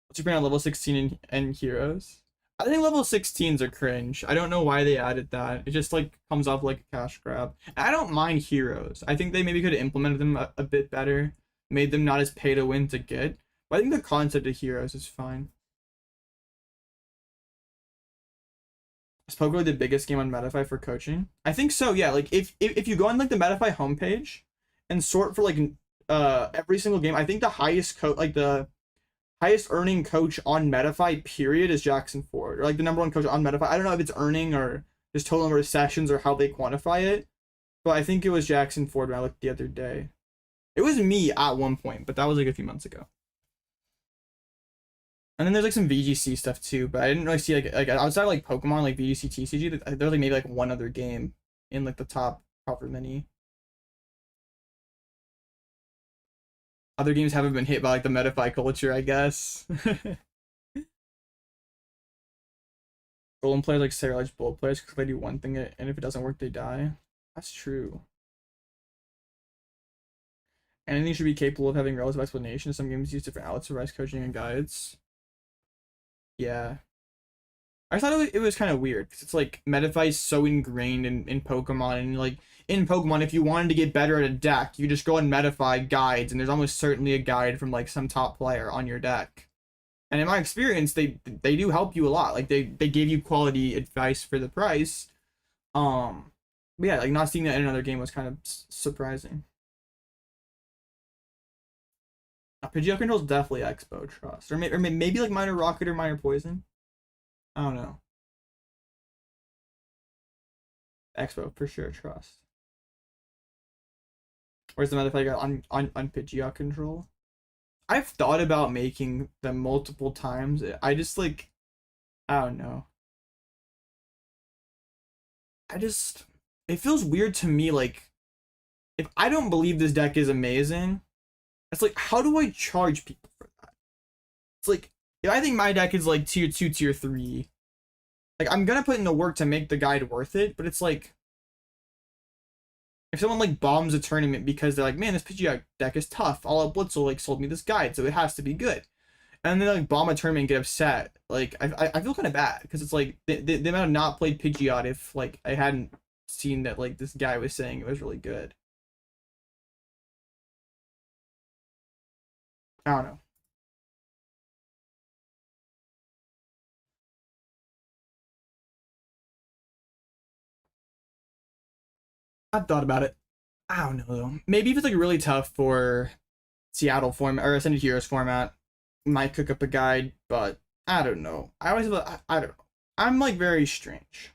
What's your plan on level 16 and heroes? I think level 16s are cringe. I don't know why they added that. It just like comes off like a cash grab. I don't mind heroes. I think they maybe could have implemented them a bit better, made them not as pay to win to get. But I think the concept of heroes is fine. Is Poké the biggest game on Metafy for coaching? I think so, yeah. Like if you go on like the Metafy homepage and sort for like every single game, I think the highest the highest earning coach on Metafy period is Jackson Ford, or like the #1 coach on Metafy. I don't know if it's earning or just total number of sessions or how they quantify it, but I think it was Jackson Ford when I looked the other day. It was me at one point, but that was like a few months ago. And then there's like some VGC stuff too, but I didn't really see like outside of, like Pokemon, like VGC, TCG. There's like maybe like one other game in like the top however many. Other games haven't been hit by like the Metafy culture, I guess. Golden players like Sarah Bold players because they do one thing and if it doesn't work, they die. That's true. Anything should be capable of having relative explanation. Some games use different outlets for rice coaching and guides. Yeah. I thought it was kind of weird because it's like Metafy is so ingrained in Pokemon, and like in Pokemon, if you wanted to get better at a deck, you just go on Metafy guides, and there's almost certainly a guide from like some top player on your deck. And in my experience, they do help you a lot. Like they give you quality advice for the price. But yeah, like not seeing that in another game was kind of surprising. Pidgeot controls definitely Expo Trust, or maybe like Minor Rocket or Minor Poison. I don't know. Expo for sure Trust. Where's the motherfucker on Pidgeot control? I've thought about making them multiple times. I just like, I don't know. It feels weird to me. Like, if I don't believe this deck is amazing, it's like, how do I charge people for that? It's like, if I think my deck is like tier 2, tier 3, like, I'm gonna put in the work to make the guide worth it, but it's like, if someone like bombs a tournament because they're like, man, this Pidgeot deck is tough, All Out Blitzel like sold me this guide, so it has to be good. And then like bomb a tournament and get upset. Like I feel kind of bad because it's like they might have not played Pidgeot if like I hadn't seen that like this guy was saying it was really good. I don't know. I've thought about it. I don't know though. Maybe if it's like really tough for Seattle format or Ascended Heroes format, might cook up a guide, but I don't know. I always have I don't know. I'm like very strange.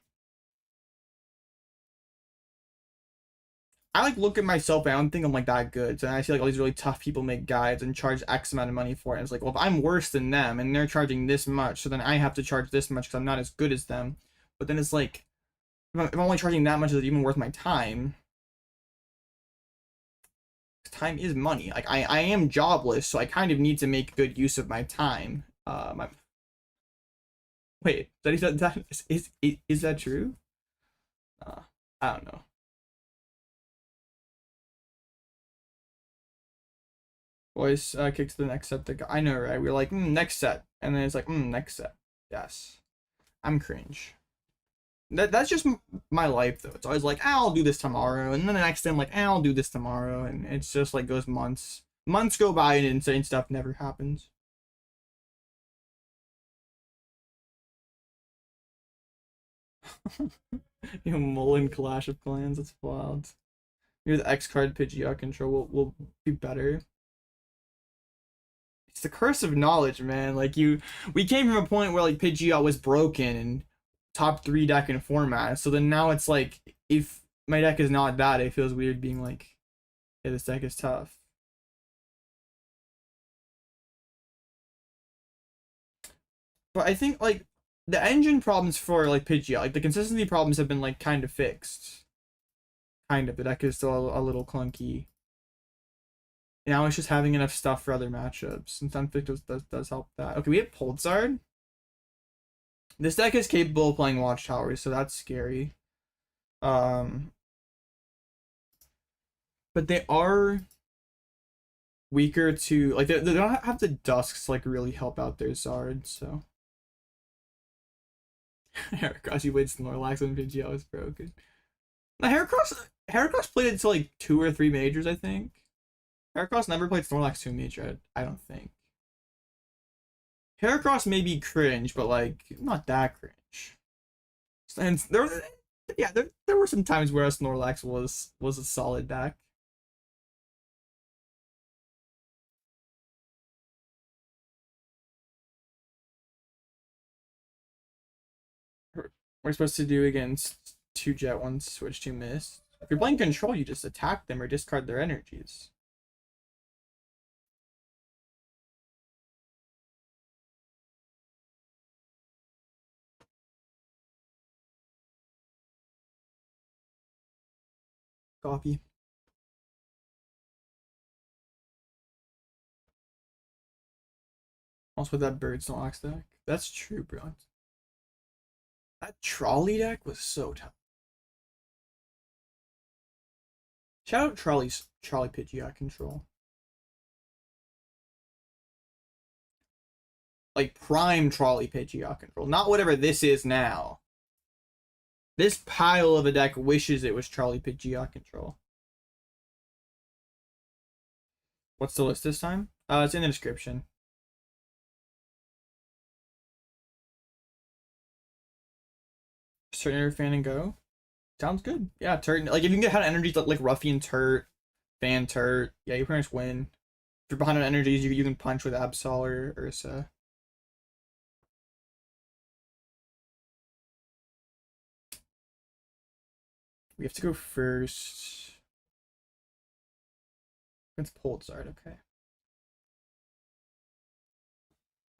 I like look at myself and I don't think I'm like that good. So I see like all these really tough people make guides and charge X amount of money for it. And it's like, well, if I'm worse than them and they're charging this much, so then I have to charge this much because I'm not as good as them. But then it's like, if I'm only charging that much, is it even worth my time? Time is money. Like I am jobless, so I kind of need to make good use of my time. Wait, is that true? I don't know. Voice kicks the next set. I know, right? We're like, next set, and then it's like, next set. Yes, I'm cringe. That's just my life though. It's always like, I'll do this tomorrow, and then the next day I'm like, I'll do this tomorrow, and it's just like goes months. Months go by and insane stuff never happens. You know, Mullen Clash of Clans. It's wild. Maybe the X card Pidgeot control will be better. It's the curse of knowledge, man. Like we came from a point where like Pidgeot was broken and top 3 deck in format. So then now it's like, if my deck is not that, it feels weird being like, yeah, this deck is tough. But I think like the engine problems for like Pidgeot, like the consistency problems have been like kind of fixed. Kind of. The deck is still a little clunky. Now it's just having enough stuff for other matchups, and Sunfic does help that. Okay, we have Pulsar. This deck is capable of playing Watchtowers, so that's scary. But they are weaker to like they don't have the Dusks like really help out their Zard, so. Heracross, you played Snorlax when Pidgeot was broken. The Heracross played it to like 2 or 3 majors, I think. Heracross never played Snorlax to a major, I don't think. Heracross may be cringe, but like not that cringe. And there were some times where a Snorlax was a solid deck. We're supposed to do against 2 Jet, 1 Switch, 2 Mist. If you're playing control, you just attack them or discard their energies. Copy. Also with that Bird Snox deck. That's true, bro. That Trolley deck was so tough. Shout out Trolley Pidgeot control. Like prime Trolley Pidgeot control. Not whatever this is now. This pile of a deck wishes it was Trolley Pidgeot control. What's the list this time? It's in the description. Turtonator fan and go. Sounds good. Yeah, like if you can get out energies like Ruffian Turt, Fan Turt, yeah, you pretty much win. If you're behind on energies, you can punch with Absol or Ursa. We have to go first. Against Poltzard, okay.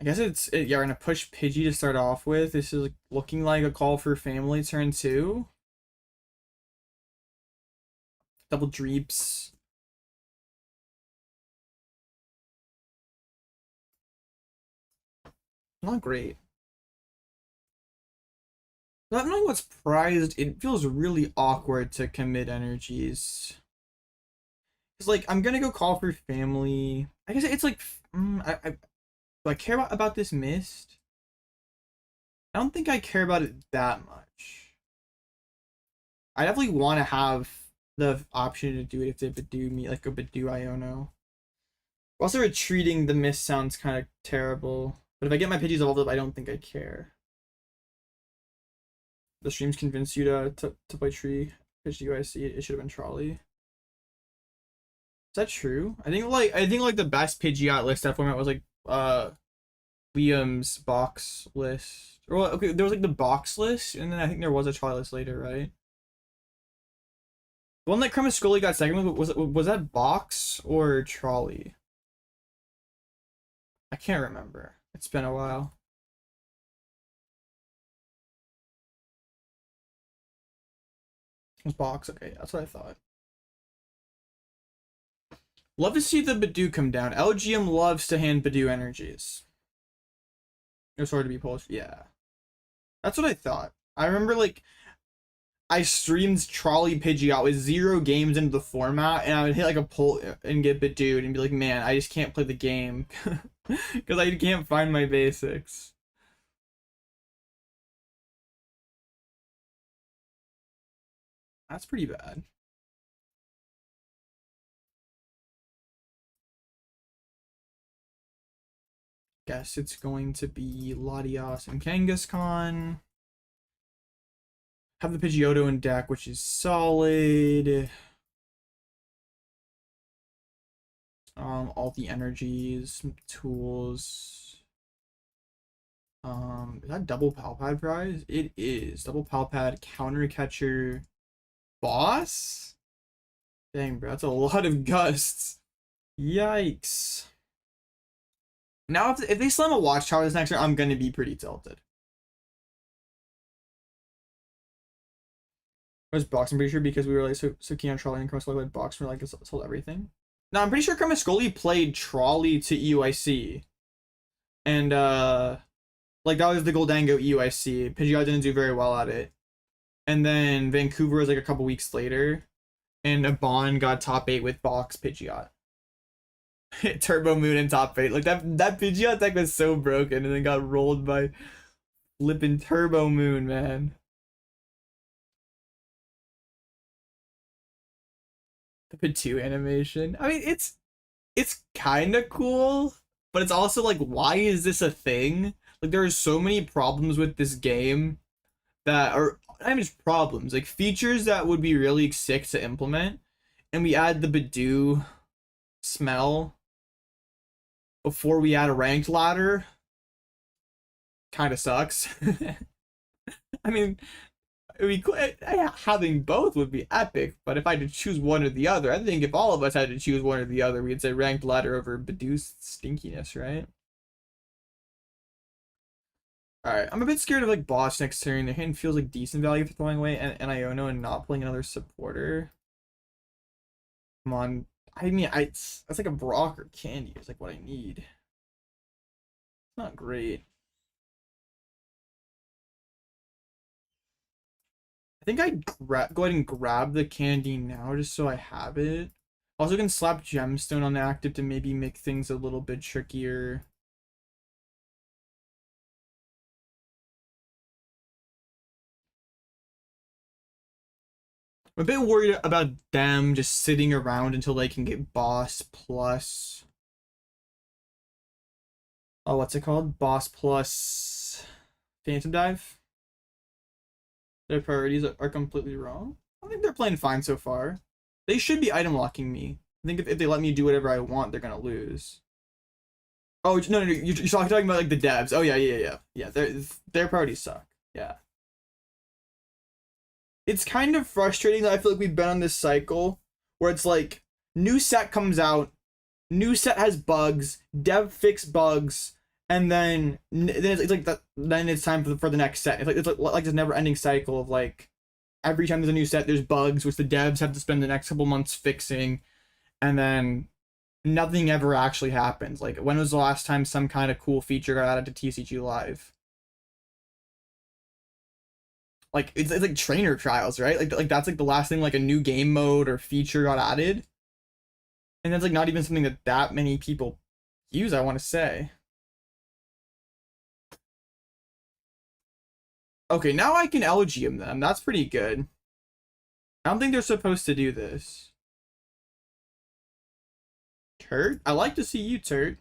I guess yeah, we're gonna push Pidgey to start off with. This is looking like a call for family turn 2. Double Dreeps. Not great. Not knowing what's prized, it feels really awkward to commit energies. It's like, I'm gonna go call for family. I guess it's like, do I care about this mist? I don't think I care about it that much. I definitely want to have the option to do it if they Badoo me, like a Badoo Iono. Also, retreating the mist sounds kind of terrible. But if I get my Pidgeys evolved up, I don't think I care. The streams convinced you to play Tree. Pidgey, I see it should have been Trolley. Is that true? I think like the best Pidgeot list that format was like Liam's box list. Or well, okay, there was like the box list, and then I think there was a Trolley list later, right? The one that Kremiscoli got second was that box or Trolley? I can't remember. It's been a while. It was box, okay, that's what I thought. Love to see the Badoo come down. Elgyem loves to hand Badoo energies. It was hard to be Polish. Yeah. That's what I thought. I remember, like, I streamed Trolley Pidgeot with 0 games into the format, and I would hit, like, a pull and get Badooed and be like, man, I just can't play the game. Because I can't find my basics. That's pretty bad. Guess it's going to be Latias and Kangaskhan. Have the Pidgeotto in deck, which is solid. All the energies, tools. Is that double Palpad prize? It is. Double Palpad, counter catcher, boss? Dang, bro, that's a lot of gusts. Yikes. Now, if they slam a Watchtower this next turn, I'm gonna be pretty tilted. It was box, I'm pretty sure, because we were like so keen on Trolley and Kremiscoli played box for like sold everything. No, I'm pretty sure Kremiscoli played Trolley to EUIC. And like that was the Goldango EUIC. Pidgeot didn't do very well at it. And then Vancouver was like a couple weeks later. And a Bond got top 8 with box Pidgeot. Turbo Moon in top 8. Like that Pidgeot deck was so broken and then got rolled by flipping Turbo Moon, man. The Pidgeot animation. I mean, it's kind of cool, but it's also like, why is this a thing? Like, there are so many problems with this game that are not even just problems, like features that would be really sick to implement, and we add the Badoo smell before we add a ranked ladder. Kind of sucks. I mean, I mean, having both would be epic, but if I had to choose one or the other, I think if all of us had to choose one or the other, we'd say ranked ladder over Bidoo's stinkiness, right? Alright, I'm a bit scared of like boss next turn. The hand feels like decent value for throwing away and Iono and not playing another supporter. Come on. I mean, it's like a Brock or Candy is like what I need. It's not great. I think I'd go ahead and grab the Candy now just so I have it. Also can slap Gemstone on active to maybe make things a little bit trickier. I'm a bit worried about them just sitting around until they can get boss plus. Oh, what's it called? Boss plus Phantom Dive. Their priorities are completely wrong. I think they're playing fine so far. They should be item locking me. I think if they let me do whatever I want, they're gonna lose. Oh no, you're talking about like the devs. Oh yeah. Their priorities suck. Yeah. It's kind of frustrating that I feel like we've been on this cycle where it's like new set comes out, new set has bugs, dev fix bugs, and then it's like that. Then it's time for the next set. It's like this never ending cycle of like every time there's a new set, there's bugs which the devs have to spend the next couple months fixing, and then nothing ever actually happens. Like when was the last time some kind of cool feature got added to TCG Live? Like it's like trainer trials, right? Like that's like the last thing like a new game mode or feature got added, and that's like not even something that many people use. I want to say. Okay, now I can Elgyem them. That's pretty good. I don't think they're supposed to do this. Turt? I like to see you, Turt.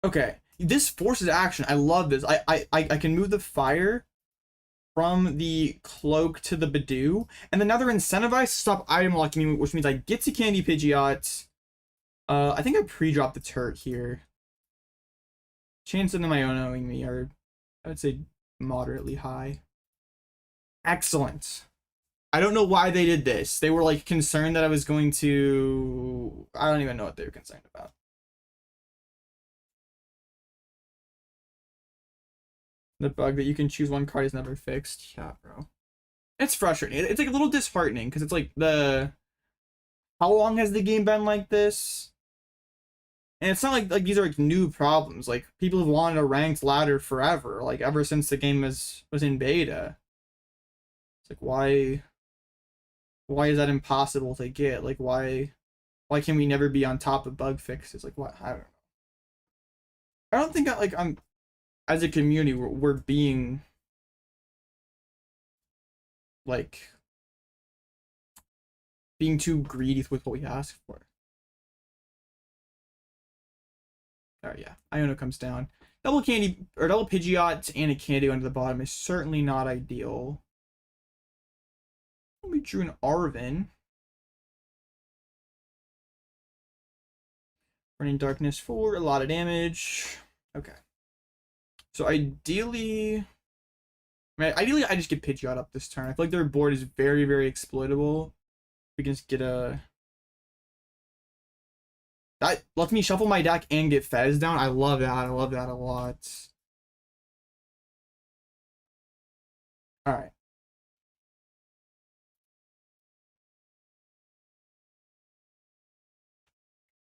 Okay, this forces action. I love this. I can move the fire from the cloak to the Bidoo, and then now they're incentivized to stop item locking me, which means I get to Candy Pidgeot. I think I pre-dropped the Turt here. Chance of them Ionoing me are, I would say, moderately high. Excellent. I don't know why they did this. They were like concerned that I was going to. I don't even know what they were concerned about. The bug that you can choose one card is never fixed. Yeah, bro. It's frustrating. It's like a little disheartening because it's like how long has the game been like this? And it's not like these are like new problems. Like people have wanted a ranked ladder forever, like ever since the game was in beta. It's like why is that impossible to get? Like why can we never be on top of bug fixes? Like what? I don't know. I don't think I'm as a community we're being like being too greedy with what we ask for. Alright, yeah. Iono comes down. Double Candy or double Pidgeot and a Candy under the bottom is certainly not ideal. We drew an Arven. Running Darkness for a lot of damage. Okay. So ideally I just get Pidgeot up this turn. I feel like their board is very, very exploitable. We can just get a. That lets me shuffle my deck and get Fez down. I love that. I love that a lot. Alright.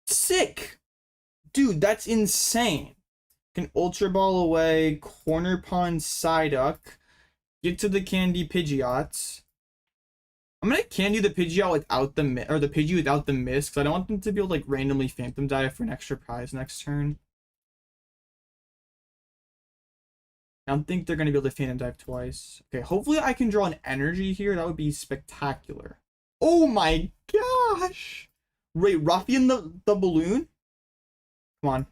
Sick! Dude, that's insane. Can Ultra Ball away, Cornerstone Psyduck, get to the Candy Pidgeots. I'm gonna Candy the Pidgeot without the the Pidgey without the miss, because I don't want them to be able to like randomly Phantom Dive for an extra prize next turn. I don't think they're gonna be able to Phantom Dive twice. Okay, hopefully I can draw an energy here. That would be spectacular. Oh my gosh! Wait, Ruffian the balloon? Come on.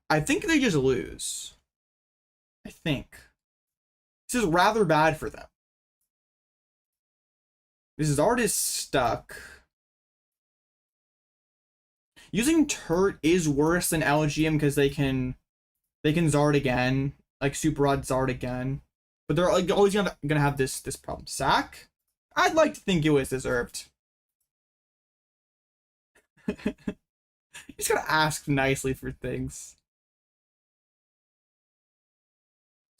I think they just lose. I think. This is rather bad for them. This is artist stuck. Using Turt is worse than Elgyem because they can They can Zard again, like Super Rod Zard again, but they're like always gonna have this problem. Sack? I'd like to think it was deserved. You just gotta ask nicely for things.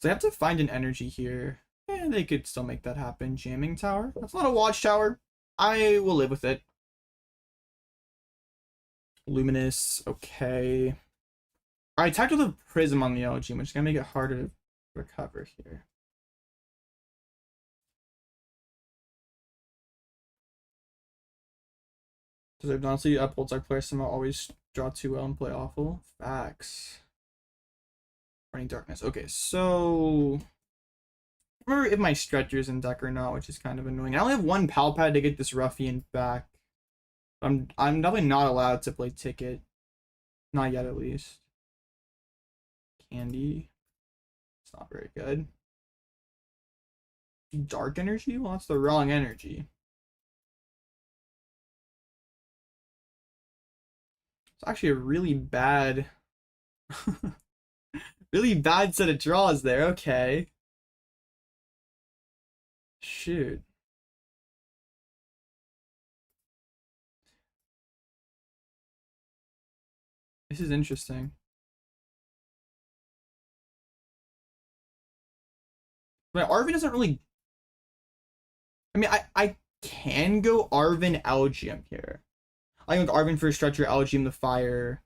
So I have to find an energy here. And they could still make that happen. Jamming Tower. That's not a Watchtower. I will live with it. Luminous. Okay. I attacked with a Prism on the Elgyem, which is going to make it harder to recover here. Because honestly, upholds our player somehow always draw too well and play awful. Facts. Running Darkness. Okay, so I remember if my Stretcher's in deck or not, which is kind of annoying. I only have one Pal Pad to get this Ruffian back. I'm definitely not allowed to play Ticket. Not yet, at least. Candy. It's not very good. Dark Energy? Well, that's the wrong energy. It's actually a really bad... really bad set of draws there. Okay. Shoot. This is interesting. But Arven doesn't really... I mean, I can go Arven Elgyem here. I think Arven for Stretcher, Elgyem the Fire.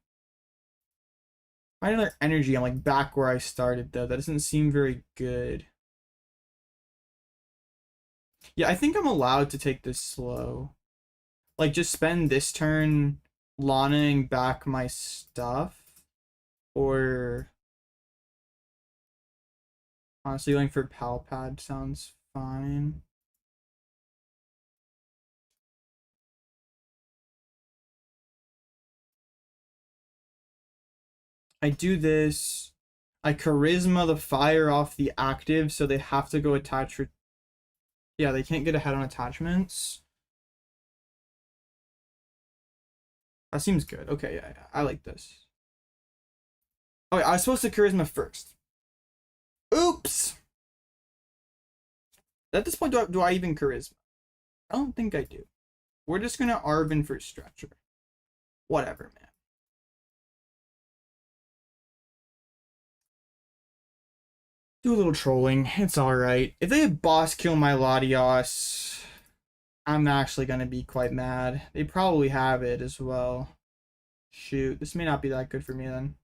Find another energy. I'm like back where I started though. That doesn't seem very good. Yeah, I think I'm allowed to take this slow. Like just spend this turn Lana-ing back my stuff. Or honestly going for Pal Pad sounds fine. I do this. I Charisma the Fire off the active, so they have to go attach for... Yeah, they can't get ahead on attachments. That seems good. Okay, yeah, I like this. Oh, I was supposed to Charisma first. Oops! At this point, do I even Charisma? I don't think I do. We're just gonna Arven for Stretcher. Whatever, man. Do a little trolling. It's alright. If they boss kill my Latias, I'm actually going to be quite mad. They probably have it as well. Shoot. This may not be that good for me then.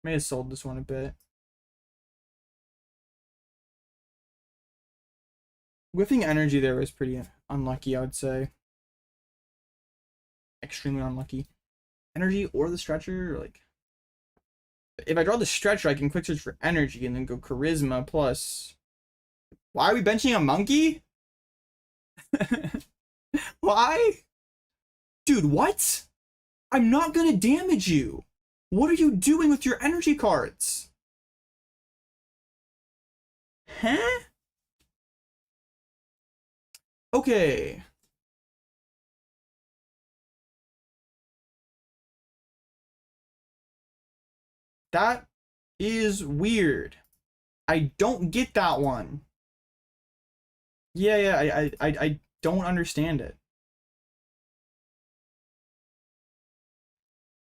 May have sold this one a bit. Whiffing energy there was pretty unlucky, I would say. Extremely unlucky. Energy or the Stretcher, like... If I draw the Stretcher, I can quick search for energy and then go Charisma plus... Why are we benching a monkey? Why? Dude, what? I'm not gonna damage you. What are you doing with your energy cards? Huh? Okay. That is weird. I don't get that one. Yeah, I don't understand it.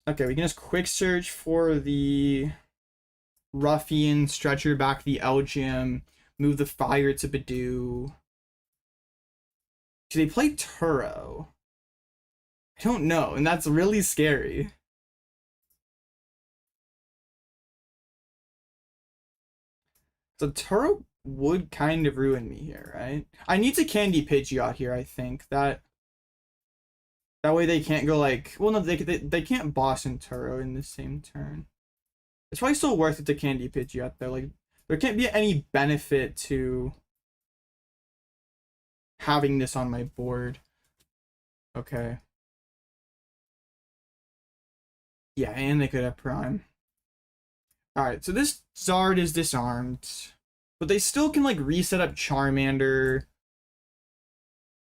Okay, we can just quick search for the Ruffian, Stretcher back the Elgyem, move the Fire to Badoo. Do they play Turo? I don't know, and that's really scary. So Turo would kind of ruin me here, right? I need to Candy Pidgeot here, I think. That way they can't go like... Well, no, they can't boss and Turo in the same turn. It's probably still worth it to Candy Pidgeot, though. Like, there can't be any benefit to having this on my board. Okay. Yeah, and they could have Prime. Alright, so this Zard is disarmed. But they still can, like, reset up Charmander.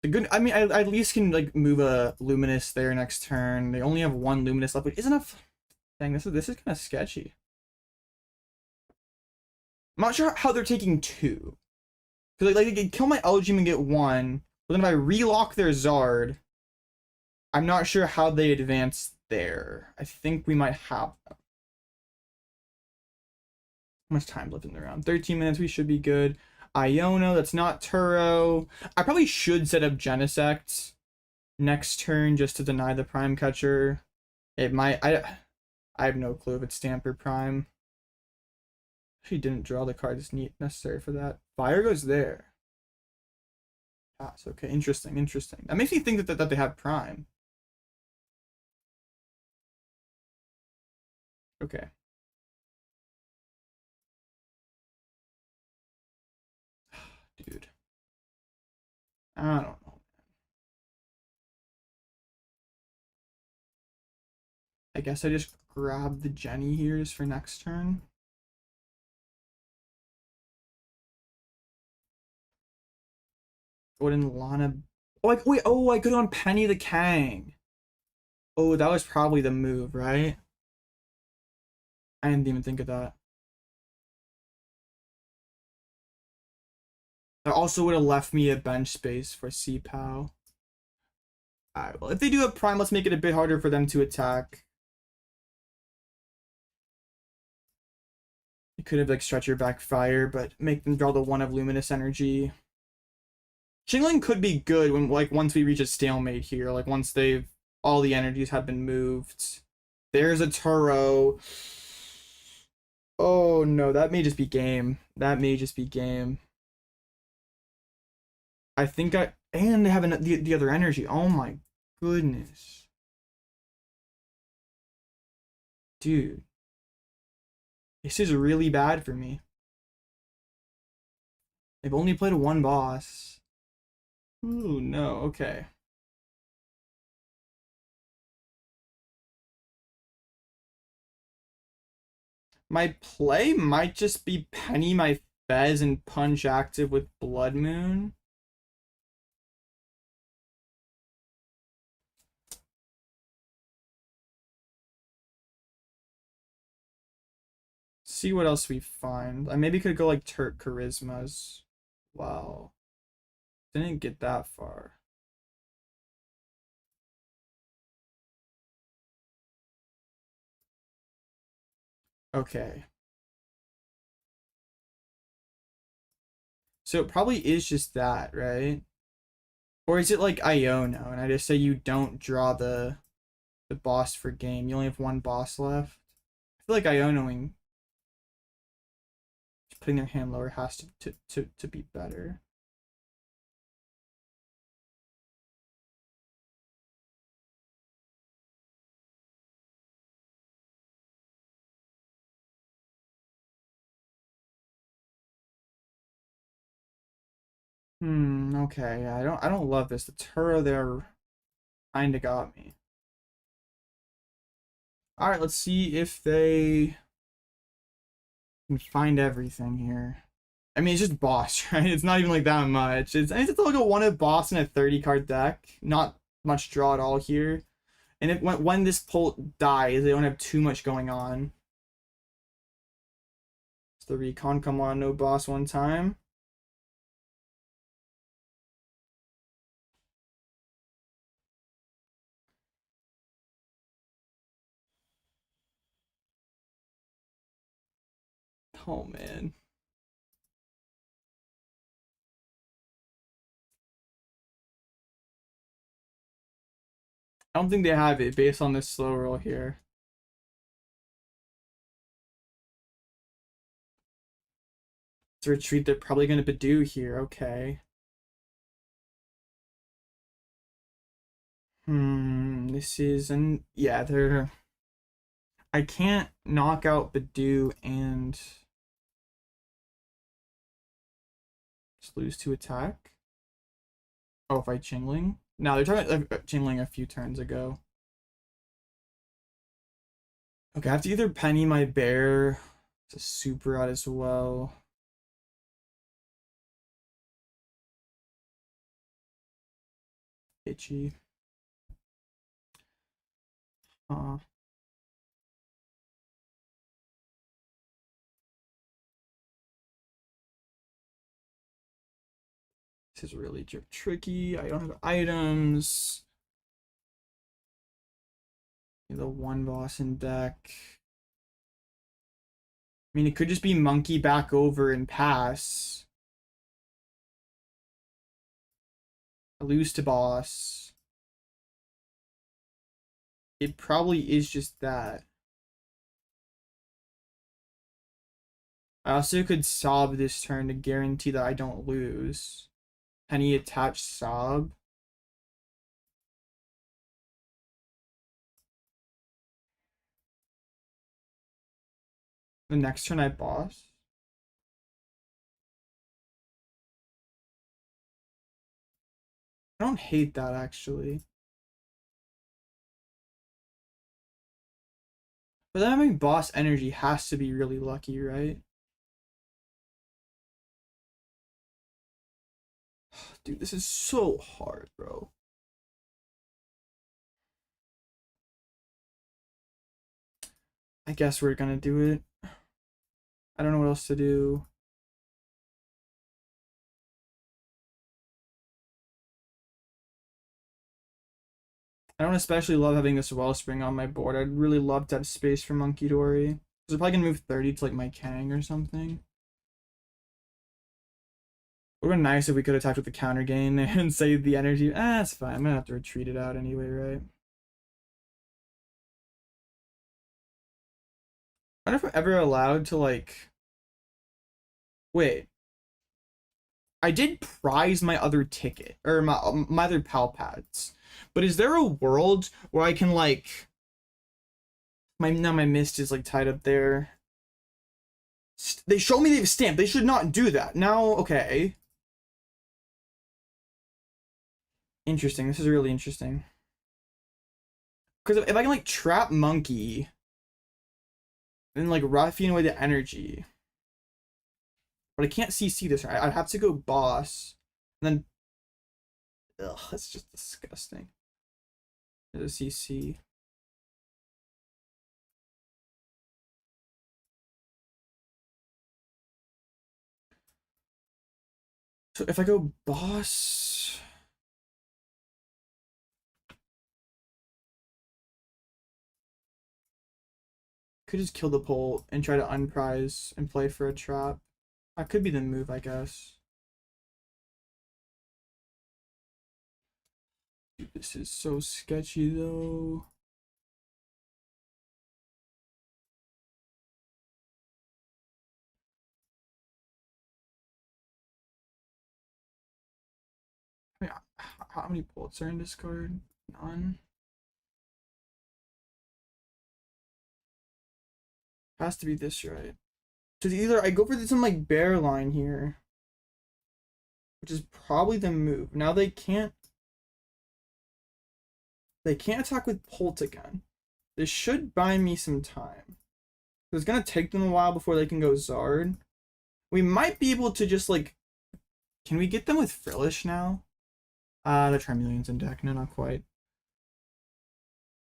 The good... I mean, I at least can, like, move a Luminous there next turn. They only have one Luminous left, which isn't enough... Dang, this is kind of sketchy. I'm not sure how they're taking 2. Because like they can kill my Elgyem and get 1, but then if I relock their Zard, I'm not sure how they advance there. I think we might have them. How much time left in the round? 13 minutes, we should be good. Iono, that's not Turo. I probably should set up Genesect next turn just to deny the Prime Catcher. It might, I have no clue if it's Stamp or Prime. She didn't draw the cards necessary for that. Fire goes there. Pass, okay, interesting, interesting. That makes me think that they have Prime. Okay. Dude. I don't know. I guess I just grab the Jenny here just for next turn. Go ahead and Lana. Oh, wait, oh, I could on Penny the Kang. Oh, that was probably the move, right? I didn't even think of that. That also would have left me a bench space for Chien-Pao. Alright, well, if they do have Prime, let's make it a bit harder for them to attack. You could have like stretch your back fire, but make them draw the 1 of Luminous Energy. Chingling could be good when like once we reach a stalemate here, like once they've all the energies have been moved. There's a Turo. Oh no, that may just be game. That may just be game. I think and they have the other energy. Oh my goodness. Dude. This is really bad for me. They've only played 1 boss. Ooh, no, okay. My play might just be Penny my Fez and punch active with Bloodmoon. See what else we find. I maybe could go like Turk Charismas. Wow. Didn't get that far. Okay. So it probably is just that, right? Or is it like Iono, and I just say you don't draw the boss for game. You only have 1 boss left. I feel like Ionoing, putting their hand lower has to be better. Okay, yeah, I don't love this. The Turo there kinda got me. Alright, let's see if they can find everything here. I mean, it's just boss, right? It's not even like that much. It's like a 1-hit boss in a 30-card deck. Not much draw at all here. And if when this pull dies, they don't have too much going on. It's the recon, come on, no boss 1 time. Oh man. I don't think they have it based on this slow roll here. To retreat, they're probably going to Badoo here. Okay. This is yeah, they're. I can't knock out Badoo and just lose to attack. Oh, if I Chingling? No, they're talking about Chingling a few turns ago. Okay, I have to either Penny my bear. It's a super out as well. Itchy. Uh, This is really tricky. I don't have items. The one boss in deck. I mean, it could just be monkey back over and pass. I lose to boss. It probably is just that. I also could sob this turn to guarantee that I don't lose. Can he attach sob? The next turn I boss? I don't hate that actually. But then having boss energy has to be really lucky, right? Dude, this is so hard, bro. I guess we're gonna do it. I don't know what else to do. I don't especially love having this Wellspring on my board. I'd really love to have space for Munkidori. Because I'm probably gonna move 30 to like my Kang or something. It would have been nice if we could attack with the counter gain and save the energy. Ah, it's fine. I'm gonna have to retreat it out anyway, right? I wonder if I'm ever allowed to like... Wait. I did prize my other ticket. Or my other pal pads. But is there a world where I can like... Now my mist is like tied up there. They show me they've stamped. They should not do that. Now, okay. Interesting. This is really interesting. Because if I can like trap monkey, then like roughing away the energy. But I can't CC this. I'd have to go boss. And then ugh, that's just disgusting. There's a CC. So if I go boss, could just kill the pole and try to unprize and play for a trap. That could be the move, I guess. Dude, this is so sketchy though. I mean, how many bolts are in this card? None. Has to be this, right? So either I go for some like bear line here, which is probably the move. Now they can't attack with Polt again. This should buy me some time. It's gonna take them a while before they can go Zard. We might be able to just like, can we get them with Frillish now? The Charmeleon's in deck. No, not quite.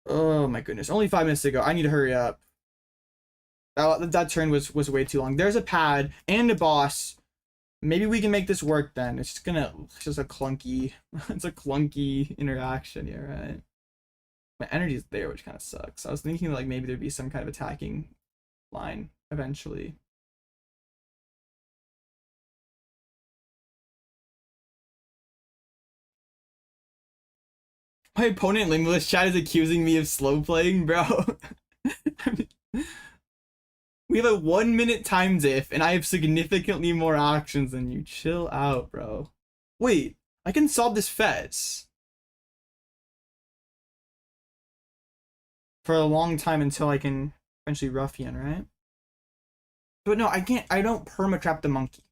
Oh my goodness. Only 5 minutes to go. I need to hurry up. That turn was way too long. There's a pad and a boss. Maybe we can make this work then. It's just a clunky, it's a clunky interaction here, right? My energy's there, which kind of sucks. I was thinking like maybe there'd be some kind of attacking line eventually. My opponent in English chat is accusing me of slow playing, bro. We have a 1 minute time diff, and I have significantly more actions than you. Chill out, bro. Wait, I can solve this Fez for a long time until I can eventually Ruffian, right? But no, I can't. I don't perma-trap the monkey.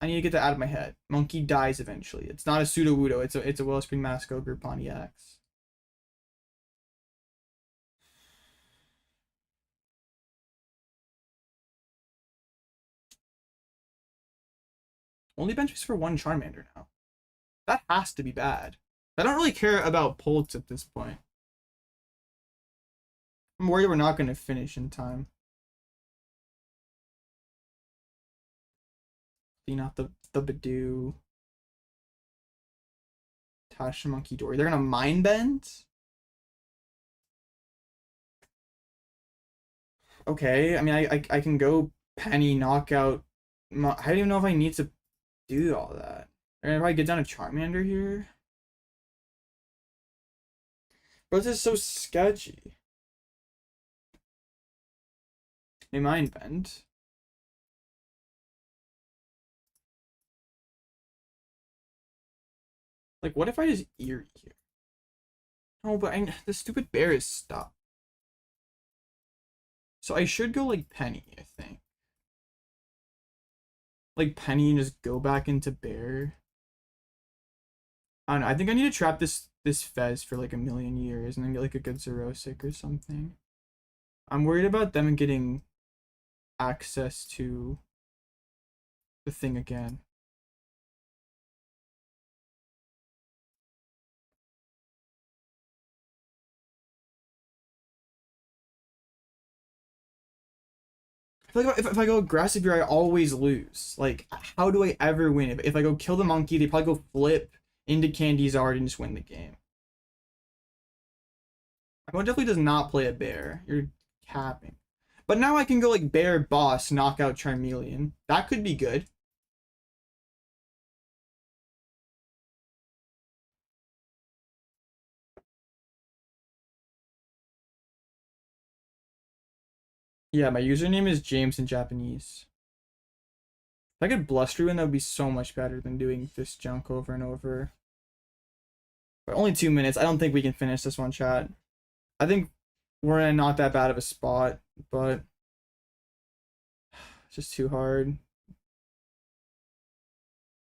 I need to get that out of my head. Monkey dies eventually. It's not a Sudowoodo. It's a Wellspring Mask Ogerpon EX. Only bench for one Charmander now. That has to be bad. I don't really care about Polts at this point. I'm worried we're not going to finish in time. Clean out the Badoo. Attach to Munkidori. They're gonna Mind Bend? Okay, I mean, I can go Penny, Knockout. I don't even know if I need to do all that. They're gonna probably get down a Charmander here. But this is so sketchy. They Mind Bend. Like, what if I just Eerie here? No, but the stupid bear is stuck. So I should go like Penny, I think. Like Penny and just go back into bear. I don't know. I think I need to trap this Fez for like a million years and then get like a good Xerosic or something. I'm worried about them getting access to the thing again. I feel like if I go aggressive here, I always lose. Like, how do I ever win? If I go kill the monkey, they probably go flip into Candyzard and just win the game. One definitely does not play a bear. You're capping. But now I can go like bear, boss, knock out Charmeleon. That could be good. Yeah, my username is James in Japanese. If I could bluster win, that would be so much better than doing this junk over and over. But only 2 minutes. I don't think we can finish this one, chat. I think we're in not that bad of a spot, but it's just too hard.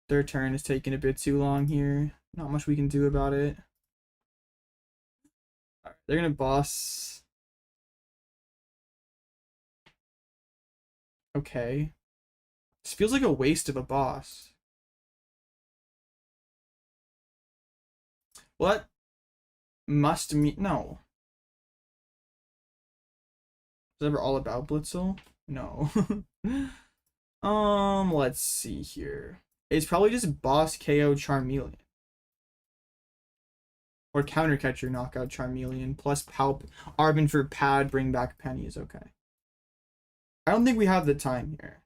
Their turn is taking a bit too long here. Not much we can do about it. Right, they're gonna boss. Okay. This feels like a waste of a boss. What? Must mean no. Is it ever all about Blitzel? No. Let's see here. It's probably just boss KO Charmeleon. Or counter catcher knockout Charmeleon plus Palp Arven for pad bring back Penny is okay. I don't think we have the time here.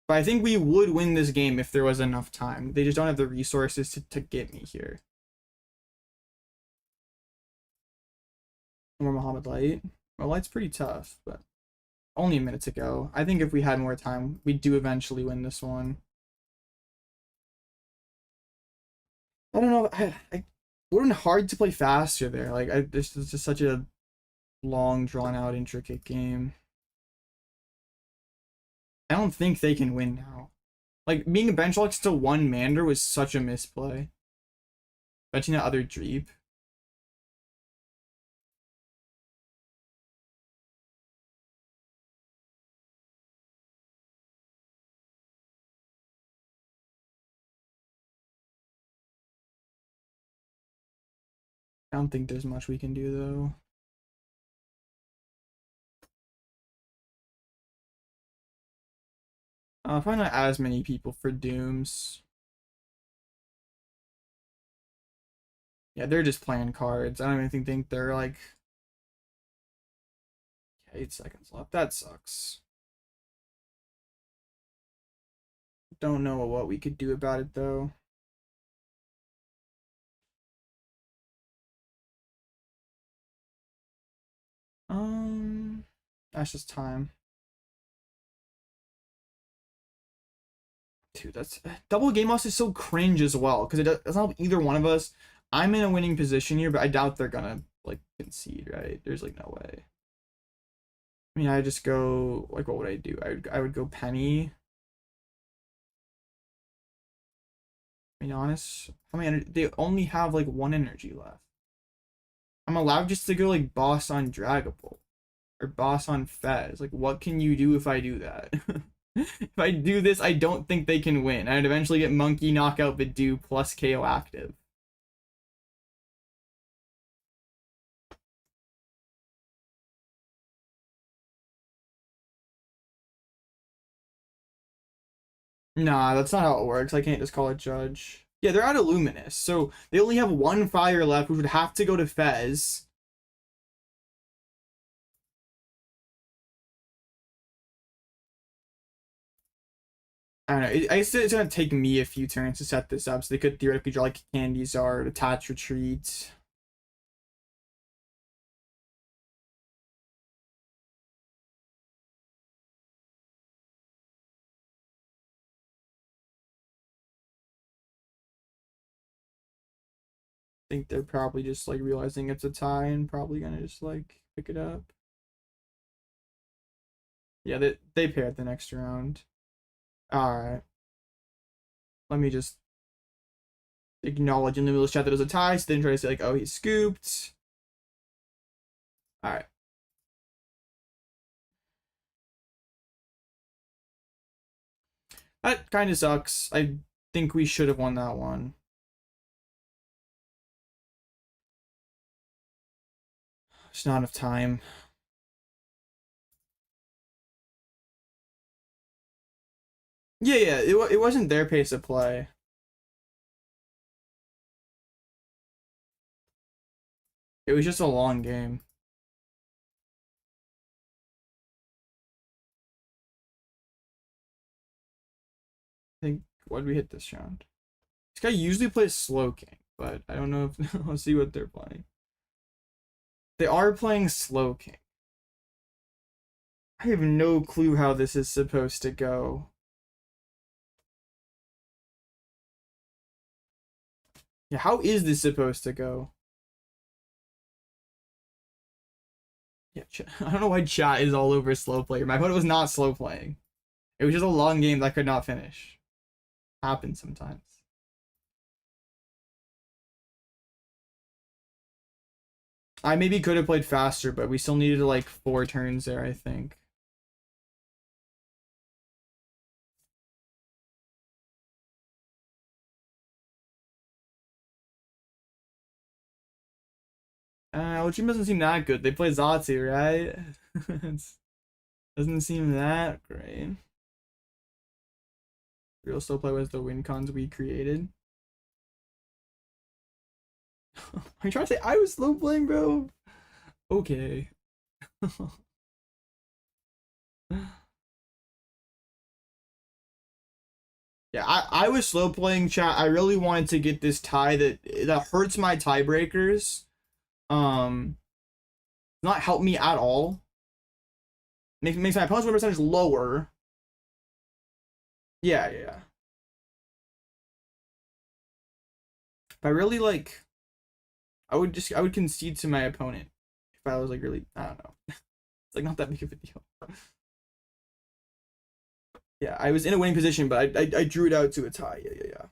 But I think we would win this game if there was enough time. They just don't have the resources to get me here. More Muhammad Light. Well, Light's pretty tough, but only a minute to go. I think if we had more time, we do eventually win this one. I don't know. It would have been hard to play faster there. Like, this is just such a long, drawn-out, intricate game. I don't think they can win now. Like, being a bench lock to one Mander was such a misplay. Benching that other Dreep. I don't think there's much we can do, though. Probably not as many people for Dooms. Yeah, they're just playing cards. I don't even think they're like... 8 seconds left. That sucks. Don't know what we could do about it, though. That's just time. Dude, that's double game loss is so cringe as well because it doesn't help either one of us. I'm in a winning position here, but I doubt they're gonna like concede, right? There's like no way. I mean, I just go like, what would I do? I would go Penny. I mean, honest, how many energy? They only have like 1 energy left. I'm allowed just to go like boss on Dragapult or boss on Fez. Like, what can you do if I do that? If I do this, I don't think they can win. I'd eventually get Monkey, Knockout, Vidu plus KO active. Nah, that's not how it works. I can't just call it Judge. Yeah, they're out of Luminous, so they only have one fire left, which would have to go to Fez. I don't know. I guess it's gonna take me a few turns to set this up, so they could theoretically draw like Candy Zard, Attach Retreat. I think they're probably just like realizing it's a tie and probably gonna just like pick it up. Yeah, they paired the next round. Alright. Let me just acknowledge in the middle of the chat that it was a tie, so they didn't try to say like, oh, he scooped. Alright. That kind of sucks. I think we should have won that one. There's not enough time. Yeah, it wasn't their pace of play. It was just a long game. I think, what did we hit this round? This guy usually plays Slowking, but I don't know if I'll see what they're playing. They are playing Slowking. I have no clue how this is supposed to go. Yeah, how is this supposed to go? Yeah, I don't know why chat is all over slow player. My opponent was not slow playing. It was just a long game that I could not finish. Happens sometimes. I maybe could have played faster, but we still needed like 4 turns there, I think. Elgyem doesn't seem that good. They play Zatu, right? Doesn't seem that great. Real slow play was the win cons we created. Are you trying to say I was slow playing, bro? Okay. Yeah, I was slow playing, chat. I really wanted to get this tie that hurts my tiebreakers. Not help me at all. Makes my opponent's win percentage lower. Yeah. But I really like, I would concede to my opponent if I was like really, I don't know. It's like not that big of a deal. Yeah, I was in a winning position, but I drew it out to a tie. Yeah.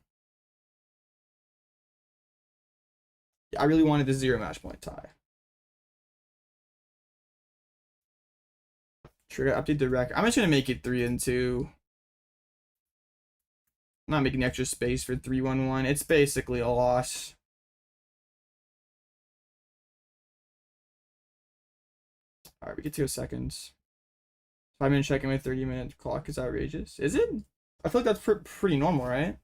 I really wanted the 0 match point tie. Sure, update the record. I'm just gonna make it 3 and 2. I'm not making extra space for 3-1-1. It's basically a loss. Alright, we get to go seconds. 5-minute check-in with 30-minute clock is outrageous. Is it? I feel like that's pretty normal, right?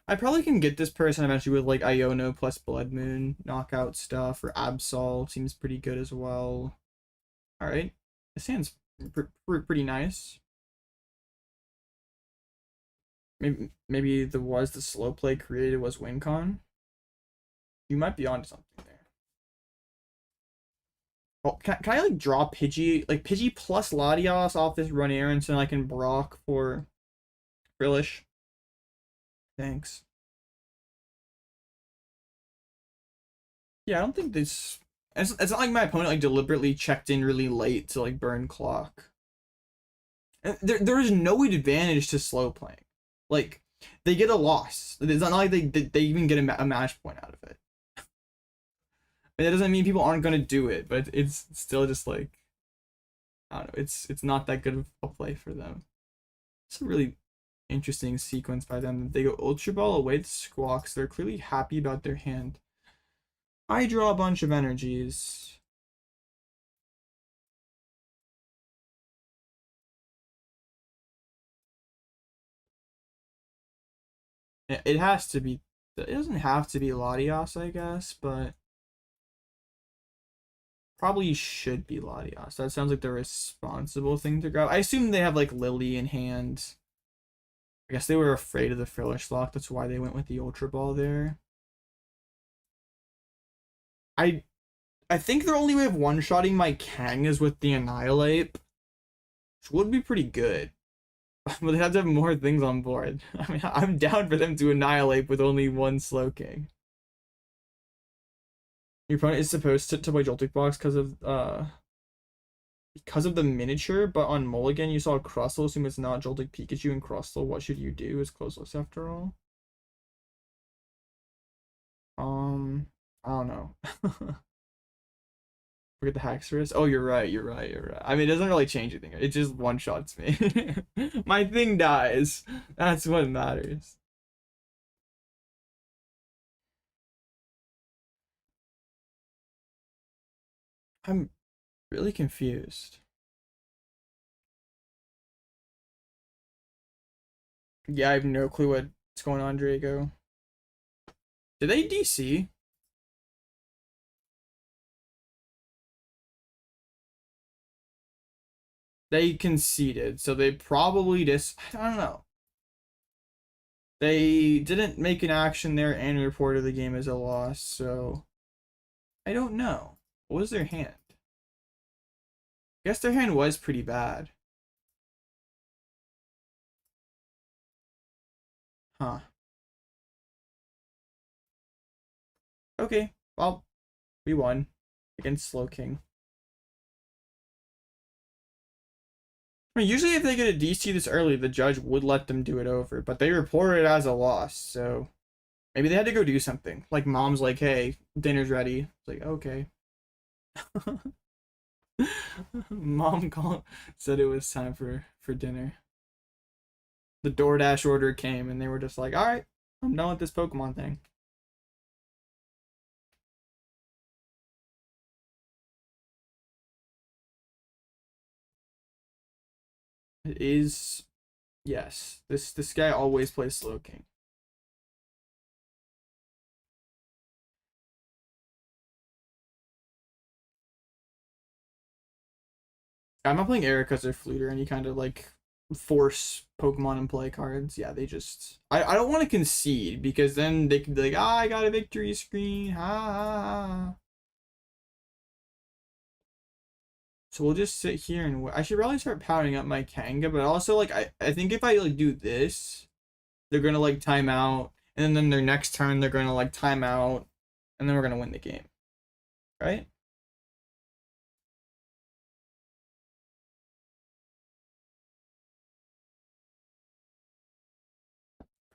I probably can get this person eventually with like Iono plus Bloodmoon knockout stuff, or Absol seems pretty good as well. Alright, this hand's pretty nice. Maybe the slow play created was WinCon. You might be onto something there. Oh, can I like draw Pidgey, like Pidgey plus Latias off this run errand so I can Brock for Frillish? Thanks. Yeah, I don't think this. It's not like my opponent like deliberately checked in really late to like burn clock. And there is no advantage to slow playing. Like they get a loss. It's not like they even get a match point out of it. And that doesn't mean people aren't gonna do it, but it's still just like, I don't know. It's not that good of a play for them. It's a really interesting sequence by them. They go Ultra Ball away to Squawks. They're clearly happy about their hand. I draw a bunch of energies. It has to be. It doesn't have to be Latias, I guess, but probably should be Latias. That sounds like the responsible thing to grab. I assume they have like Lily in hand. I guess they were afraid of the Frillish lock. That's why they went with the Ultra Ball there. I think their only way of one-shotting my Kang is with the Annihilate, which would be pretty good. But they have to have more things on board. I mean, I'm down for them to Annihilate with only one Slowking. Your opponent is supposed to play Joltik Box because of the miniature, but on Mulligan you saw Crustle, assume it's not Joltik Pikachu and Crustle. What should you do? It's closeless after all. I don't know. Forget the Haxorus. Oh, you're right. I mean, it doesn't really change anything. It just one-shots me. My thing dies. That's what matters. I'm really confused. Yeah, I have no clue what's going on, Drago. Did they DC? They conceded, so they probably just, I don't know. They didn't make an action there and reported the game as a loss, so I don't know. What was their hand? I guess their hand was pretty bad. Huh. Okay, well, we won against Slowking. I mean, usually if they get a DC this early, the judge would let them do it over, but they reported it as a loss, so maybe they had to go do something. Like mom's like, hey, dinner's ready. It's like, okay. Mom said it was time for dinner. The DoorDash order came and they were just like, all right, I'm done with this Pokemon thing. It is, yes. This guy always plays Slowking. I'm not playing Erica's or Flute or any kind of like force Pokemon and play cards. Yeah, they just I don't want to concede because then they could be like, I got a victory screen. Ha ha ha. So we'll just sit here and I should probably start powering up my Kanga, but also like I think if I like do this, they're gonna like time out, and then their next turn they're gonna like time out, and then we're gonna win the game. Right?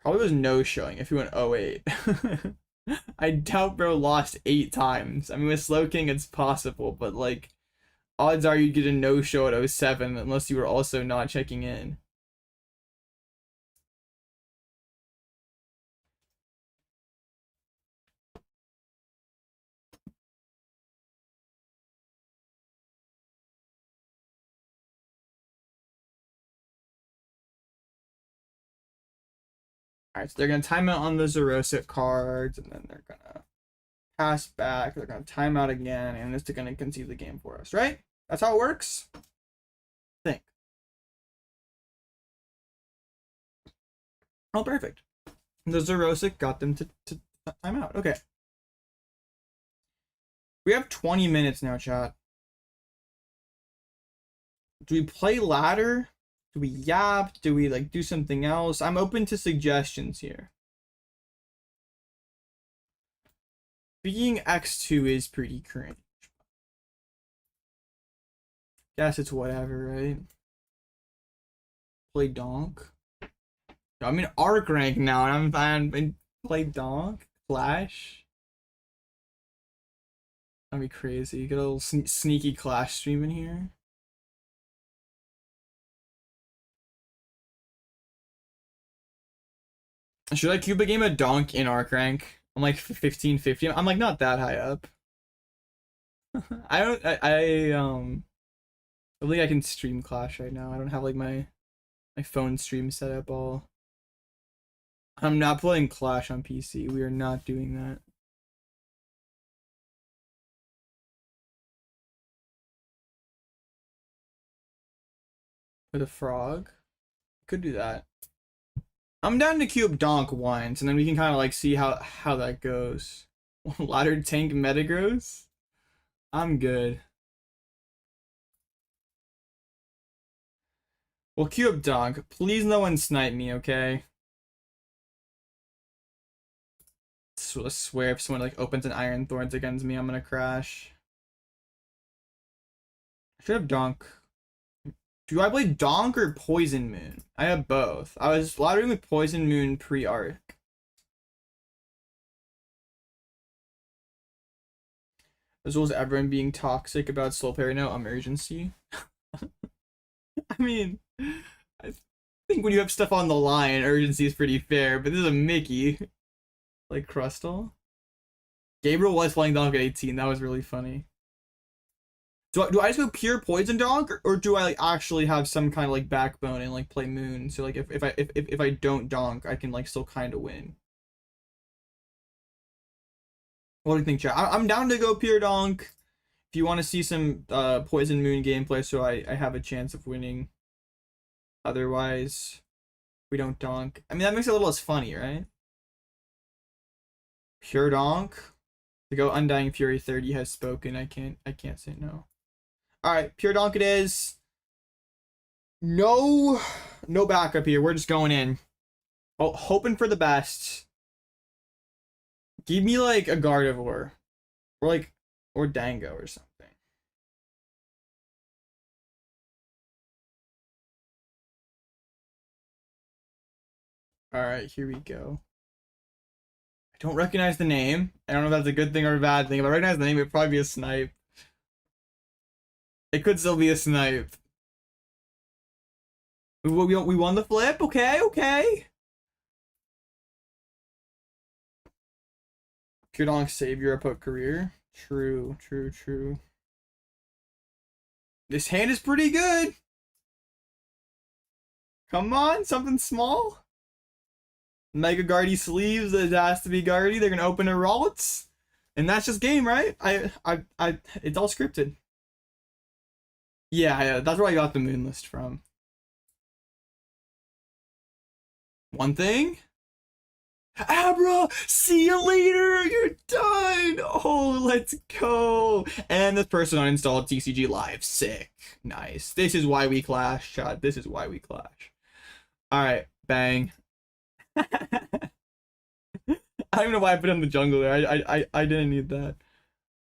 Probably was no showing if he went 08. I doubt bro lost 8 times. I mean with Slowking it's possible, but like odds are you'd get a no show at 07 unless you were also not checking in. Alright, so they're gonna time out on the Xerosic cards, and then they're gonna pass back, they're gonna time out again, and it's gonna concede the game for us, right? That's how it works? I think. Oh, perfect. The Xerosic got them to time out. Okay. We have 20 minutes now, chat. Do we play ladder? Do we yap? Do we like do something else? I'm open to suggestions here. Being X2 is pretty cringe. Guess it's whatever, right? Play Donk. I'm in arc rank now, and I'm play Donk. Clash. That'd be crazy. Get a little sneaky Clash stream in here. Should I cube a game of Donk in arc rank? I'm like 15, 15. I'm like not that high up. I believe I can stream Clash right now. I don't have like my phone stream set up all. I'm not playing Clash on PC. We are not doing that. With a frog? Could do that. I'm down to queue up Donk once, and then we can kind of like see how that goes. Ladder tank Metagross? I'm good. We'll queue up Donk. Please no one snipe me, okay? I swear if someone like opens an Iron Thorns against me, I'm gonna crash. I should have Donk. Do I play Donk or Poison Moon? I have both. I was laddering with Poison Moon pre-arc. As well as everyone being toxic about Soul Player No emergency. I mean, I think when you have stuff on the line, urgency is pretty fair, but this is a Mickey. Like Crustle. Gabriel was playing Donk at 18. That was really funny. Do I just go pure Poison Donk, or do I like actually have some kind of like backbone and like play Moon? So like if I don't Donk, I can like still kind of win. What do you think, chat? I'm down to go pure Donk. If you want to see some Poison Moon gameplay, so I have a chance of winning. Otherwise, we don't Donk. I mean, that makes it a little less funny, right? Pure Donk. To go Undying Fury 30 has spoken. I can't say no. Alright, pure Donk it is. No backup here. We're just going in. Oh, hoping for the best. Give me like a Gardevoir. Or Dango or something. Alright, here we go. I don't recognize the name. I don't know if that's a good thing or a bad thing. If I recognize the name, it'd probably be a snipe. It could still be a snipe. We won the flip? Okay. Pure Donk save your Europe career. True. This hand is pretty good. Come on, something small. Mega Guardy sleeves. It has to be Guardy. They're gonna open a Ralts, and that's just game, right? It's all scripted. Yeah, that's where I got the Moon list from. One thing. Abra, see you later. You're done. Oh, let's go. And this person uninstalled TCG Live. Sick. Nice. This is why we clash, chat. This is why we clash. All right, bang. I don't even know why I put him in the jungle there. I didn't need that.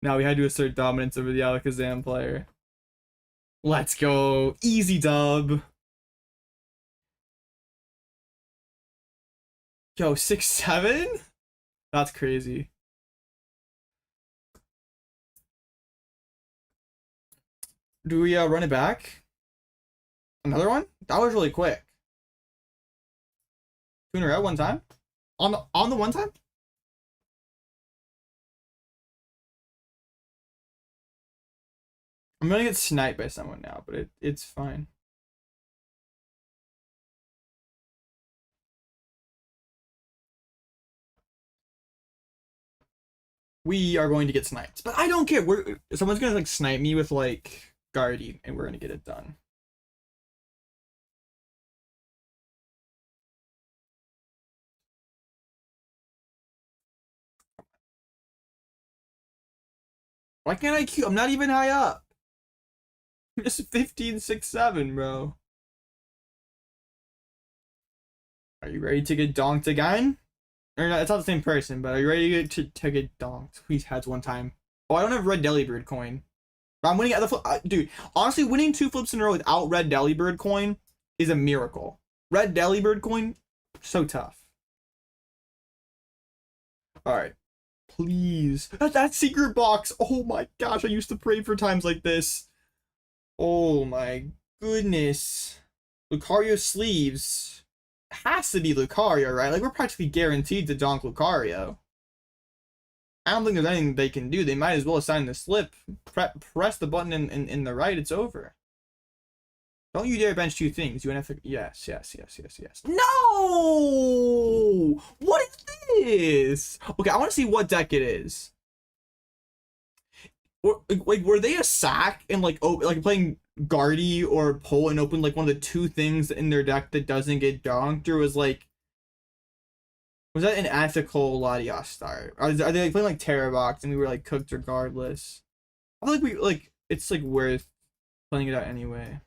Now we had to assert dominance over the Alakazam player. Let's go. Easy dub. Yo, 6-7? That's crazy. Do we run it back? Another one? That was really quick. 2 in a row, one time? On the one time? I'm gonna get sniped by someone now, but it's fine. We are going to get sniped, but I don't care. Someone's gonna like snipe me with like Guardy, and we're gonna get it done. Why can't I queue? I'm not even high up. I'm just 15, 6, 7, bro. Are you ready to get donked again? Or no, it's not the same person, but are you ready to get donked? Please heads one time. Oh, I don't have red Delibird coin. But I'm winning at the flip. Dude, honestly, winning 2 flips in a row without red Delibird coin is a miracle. Red Delibird coin, so tough. Alright. Please. That secret box. Oh my gosh, I used to pray for times like this. Oh my goodness. Lucario sleeves. Has to be Lucario, right? Like, we're practically guaranteed to donk Lucario. I don't think there's anything they can do. They might as well assign the slip. Press the button in the right, it's over. Don't you dare bench two things. You have to. Yes, yes, yes, yes, yes. No! What is this? Okay, I want to see what deck it is. Or, like, were they a sack and like playing Guardy or Pull and open like one of the two things in their deck that doesn't get donked, or was that an ethical Latias start? Are they like playing like Terrorbox and we were like cooked regardless? I feel like it's like worth playing it out anyway.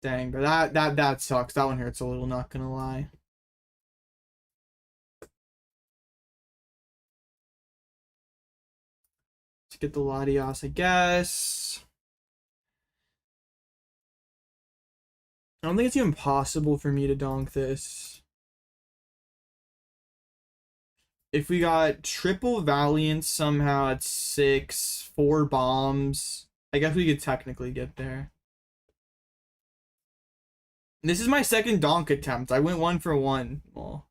Dang, but that sucks. That one hurts a little, not gonna lie. Let's get the Latias, I guess. I don't think it's even possible for me to donk this. If we got triple Valiant somehow at 6, 4 bombs, I guess we could technically get there. This is my second donk attempt. I went 1 for 1. Well,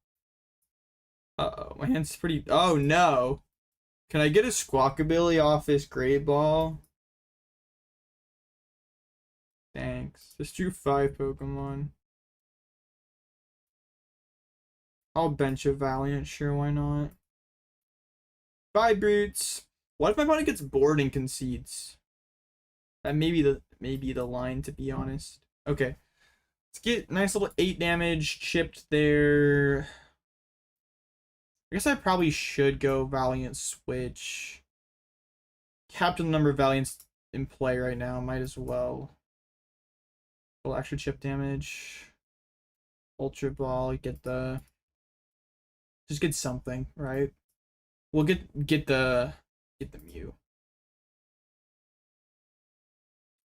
uh-oh, my hand's pretty... Oh, no. Can I get a Squawkabilly off this Great Ball? Thanks. Just drew 5 Pokemon. I'll bench a Valiant, sure, why not? Bye, Brutes. What if my opponent gets bored and concedes? That may be the line, to be honest. Okay. Let's get nice little 8 damage chipped there. I guess I probably should go Valiant Switch. Capped the number of Valiants in play right now. Might as well. Little extra chip damage. Ultra Ball. Get the... Just get something, right? We'll get the Mew.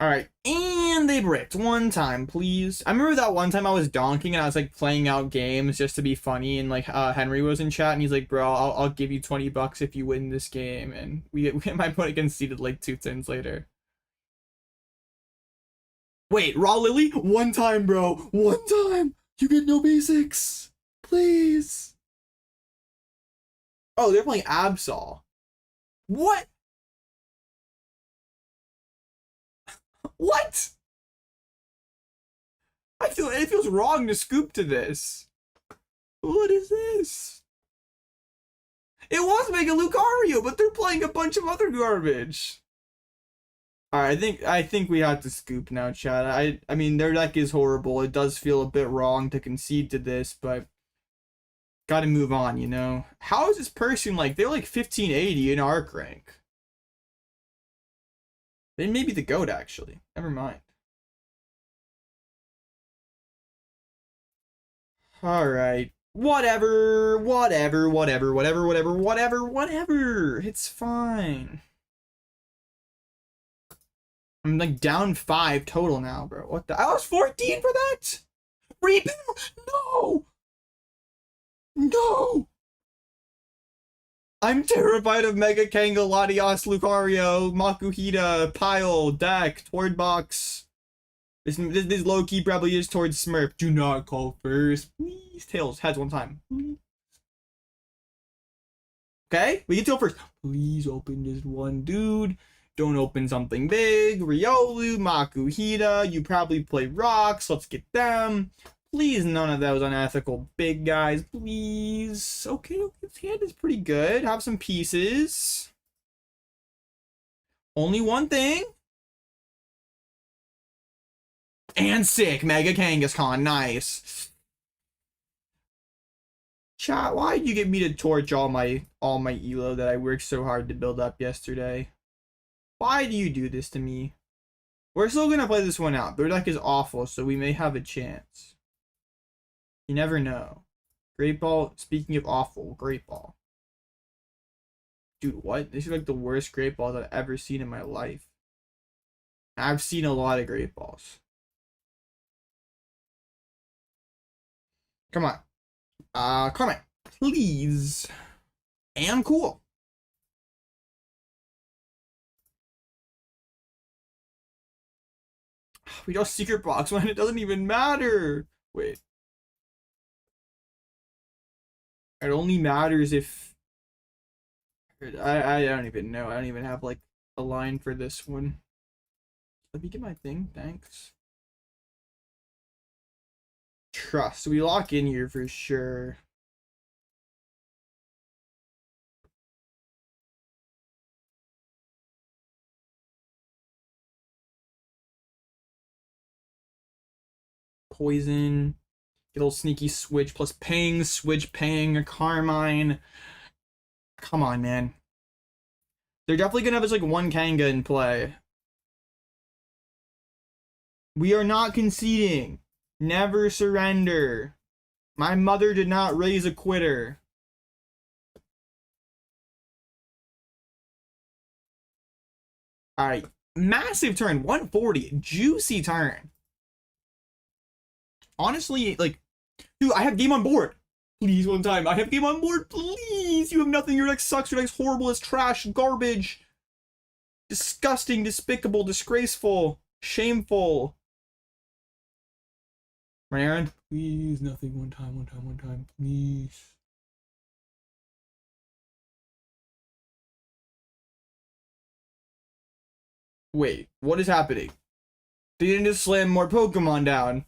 Alright, and they bricked one time, please. I remember that one time I was donking and I was like playing out games just to be funny, and like Henry was in chat and he's like, bro, I'll give you $20 if you win this game, and my opponent conceded like 2 turns later. Wait, Raw Lily? One time, bro. One time. You get no basics. Please. Oh, they're playing Absol. What? What? It feels wrong to scoop to this. What is this? It was Mega Lucario, but they're playing a bunch of other garbage. Alright, I think we have to scoop now, chat. I mean, their deck is horrible. It does feel a bit wrong to concede to this, but gotta move on, you know? How is this person like, they're like 1580 in arc rank. They may be the GOAT, actually. Never mind. Alright. Whatever. It's fine. I'm like down 5 total now, bro. What the? I was 14 for that? Rebuild! No! No! I'm terrified of Mega Kanga, Latias, Lucario, Makuhita, Pile, Deck, Toward Box. This low-key probably is towards Smurf. Do not call first. Please. Tails. Heads one time. Okay? We get tail first. Please open just one dude. Don't open something big. Riolu, Makuhita. You probably play rocks. Let's get them. Please, none of those unethical big guys. Please. Okay, this hand is pretty good. Have some pieces. Only one thing. And sick. Mega Kangaskhan. Nice. Chat, why'd you get me to torch all my elo that I worked so hard to build up yesterday? Why do you do this to me? We're still gonna play this one out. Their deck is awful, so we may have a chance. You never know. Great Ball, speaking of awful, Great Ball. Dude, what? This is like the worst Great Balls I've ever seen in my life. I've seen a lot of Great Balls. Come on. Comment, please. And cool. We draw secret box when it doesn't even matter. Wait. It only matters if I don't even know. I don't even have like a line for this one. Let me get my thing. Thanks. Trust. We lock in here for sure. Poison. Get a little sneaky switch plus ping, switch ping, Carmine. Come on, man. They're definitely gonna have just like one Kanga in play. We are not conceding. Never surrender. My mother did not raise a quitter. Alright. Massive turn. 140. Juicy turn. Honestly, like, dude, I have game on board. Please, one time. I have game on board. Please. You have nothing. Your deck sucks. Your deck's horrible. It's trash. Garbage. Disgusting. Despicable. Disgraceful. Shameful. Right, Aaron? Please, nothing. One time. Please. Wait, what is happening? They didn't just slam more Pokemon down.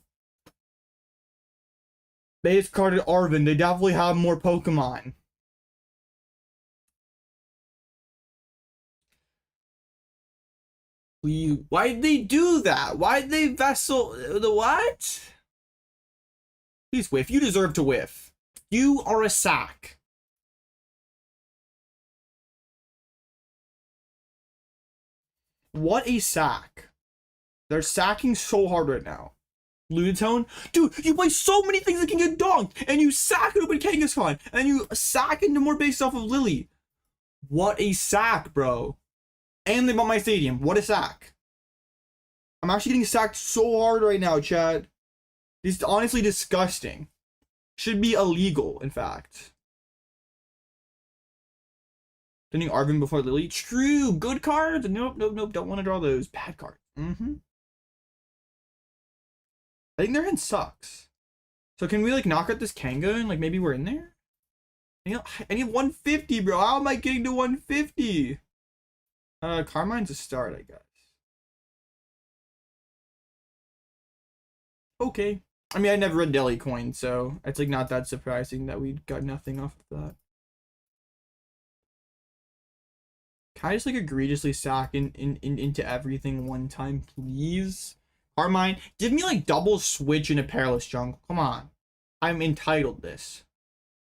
They discarded Arven. They definitely have more Pokemon. Please. Why'd they do that? Why'd they vessel the what? Please whiff. You deserve to whiff. You are a sack. What a sack. They're sacking so hard right now. Lunatone? Dude, you play so many things that can get donked, and you sack it open Kangaskhan, and you sack into more based off of Lily. What a sack, bro. And they bought my stadium. What a sack. I'm actually getting sacked so hard right now, Chad. It's honestly disgusting. Should be illegal, in fact. Sending Arven before Lily. True. Good cards. Nope. Don't want to draw those. Bad cards. I think their hand sucks. So can we like knock out this Kanga and like maybe we're in there? I need 150, bro. How am I getting to 150? Carmine's a start, I guess. Okay. I mean, I never read Deli Coin, so it's like not that surprising that we got nothing off of that. Can I just like egregiously sack into everything one time, please? Carmine, give me like double switch in a Perilous Jungle. Come on. I'm entitled this.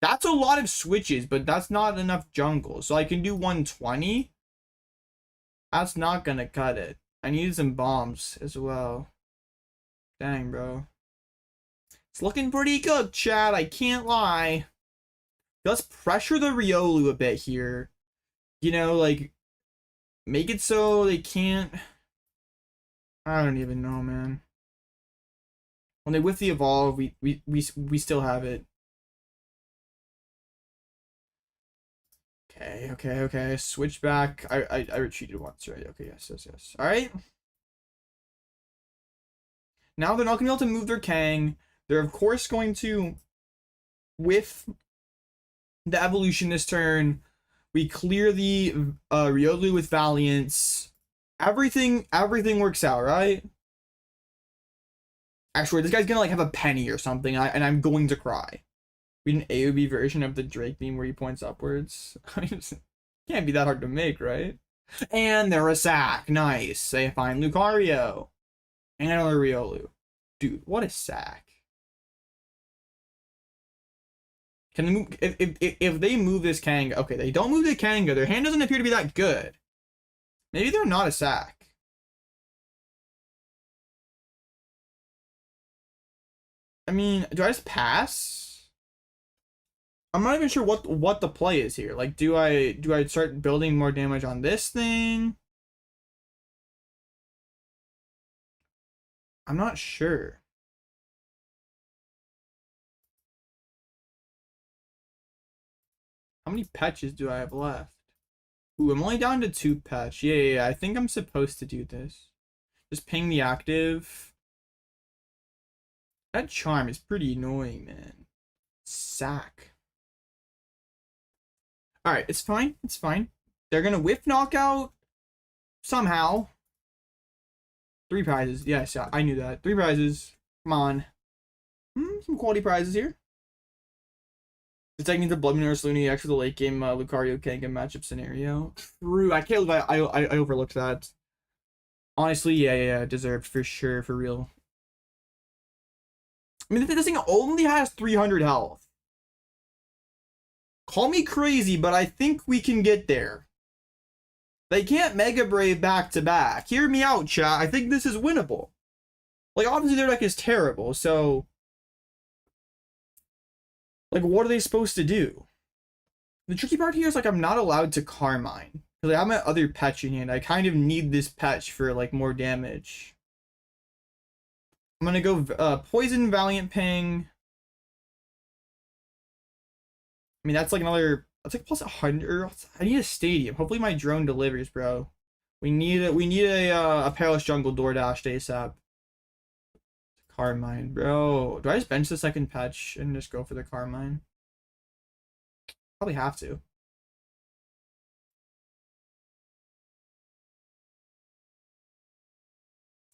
That's a lot of switches, but that's not enough jungle. So I can do 120. That's not gonna cut it. I need some bombs as well. Dang, bro. It's looking pretty good, Chad. I can't lie. Let's pressure the Riolu a bit here. You know, like, make it so they can't... I don't even know, man. When they whiff the evolve, we still have it. Okay. Switch back. I retreated once, right? Okay, yes. Alright. Now they're not gonna be able to move their Kang. They're of course going to whiff the evolution this turn. We clear the Riolu with Valiance. Everything works out, right? Actually, this guy's gonna like have a penny or something, and I'm going to cry. We need an AOB version of the Drake beam where he points upwards. I mean, it can't be that hard to make, right? And they're a sack. Nice. They find Lucario. And another Riolu. Dude, what a sack. Can they move? If they move this Kanga, okay, they don't move the Kanga. Their hand doesn't appear to be that good. Maybe they're not a sack. I mean, do I just pass? I'm not even sure what the play is here. Like, do I start building more damage on this thing? I'm not sure. How many patches do I have left? Ooh, I'm only down to 2 patch. Yeah. I think I'm supposed to do this. Just ping the active. That charm is pretty annoying, man. Sack. Alright, it's fine. It's fine. They're gonna whiff knockout somehow. 3 prizes. Yes, I knew that. 3 prizes. Come on. Some quality prizes here. It's taking the Bloodmoon Ursaluna EX for the late game Lucario Kangaskhan matchup scenario. True. I can't believe I overlooked that. Honestly, yeah, deserved for sure, for real. I mean, this thing only has 300 health. Call me crazy, but I think we can get there. They can't Mega Brave back to back. Hear me out, chat. I think this is winnable. Like, obviously their deck is terrible, so... Like, what are they supposed to do? The tricky part here is, like, I'm not allowed to Carmine. Because I have my other Petch in hand. I kind of need this Petch for, like, more damage. I'm gonna go Poison, Valiant Ping. I mean, that's like another... That's like plus 100. I need a stadium. Hopefully my drone delivers, bro. We need a Perilous Jungle DoorDash ASAP. Carmine, bro. Do I just bench the second Petch and just go for the Carmine? Probably have to.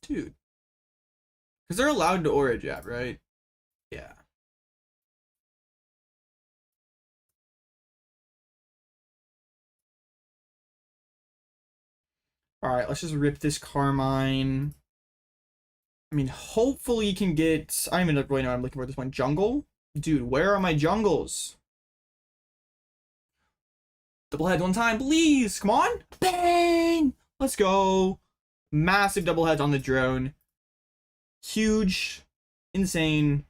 Dude. Because they're allowed to Aura Jab, right? Yeah. Alright, let's just rip this Carmine. I mean, hopefully you can get... I don't even really know what I'm looking for at this point. Jungle? Dude, where are my jungles? Double heads one time, please! Come on! Bang! Let's go! Massive double heads on the drone. Huge. Insane.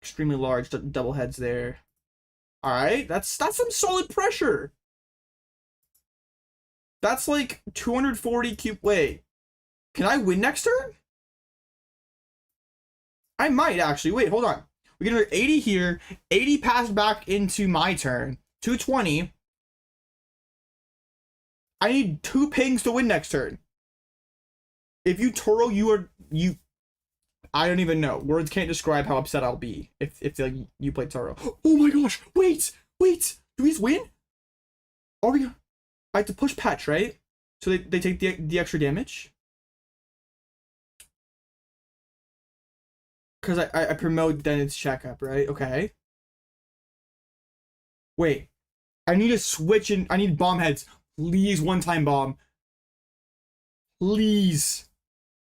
Extremely large double heads there. Alright, that's some solid pressure. That's like 240 cube. Wait. Can I win next turn? I might actually. Wait, hold on. We get another 80 here. 80 passed back into my turn. 220. I need 2 pings to win next turn. If you Toro, you I don't even know. Words can't describe how upset I'll be if like, you play Toro. Oh my gosh! Wait! Do we just win? Are we? I have to push patch, right? So they take the extra damage. Because I promote, then it's checkup, right? Okay. Wait. I need to switch and I need bomb heads. Please, one-time bomb. Please.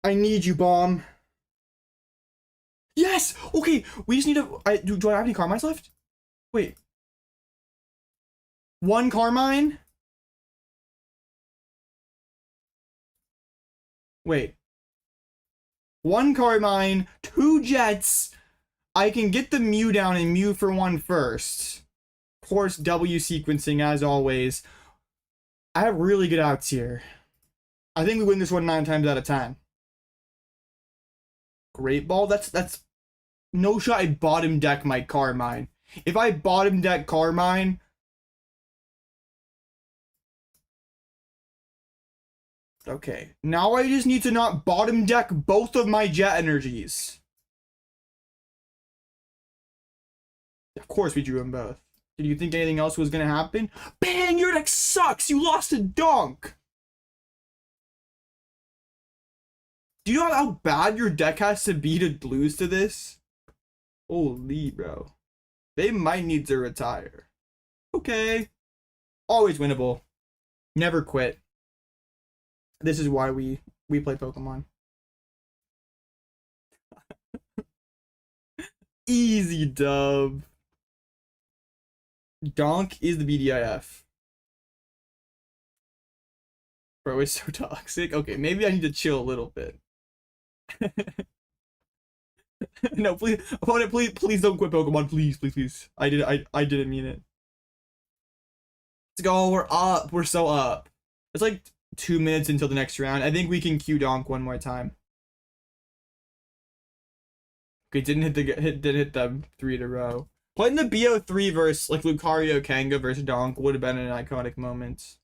I need you, bomb. Yes! Okay, we just need to... do I have any Carmines left? Wait. 1 Carmine? Wait. 1 Carmine, 2 Jets. I can get the Mew down and Mew for 1 first. Of course, W sequencing as always. I have really good outs here. I think we win this one 9 times out of 10. Great ball. That's no shot. I bottom deck my Carmine. If I bottom deck Carmine, okay. Now I just need to not bottom deck both of my Jet energies. Of course we drew them both. Did you think anything else was gonna happen? Bang! Your deck sucks! You lost a donk! Do you know how bad your deck has to be to lose to this? Holy, bro. They might need to retire. Okay. Always winnable. Never quit. This is why we play Pokemon. Easy dub. Donk is the BDIF. Bro, it's so toxic. Okay, maybe I need to chill a little bit. No, please, opponent, please don't quit Pokemon. Please. I didn't mean it. Let's go. We're up. We're so up. It's like 2 minutes until the next round. I think we can Q Donk one more time. Okay, didn't hit them 3 in a row. Putting the BO3 versus like Lucario Kanga versus Donk would have been an iconic moment.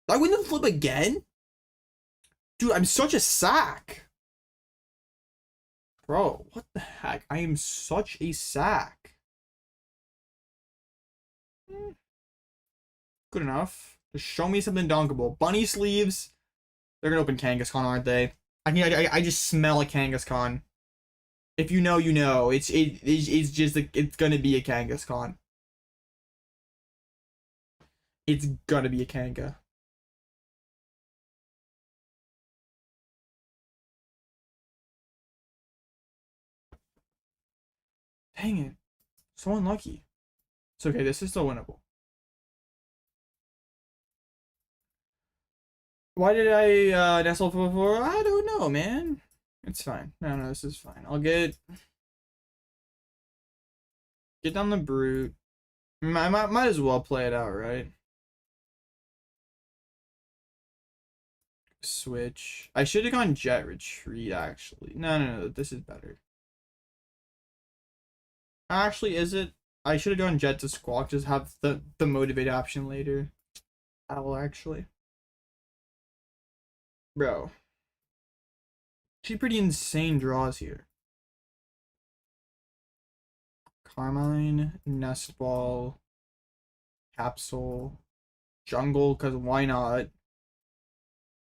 Did I win the flip again? Dude, I'm such a sack. Bro, what the heck? I am such a sack. Good enough. Just show me something dunkable. Bunny sleeves. They're gonna open Kangaskhan, aren't they? I just smell a Kangaskhan. If you know, you know. It's just it's gonna be a Kangaskhan. It's gonna be a Kanga. Dang it. So unlucky. It's okay, this is still winnable. Why did I nestle before? I don't know, man. It's fine. No, this is fine. I'll get down the brute. I might as well play it out, right? Switch. I should have gone Jet Retreat, actually. No, this is better. Actually, is it? I should have gone Jet to Squawk, just have the motivate option later. I will actually. Bro. She pretty insane draws here. Carmine, Nest Ball, Absol, Jungle, because why not?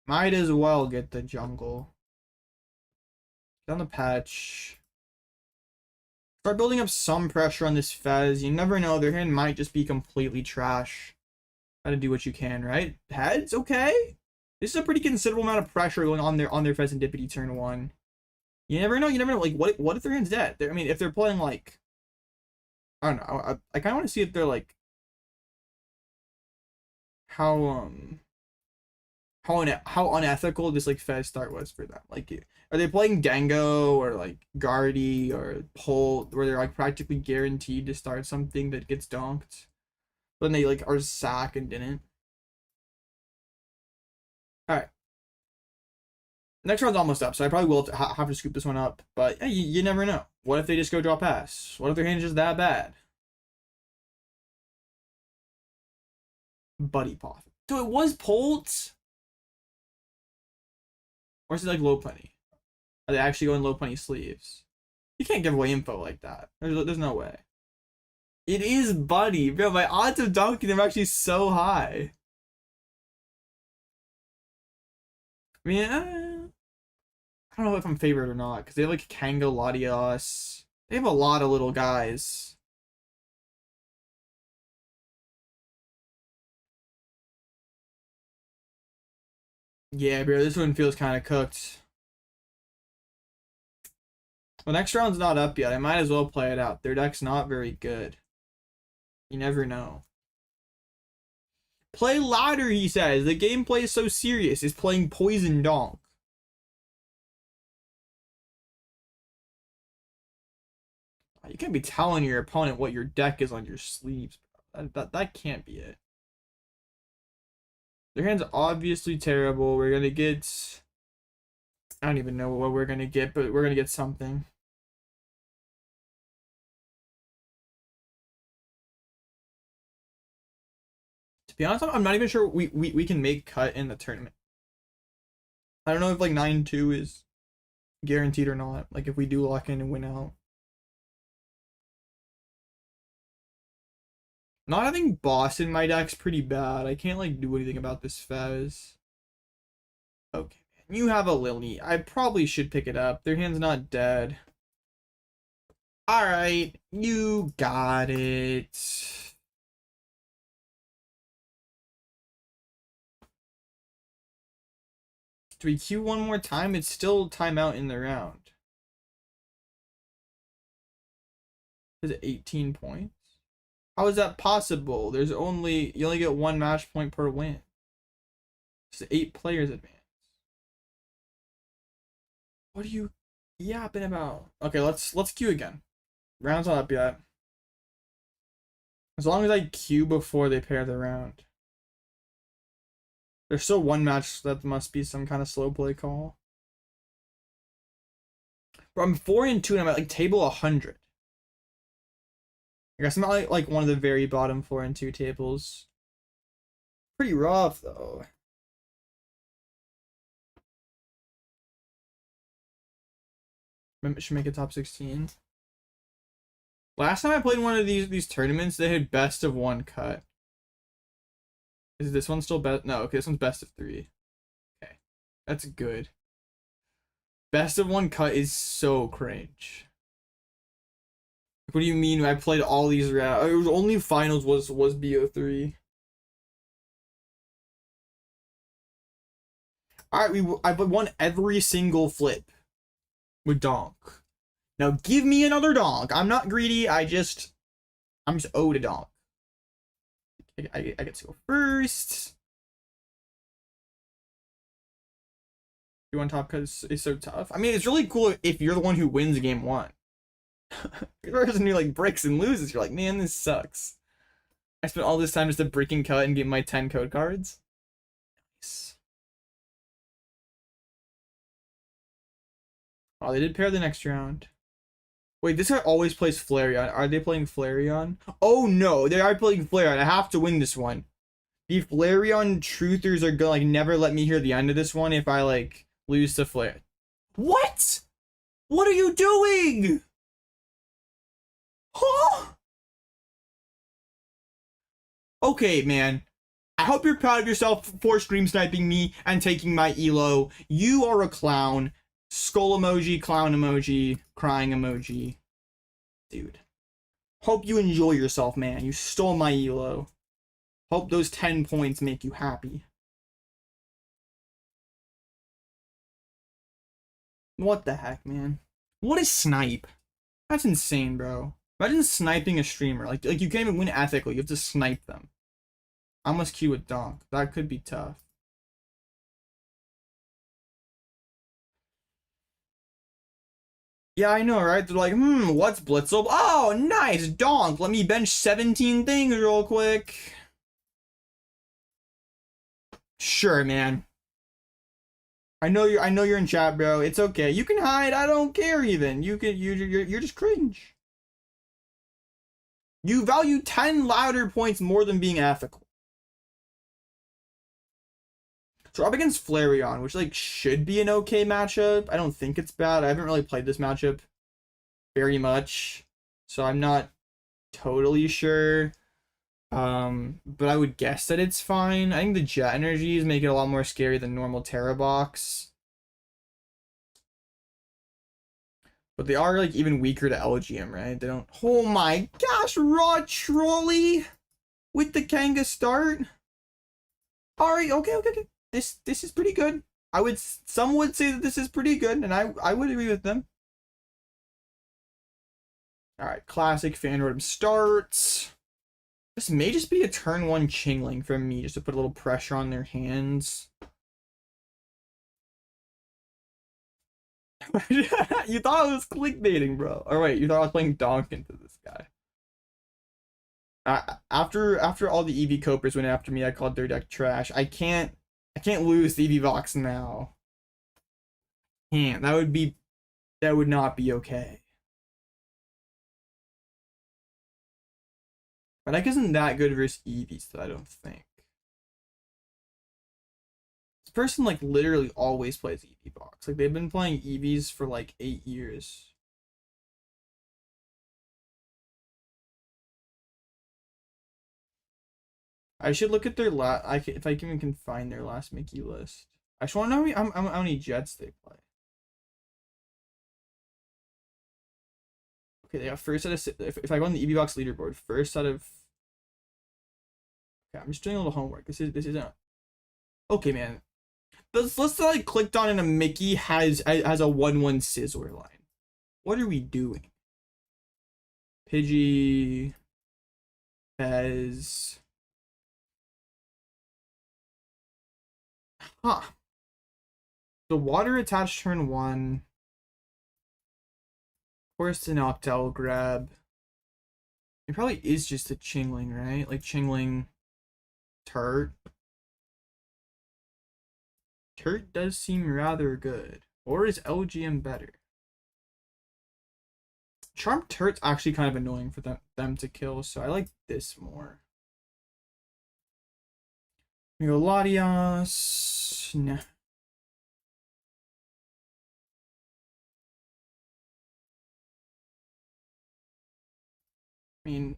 Might as well get the Jungle. Get on the patch. Start building up some pressure on this Fez. You never know, their hand might just be completely trash. Gotta do what you can, right? Heads? Okay. This is a pretty considerable amount of pressure going on their Fezandipiti turn 1. You never know, like what if their hand's dead? I mean, if they're playing like I don't know, I kinda wanna see if they're like how unethical this like Fez start was for them. Like, are they playing Dango or like Guardy or Pole, where they're like practically guaranteed to start something that gets donked, but then they like are sack and didn't. All right, next round's almost up, so I probably will have to scoop this one up. But yeah, you never know. What if they just go draw pass? What if their hand's just that bad? Buddy Poth. So it was Polt? Or is it like Lopunny? Are they actually going Lopunny sleeves? You can't give away info like that. There's no way. It is Buddy. Bro, my odds of dunking them are actually so high. I mean, I don't know if I'm favored or not, because they have like Kanga, Latias. They have a lot of little guys. Yeah, bro, this one feels kind of cooked. Well, next round's not up yet. I might as well play it out. Their deck's not very good. You never know. Play louder, he says. The gameplay is so serious. It's playing Poison Donk. You can't be telling your opponent what your deck is on your sleeves. That can't be it. Their hand's obviously terrible. We're gonna get... I don't even know what we're gonna get, but we're gonna get something. To be honest, I'm not even sure we can make cut in the tournament. I don't know if like 9-2 is guaranteed or not. Like if we do lock in and win out. Not having boss in my deck's pretty bad. I can't like do anything about this Fez. Okay, man. You have a Lily. I probably should pick it up. Their hand's not dead. Alright, you got it. Do we queue one more time? It's still timeout in the round. Is it 18 points? How is that possible? You only get 1 match point per win. It's 8 players advance. What are you yapping about? Okay, let's queue again. Round's not up yet. As long as I queue before they pair the round. There's still 1 match, so that must be some kind of slow play call. Bro, I'm 4-2 and I'm at like table 100. I guess I'm not like one of the very bottom 4-2 tables. Pretty rough though. Maybe should make it top 16. Last time I played one of these tournaments, they had best of one cut. Is this one still best? No, okay, this one's best of 3. Okay, that's good. Best of one cut is so cringe. What do you mean? I played all these rounds. It was only finals was BO3. All right, I won every single flip with Donk. Now give me another Donk. I'm not greedy. I'm just owed a Donk. I get to go first. You want top because it's so tough. I mean, it's really cool if you're the one who wins game 1. The person who like bricks and loses, you're like, man, this sucks. I spent all this time just to brick and cut and get my 10 code cards. Nice. Oh, they did pair the next round. Wait, this guy always plays Flareon. Are they playing Flareon? Oh no, they are playing Flareon. I have to win this one. The Flareon truthers are gonna like never let me hear the end of this one if I like lose to Flare. What? What are you doing? Huh? Okay, man. I hope you're proud of yourself for stream sniping me and taking my elo. You are a clown. Skull emoji, clown emoji, crying emoji. Dude. Hope you enjoy yourself, man. You stole my elo. Hope those 10 points make you happy. What the heck, man? What is snipe? That's insane, bro. Imagine sniping a streamer. Like you can't even win ethically. You have to snipe them. I must queue with Donk. That could be tough. Yeah, I know, right? They're like, what's Blitzel? Oh, nice, Donk. Let me bench 17 things real quick. Sure, man. I know you're in chat, bro. It's okay. You can hide. I don't care even. You're just cringe. You value 10 louder points more than being ethical. So up against Flareon, which like should be an okay matchup. I don't think it's bad. I haven't really played this matchup very much, so I'm not totally sure. But I would guess that it's fine. I think the Jet Energies make it a lot more scary than normal Terra Box. But they are like even weaker to Elgyem, right? They don't. Oh my gosh, raw trolley with the Kanga start. Alright, okay. This is pretty good. Some would say that this is pretty good, and I would agree with them. Alright, classic Fanrodom starts. This may just be a turn 1 Chingling from me, just to put a little pressure on their hands. You thought I was clickbaiting, bro. Or wait, you thought I was playing Donk into this guy. After all the EV Copers went after me, I called their deck trash. I can't lose the EV Vox now. Can't. That would not be okay. My deck isn't that good versus EVs, though, I don't think. This person like literally always plays EV Vox. Like they've been playing EVs for like 8 years. I should look at their if I even can find their last Mickey list. I just want to know how many Jets they play. Okay, they got first out of if I go on the EV Box leaderboard, first out of. Okay, I'm just doing a little homework. This isn't. Okay, man. This list that I clicked on in a Mickey has a 1/1 Sizzler line. What are we doing? Pidgey. Fez. Huh. The water attached turn 1. Of course, an Octel grab. It probably is just a Chingling, right? Like Chingling, Turt. Turt does seem rather good. Or is LGM better? Charm Turt's actually kind of annoying for them to kill, so I like this more. We go Latias. Nah. I mean,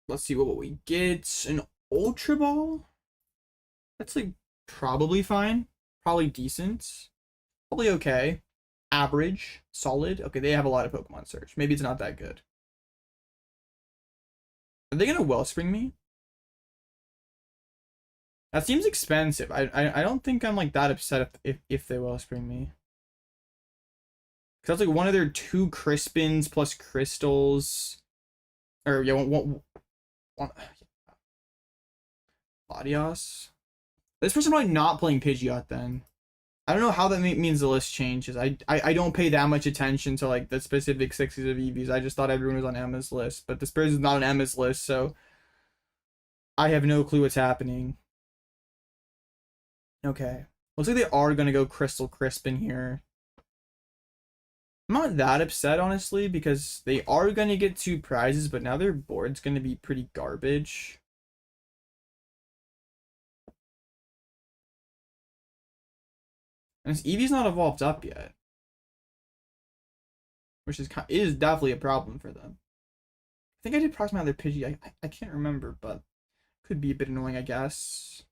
let's see what we get. An Ultra Ball? That's like probably fine. Probably decent. Probably okay. Average. Solid. Okay, they have a lot of Pokemon Search. Maybe it's not that good. Are they gonna Wellspring me? That seems expensive. I don't think I'm like that upset if they Wellspring me. Cause that's like one of their 2 Crispins plus crystals. Or yeah, one Latias. This person probably not playing Pidgeot then. I don't know how that means the list changes. I don't pay that much attention to like the specific 60s of EVs. I just thought everyone was on Emma's list, but this person's not on Emma's list, so I have no clue what's happening. Okay. Looks like they are gonna go Crystal Crisp in here. I'm not that upset, honestly, because they are gonna get 2 prizes, but now their board's gonna be pretty garbage. And this Eevee's not evolved up yet, which is definitely a problem for them. I think I did prize my other Pidgey. I can't remember, but could be a bit annoying, I guess.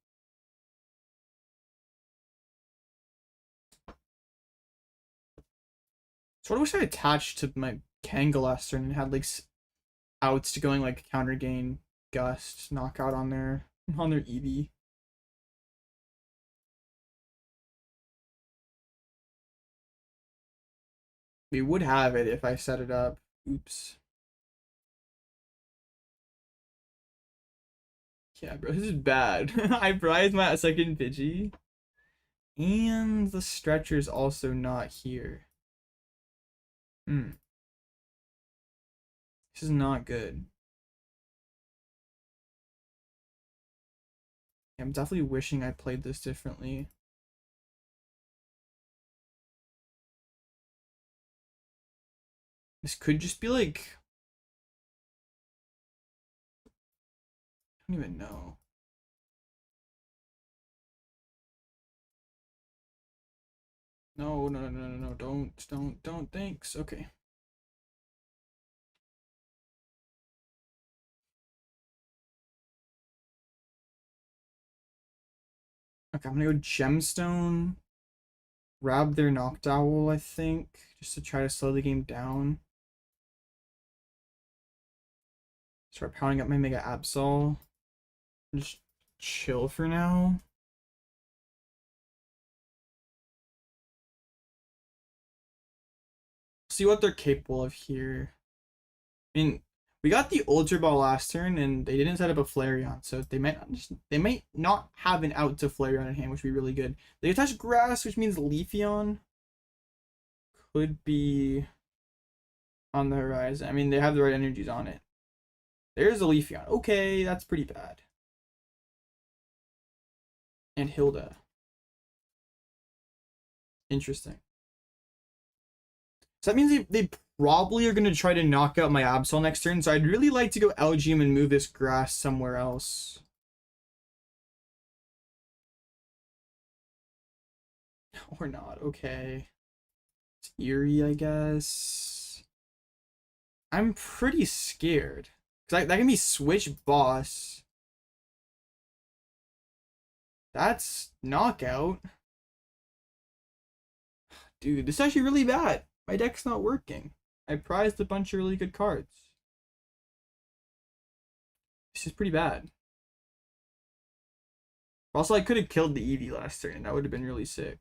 Sort of wish I attached to my Kangaskhan and had like outs to going like counter gain, gust, knockout on their Eevee. We would have it if I set it up. Oops. Yeah, bro, this is bad. I prized my second Pidgey. And the stretcher's also not here. Hmm. This is not good. I'm definitely wishing I played this differently. This could just be like... I don't even know. No, no, no, no, no, no, don't, thanks. Okay. Okay, I'm gonna go Gemstone. Grab their Noctowl, I think, just to try to slow the game down. Start pounding up my Mega Absol. Just chill for now. See what they're capable of here. I mean, we got the Ultra Ball last turn, and they didn't set up a Flareon, so they might not have an out to Flareon in hand, which would be really good. They attach Grass, which means Leafeon could be on the horizon. I mean, they have the right energies on it. There's a Leafeon. Okay, that's pretty bad. And Hilda. Interesting. So that means they probably are going to try to knock out my Absol next turn, so I'd really like to go Elgyem and move this grass somewhere else. Or not, okay. It's eerie, I guess. I'm pretty scared. Because that can be Switch Boss. That's Knockout. Dude, this is actually really bad. My deck's not working. I prized a bunch of really good cards. This is pretty bad. Also, I could have killed the Eevee last turn. That would have been really sick.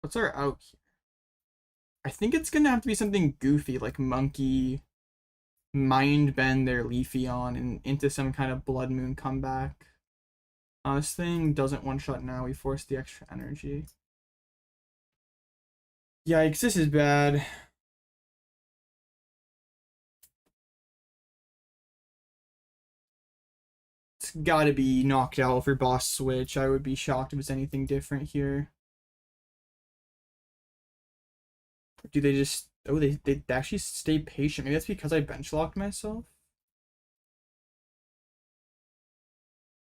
What's our out here? I think it's gonna have to be something goofy, like Monkey, Mind Bend their Leafeon and into some kind of Bloodmoon comeback. This thing doesn't one-shot now. We force the extra energy. Yikes, this is bad. It's gotta be knocked out for boss switch. I would be shocked if it's anything different here. Do they just... Oh, they actually stay patient. Maybe that's because I bench locked myself?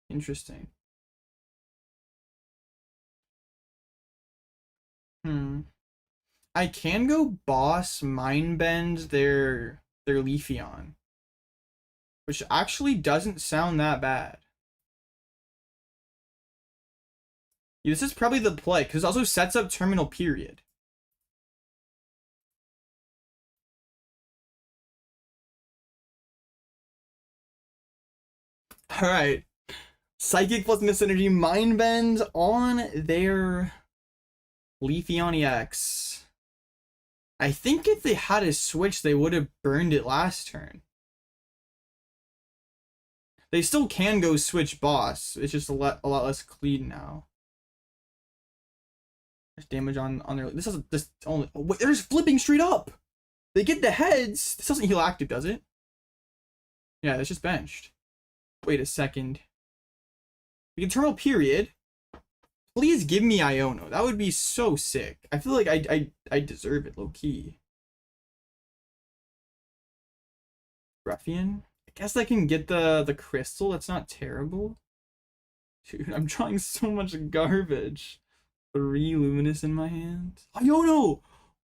Interesting. I can go boss Mind Bend their Leafeon, which actually doesn't sound that bad. Yeah, this is probably the play because it also sets up terminal period. All right, Psychic plus Miss Energy Mind Bend on their Leafeon EX. I think if they had a switch, they would have burned it last turn. They still can go switch boss. It's just a lot less clean now. There's damage on their. This doesn't. This only. Oh, wait, they're just flipping straight up. They get the heads. This doesn't heal active, does it? Yeah, it's just benched. Wait a second. We can terminal period. Please give me Iono. That would be so sick. I feel like I deserve it, low key. Ruffian. I guess I can get the crystal. That's not terrible. Dude, I'm drawing so much garbage. 3 luminous in my hand. Iono!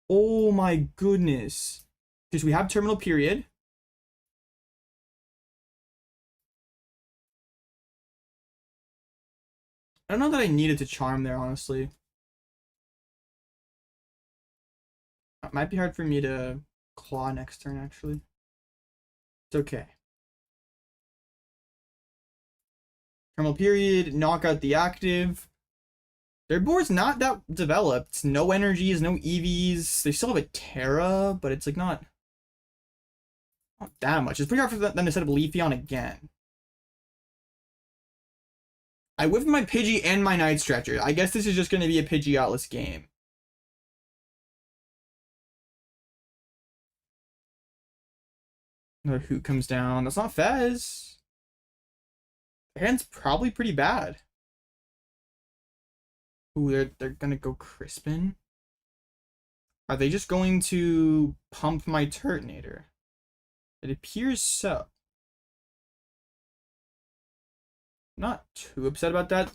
Oh my goodness. Because we have terminal period. I don't know that I needed to charm there, honestly. It might be hard for me to claw next turn, actually. It's okay. Terminal period, knock out the active. Their board's not that developed. No energies, no EVs. They still have a Terra, but it's like not that much. It's pretty hard for them to set up Leafeon again. I whiffed my Pidgey and my Night Stretcher. I guess this is just going to be a Pidgeotless game. Another Hoot comes down. That's not Fez. Their hand's probably pretty bad. Ooh, they're going to go Crispin. Are they just going to pump my Turtonator? It appears so. Not too upset about that.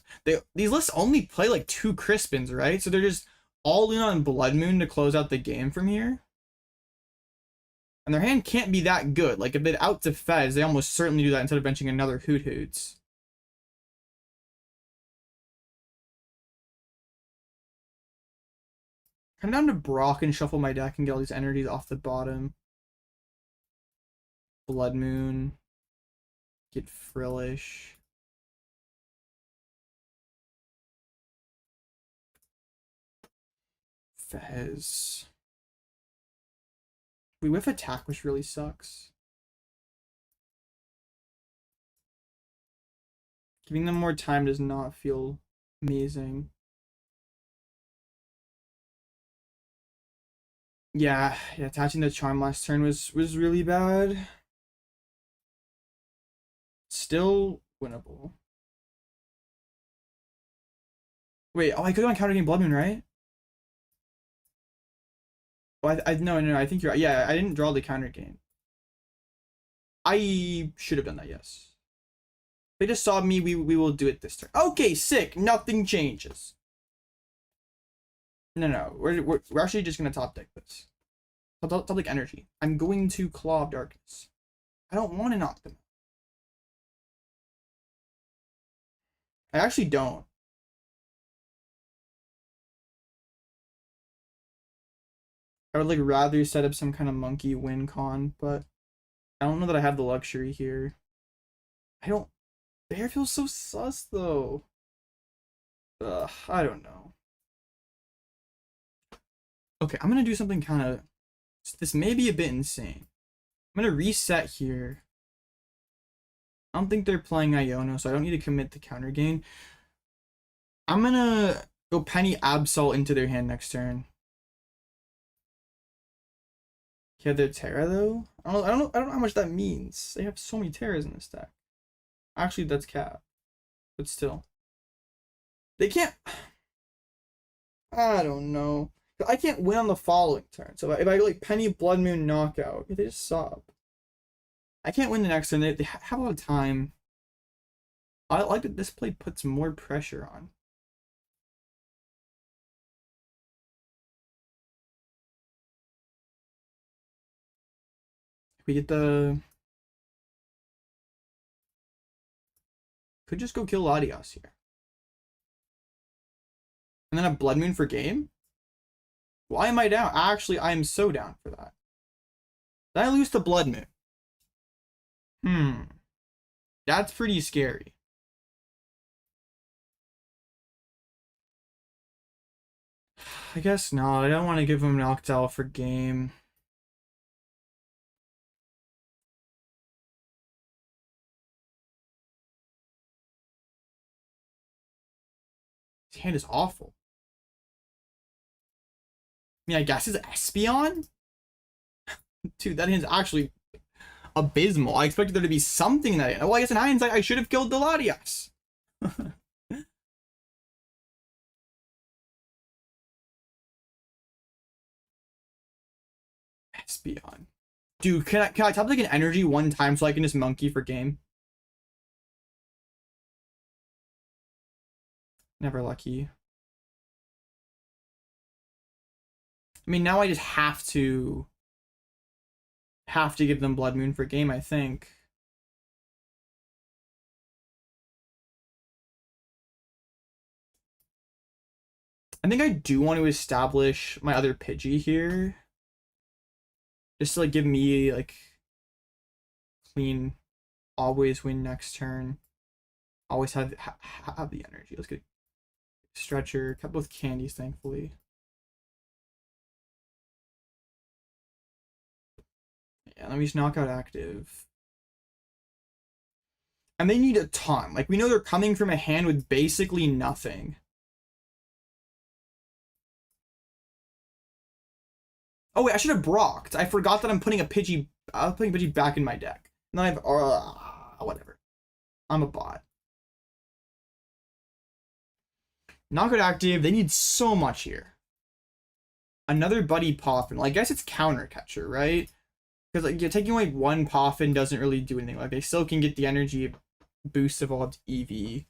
These lists only play like 2 Crispins, right? So they're just all in on Bloodmoon to close out the game from here. And their hand can't be that good. Like if they'd out to Fez, they almost certainly do that instead of benching another Hoot Hoots. Come down to Brock and shuffle my deck and get all these energies off the bottom. Bloodmoon. Get Frillish. Fez. We whiff attack, which really sucks. Giving them more time does not feel amazing. Yeah, attaching the charm last turn was really bad. Still winnable. Wait, oh, I could go on counter game Bloodmoon, right? Oh, no, I think you're right. Yeah, I didn't draw the counter game. I should have done that, yes. They just saw me, we will do it this turn. Okay, sick. Nothing changes. No. We're actually just gonna top deck this. Top deck energy. I'm going to Claw of Darkness. I don't want to knock them. I actually don't. I would like rather set up some kind of monkey win con, but I don't know that I have the luxury here. I don't. Bear feels so sus though. Ugh, I don't know. Okay, I'm gonna do something kind of. This may be a bit insane. I'm gonna reset here. I don't think they're playing Iono, so I don't need to commit the counter gain. I'm gonna go Penny Absol into their hand next turn. Yeah, their Terra though. I don't know how much that means. They have so many Terras in this deck. Actually, that's cap, but still, they can't. I don't know. I can't win on the following turn. So if I like Penny Bloodmoon knockout, they just sob. I can't win the next turn. They have a lot of time. I like that this play puts more pressure on. We get the... Could just go kill Latias here. And then a Bloodmoon for game? Why am I down? Actually, I am so down for that. Did I lose to Bloodmoon? That's pretty scary. I guess not. I don't want to give him knocked out for game. His hand is awful. I mean, I guess it's Espeon? Dude, that hand's actually abysmal. I expected there to be something that... Well, I guess in hindsight, I should have killed the Latias. Espeon. Dude, can I top like an energy one time so I can just monkey for game? Never lucky. I mean, now I just have to give them Bloodmoon for game, I think. I think I do want to establish my other Pidgey here. Just to like give me like clean, always win next turn. Always have the energy. Let's get Stretcher, kept both candies, thankfully. Yeah, let me just knock out active. And they need a ton. Like, we know they're coming from a hand with basically nothing. Oh wait, I should have Brocked. I forgot that I'm putting a Pidgey. I'm putting Pidgey back in my deck. And then I've whatever. I'm a bot. Knockout active. They need so much here. Another Buddy Poffin. Well, I guess it's counter catcher, right? Because like, taking away one Poffin doesn't really do anything. Like, they still can get the energy boost evolved EV.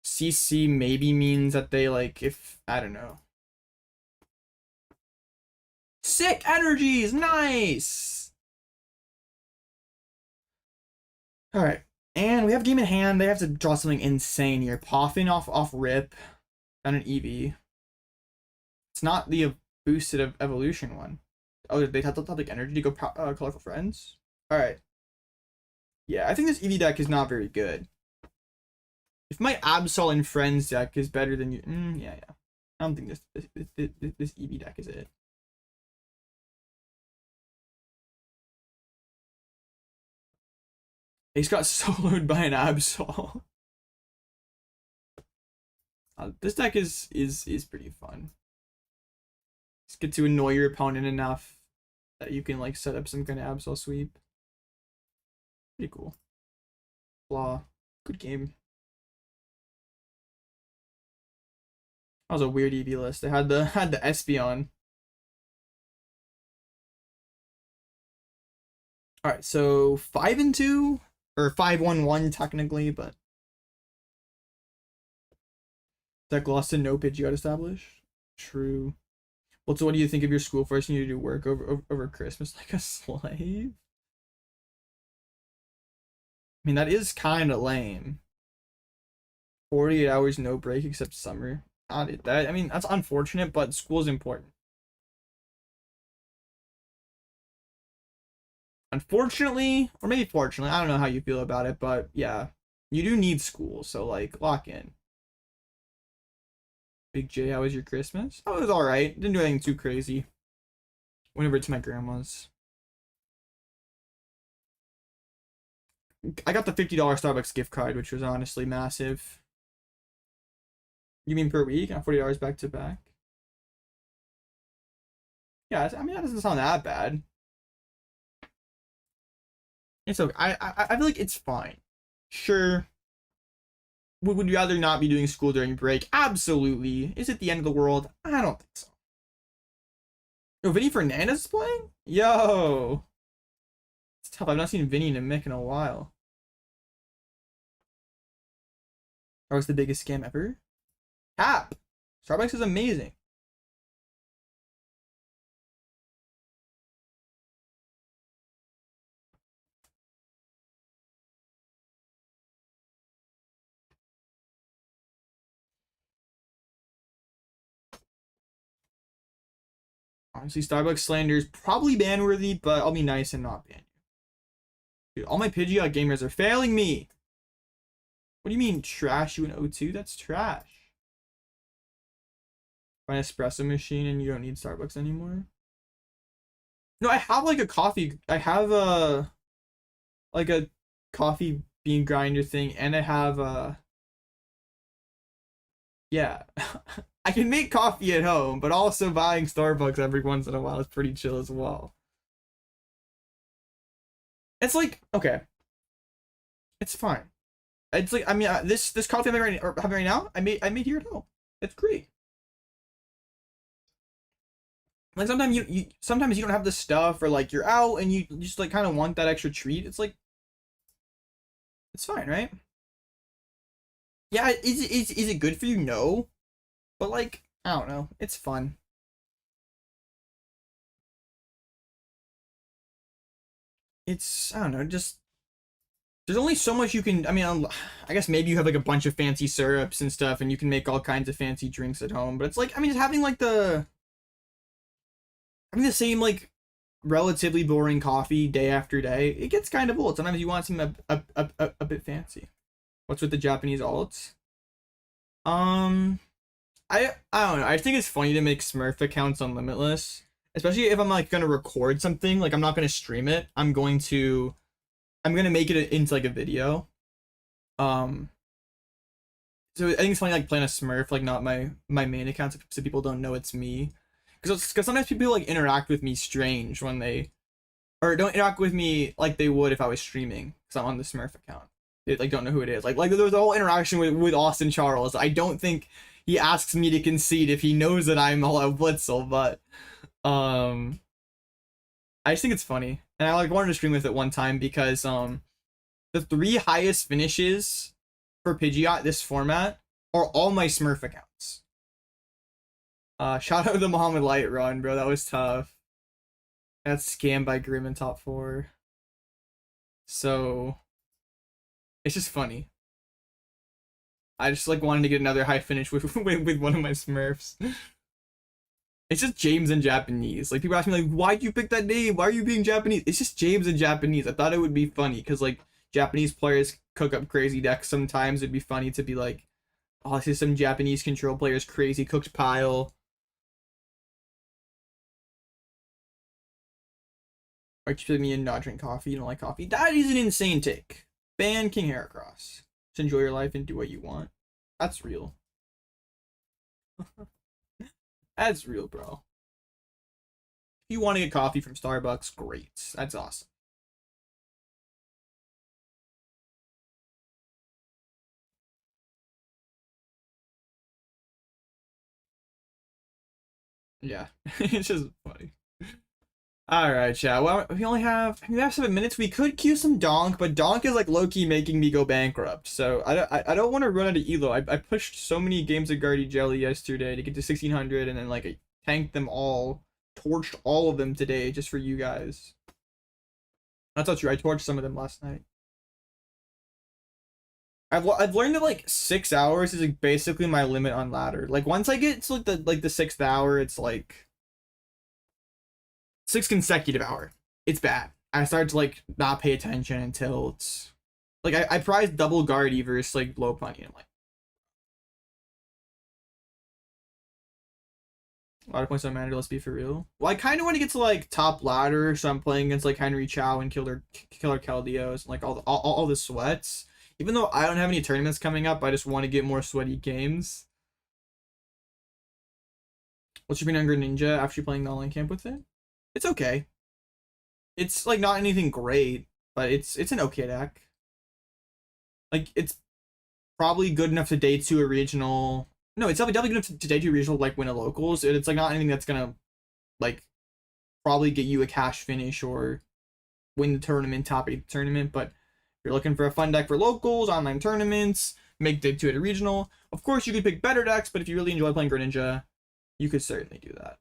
CC maybe means that they like, if I don't know. Sick energies, nice. All right, and we have game in hand. They have to draw something insane here. Poffin off rip, and an EV. It's not the boosted evolution one. Oh, they have to like energy to go colorful friends. All right. Yeah, I think this EV deck is not very good. If my Absol and Friends deck is better than you, yeah. I don't think this EV deck is it. He's got soloed by an Absol. This deck is pretty fun. Just get to annoy your opponent enough that you can like set up some kind of Absol sweep. Pretty cool. Blah. Good game. That was a weird EV list. They had the Espeon. All right, so 5-2 or 5-1-1 technically, but deck lost to no Pidgeot established. True. Well, so what do you think of your school forcing you to do work over Christmas like a slave? I mean, that is kind of lame. 48 hours no break except summer. That, I mean, that's unfortunate, but school's important. Unfortunately, or maybe fortunately, I don't know how you feel about it, but yeah, you do need school, so like lock in. Big J, how was your Christmas? Oh, it was alright. Didn't do anything too crazy. Went over to my grandma's. I got the $50 Starbucks gift card, which was honestly massive. You mean per week? And $40 back to back? Yeah, I mean, that doesn't sound that bad. It's okay. I feel like it's fine. Sure. Would you rather not be doing school during break? Absolutely. Is it the end of the world? I don't think so. Yo, Vinny Fernandez is playing? Yo. It's tough. I've not seen Vinny and a Mick in a while. That was the biggest scam ever. Cap. Starbucks is amazing. Honestly, Starbucks slander is probably ban worthy, but I'll be nice and not ban you. Dude, all my Pidgeot gamers are failing me. What do you mean trash you in O2? That's trash. Buy an espresso machine and you don't need Starbucks anymore. No, I have like a coffee. I have a coffee bean grinder thing, and I have yeah. I can make coffee at home, but also buying Starbucks every once in a while is pretty chill as well. It's like, okay, it's fine. It's like, I mean, this coffee I'm having right now, I made here at home. It's great. Like sometimes sometimes you don't have the stuff, or like you're out and you just like kind of want that extra treat. It's like, it's fine, right? Yeah, is it good for you? No, but like, I don't know, it's fun. It's, I don't know, just there's only so much you can. I mean, I guess maybe you have like a bunch of fancy syrups and stuff, and you can make all kinds of fancy drinks at home. But it's like, I mean, just having like having the same like relatively boring coffee day after day, it gets kind of old. Sometimes you want something a bit fancy. What's with the Japanese alts? I don't know. I think it's funny to make Smurf accounts on Limitless, especially if I'm like gonna record something. Like I'm not gonna stream it. I'm gonna make it into like a video. Um, so I think it's funny like playing a Smurf, like not my main account, so people don't know it's me. Because sometimes people like interact with me strange when they, or don't interact with me like they would if I was streaming because I'm on the Smurf account. They like don't know who it is. Like there was a whole interaction with Austin Charles. I don't think he asks me to concede if he knows that I'm all out Blitzel, but I just think it's funny, and I like wanted to stream with it one time because the 3 highest finishes for Pidgeot this format are all my Smurf accounts. Shout out to the Muhammad Light run, bro. That was tough. Got scammed by Grim in top 4. So it's just funny. I just like wanted to get another high finish with one of my Smurfs. It's just James in Japanese. Like people ask me like, why'd you pick that name? Why are you being Japanese? It's just James in Japanese. I thought it would be funny because like Japanese players cook up crazy decks sometimes. It'd be funny to be like, oh, this is some Japanese control players crazy cooked pile. Why'd you pick me and not drink coffee? You don't like coffee? That is an insane take. Ban King Heracross. Just enjoy your life and do what you want. That's real. That's real, bro. If you want to get coffee from Starbucks, great. That's awesome. Yeah, it's just funny. All right, chat. Well, we have 7 minutes. We could queue some Donk, but Donk is like low-key making me go bankrupt. So I don't want to run out of elo. I pushed so many games of Guardy Jelly yesterday to get to 1600, and then like I tanked them all, torched all of them today just for you guys. That's not true. I torched some of them last night. I've learned that like 6 hours is like basically my limit on ladder. Like once I get to like the 6th hour, it's like 6 consecutive hour. It's bad. I start to like not pay attention until it's like I prize double Guardy versus like low punny. I'm like a lot of points on Manager, let's be for real. Well, I kind of want to get to like top ladder, so I'm playing against like Henry Chow and Killer Keldeos and like all the sweats. Even though I don't have any tournaments coming up, I just want to get more sweaty games. What's your opinion on Greninja after playing the online camp with it? It's okay. It's like not anything great, but it's an okay deck. Like it's probably good enough to day 2 a regional. No, it's definitely good enough to day 2 regional like win a locals. It's like not anything that's gonna like probably get you a cash finish or win the tournament, top 8 tournament, but if you're looking for a fun deck for locals, online tournaments, make day 2 at a regional. Of course, you could pick better decks, but if you really enjoy playing Greninja, you could certainly do that.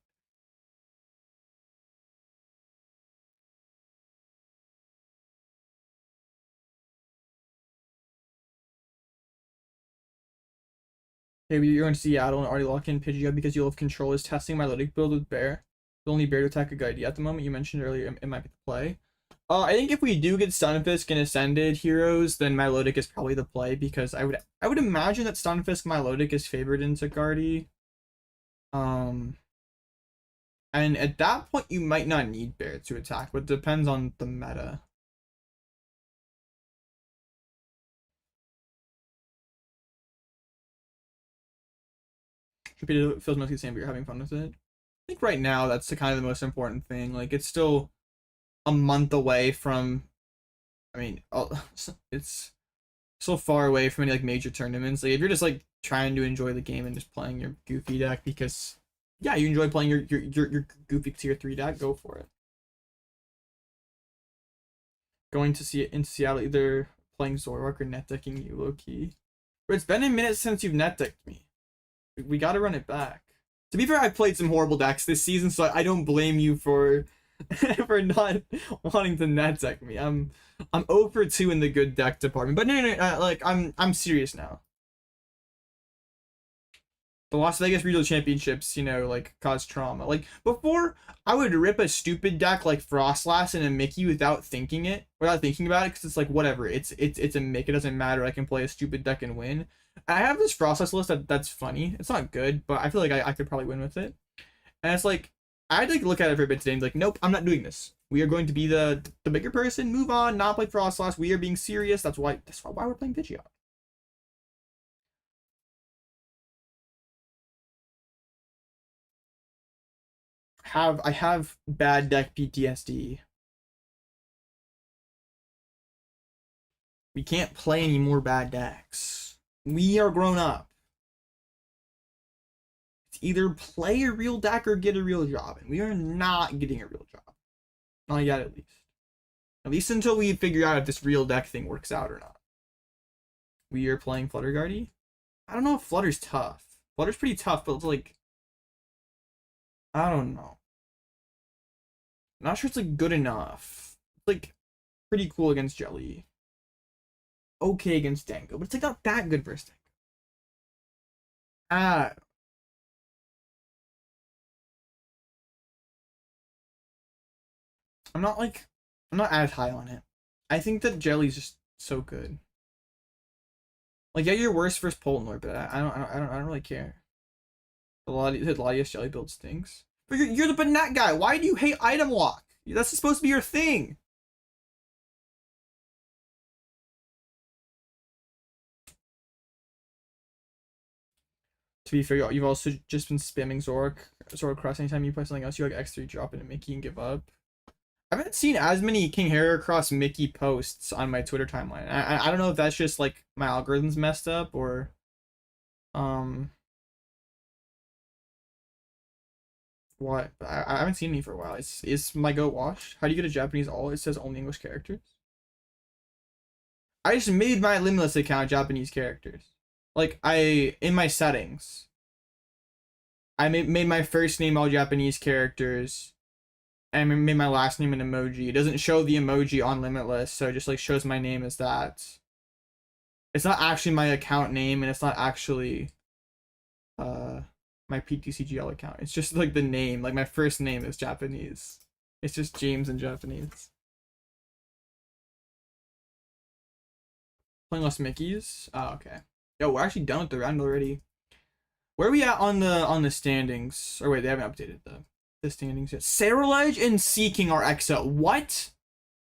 Maybe you're going to Seattle and already lock in Pidgeot because you'll have control is testing my Lytic build with Bear. The only bear to attack a good idea at the moment. You mentioned earlier it might be the play. I think if we do get Stunfisk and Ascended heroes, then Milotic is probably the play, because I would imagine that Stunfisk Milotic is favored into Guardy. And at that point you might not need bear to attack, but it depends on the meta. It feels mostly the same, but you're having fun with it. I think right now that's the kind of the most important thing. Like, it's still a month away from, I mean, it's so far away from any like major tournaments. Like, if you're just like trying to enjoy the game and just playing your goofy deck because, yeah, you enjoy playing your goofy tier 3 deck, go for it. Going to see it in Seattle, either playing Zoroark or net decking you, low key. But it's been a minute since you've net decked me. We gotta run it back. To be fair, I've played some horrible decks this season, so I don't blame you for for not wanting to net deck me. I'm 0 for 2 in the good deck department. But no, like I'm serious now. The Las Vegas Regional Championships, you know, like, caused trauma. Like, before, I would rip a stupid deck like Frostlass and a Mickey without thinking about it, because it's like, whatever, it's a Mickey, it doesn't matter, I can play a stupid deck and win. I have this Frostlass list that's funny. It's not good, but I feel like I could probably win with it. And it's like, I had to like, look at it for a bit today and be like, nope, I'm not doing this. We are going to be the bigger person, move on, not play Frostlass, we are being serious, that's why we're playing Pidgeot. I have bad deck PTSD. We can't play any more bad decks. We are grown up. It's either play a real deck or get a real job, and we are not getting a real job. Not yet, at least. At least until we figure out if this real deck thing works out or not. We are playing Flutter Guardy. I don't know if Flutter's tough. Flutter's pretty tough, but it's like, I don't know. I'm not sure it's like good enough. It's like pretty cool against Jelly. Okay against Dango, but it's like not that good versus Dango. I'm not as high on it. I think that Jelly's just so good. Like, yeah, you're worse versus Poltenor, but I don't really care. The Latias Jelly build stinks. But you're the Banat guy. Why do you hate item lock? That's supposed to be your thing. To be fair, you've also just been spamming Zoroark Cross. Anytime you play something else, you like X3 drop into Mickey and give up. I haven't seen as many King Heracross Mickey posts on my Twitter timeline. I don't know if that's just like my algorithm's messed up or what? I haven't seen any for a while. Is my goat washed? How do you get a Japanese all? It says only English characters. I just made my Limitless account Japanese characters. Like, in my settings, I made my first name all Japanese characters, and made my last name an emoji. It doesn't show the emoji on Limitless, so it just like shows my name as that. It's not actually my account name, and it's not actually my PTCGL account. It's just like the name. Like, my first name is Japanese. It's just James in Japanese. Playing Lost Mickeys? Oh, okay. Yo, we're actually done with the round already. Where are we at on the standings? Or wait, they haven't updated the standings yet. Cerulege and Seaking are EXO. What?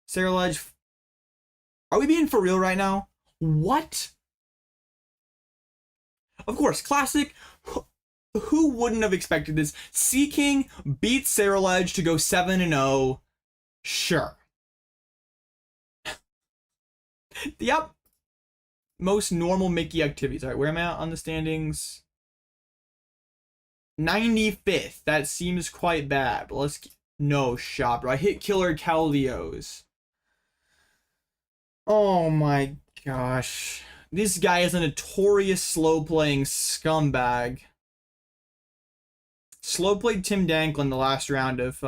Cerulege. Are we being for real right now? What? Of course, classic. Who wouldn't have expected this? Seaking beats Cerulege to go 7-0. Sure. Yep. Most normal Mickey activities. All right, where am I at on the standings? 95th. That seems quite bad. But let's... No shot, bro. I hit Killer Caldios. Oh my gosh. This guy is a notorious slow-playing scumbag. Slow-played Tim Danklin the last round of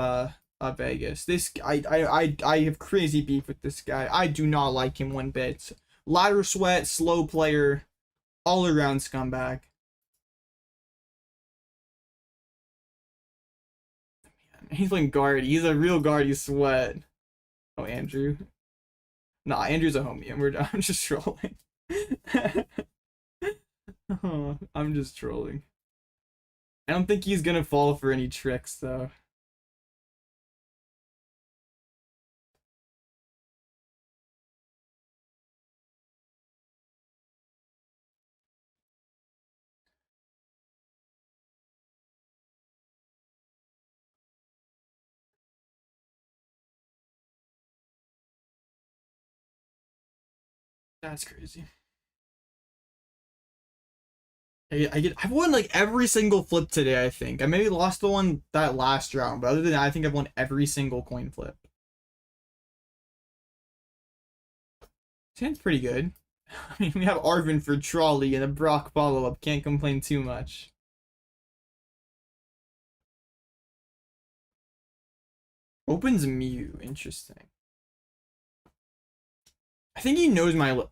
Vegas. This... I have crazy beef with this guy. I do not like him one bit. Ladder sweat, slow player, all around scumbag. Man. He's playing guard. He's a real guard. You sweat. Oh, Andrew. Nah, Andrew's a homie. I'm just trolling. Oh, I'm just trolling. I don't think he's gonna fall for any tricks though. That's crazy. I've won like every single flip today, I think. I maybe lost the one that last round, but other than that, I think I've won every single coin flip. Sounds pretty good. I mean, we have Arven for Trolley and a Brock follow-up. Can't complain too much. Opens Mew. Interesting. I think he knows my...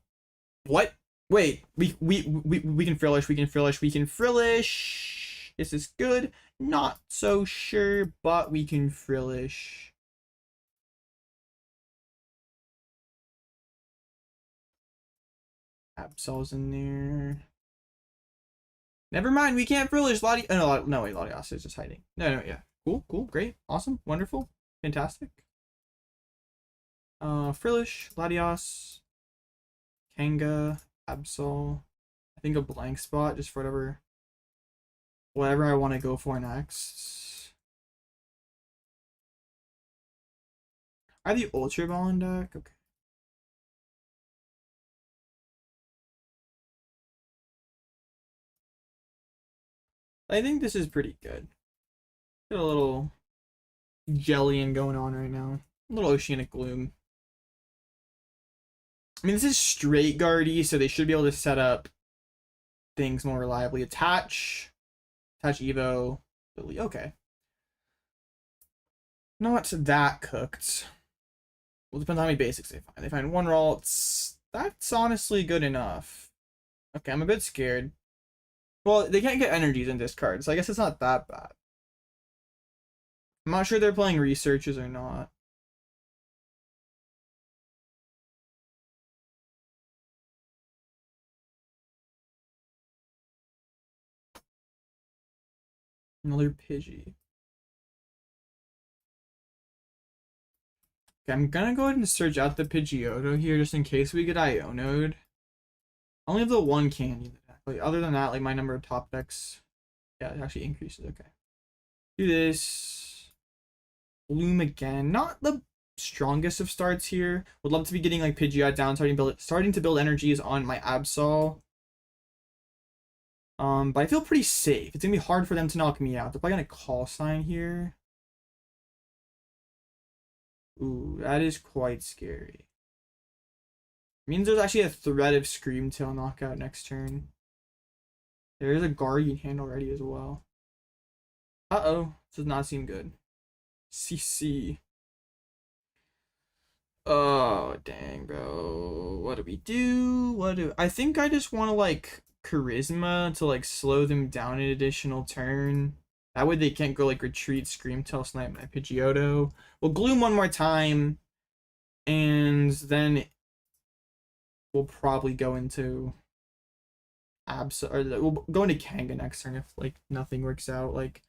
What? Wait. We can Frillish. We can Frillish. We can Frillish. This is good. Not so sure, but we can Frillish. Absol's in there. Never mind, we can't Frillish. Latias. Oh, no, wait, Latias is just hiding. No, yeah. Cool, great, awesome, wonderful, fantastic. Frillish, Latias, Kanga, Absol. I think a blank spot just for whatever I want to go for next. Are the Ultra Ball in deck? Okay. I think this is pretty good. Got a little Jellian going on right now. A little Oceanic Gloom. I mean, this is straight guardy, so they should be able to set up things more reliably. Attach Evo. Okay. Not that cooked. Well, depends on how many basics they find. They find one roll. That's honestly good enough. Okay, I'm a bit scared. Well, they can't get energies in discard, so I guess it's not that bad. I'm not sure they're playing researches or not. Another Pidgey. Okay, I'm gonna go ahead and search out the Pidgeotto here just in case we get Iono'd. I only have the one candy in the deck. Like, other than that, like my number of top decks, yeah, it actually increases. Okay. Do this. Bloom again. Not the strongest of starts here. Would love to be getting like Pidgeot down, starting to build energies on my Absol. But I feel pretty safe. It's gonna be hard for them to knock me out. They're probably gonna call sign here. Ooh, that is quite scary. Means there's actually a threat of Screamtail knockout next turn. There is a Guardian Hand already as well. Uh-oh. This does not seem good. CC. Oh, dang, bro. What do we do? I think I just want to, like, Charisma to, like, slow them down an additional turn. That way they can't go, like, retreat, Screamtail, Snipe my Pidgeotto. We'll Gloom one more time. And then we'll probably go into Absol, or we'll go into Kanga next turn if like nothing works out. Like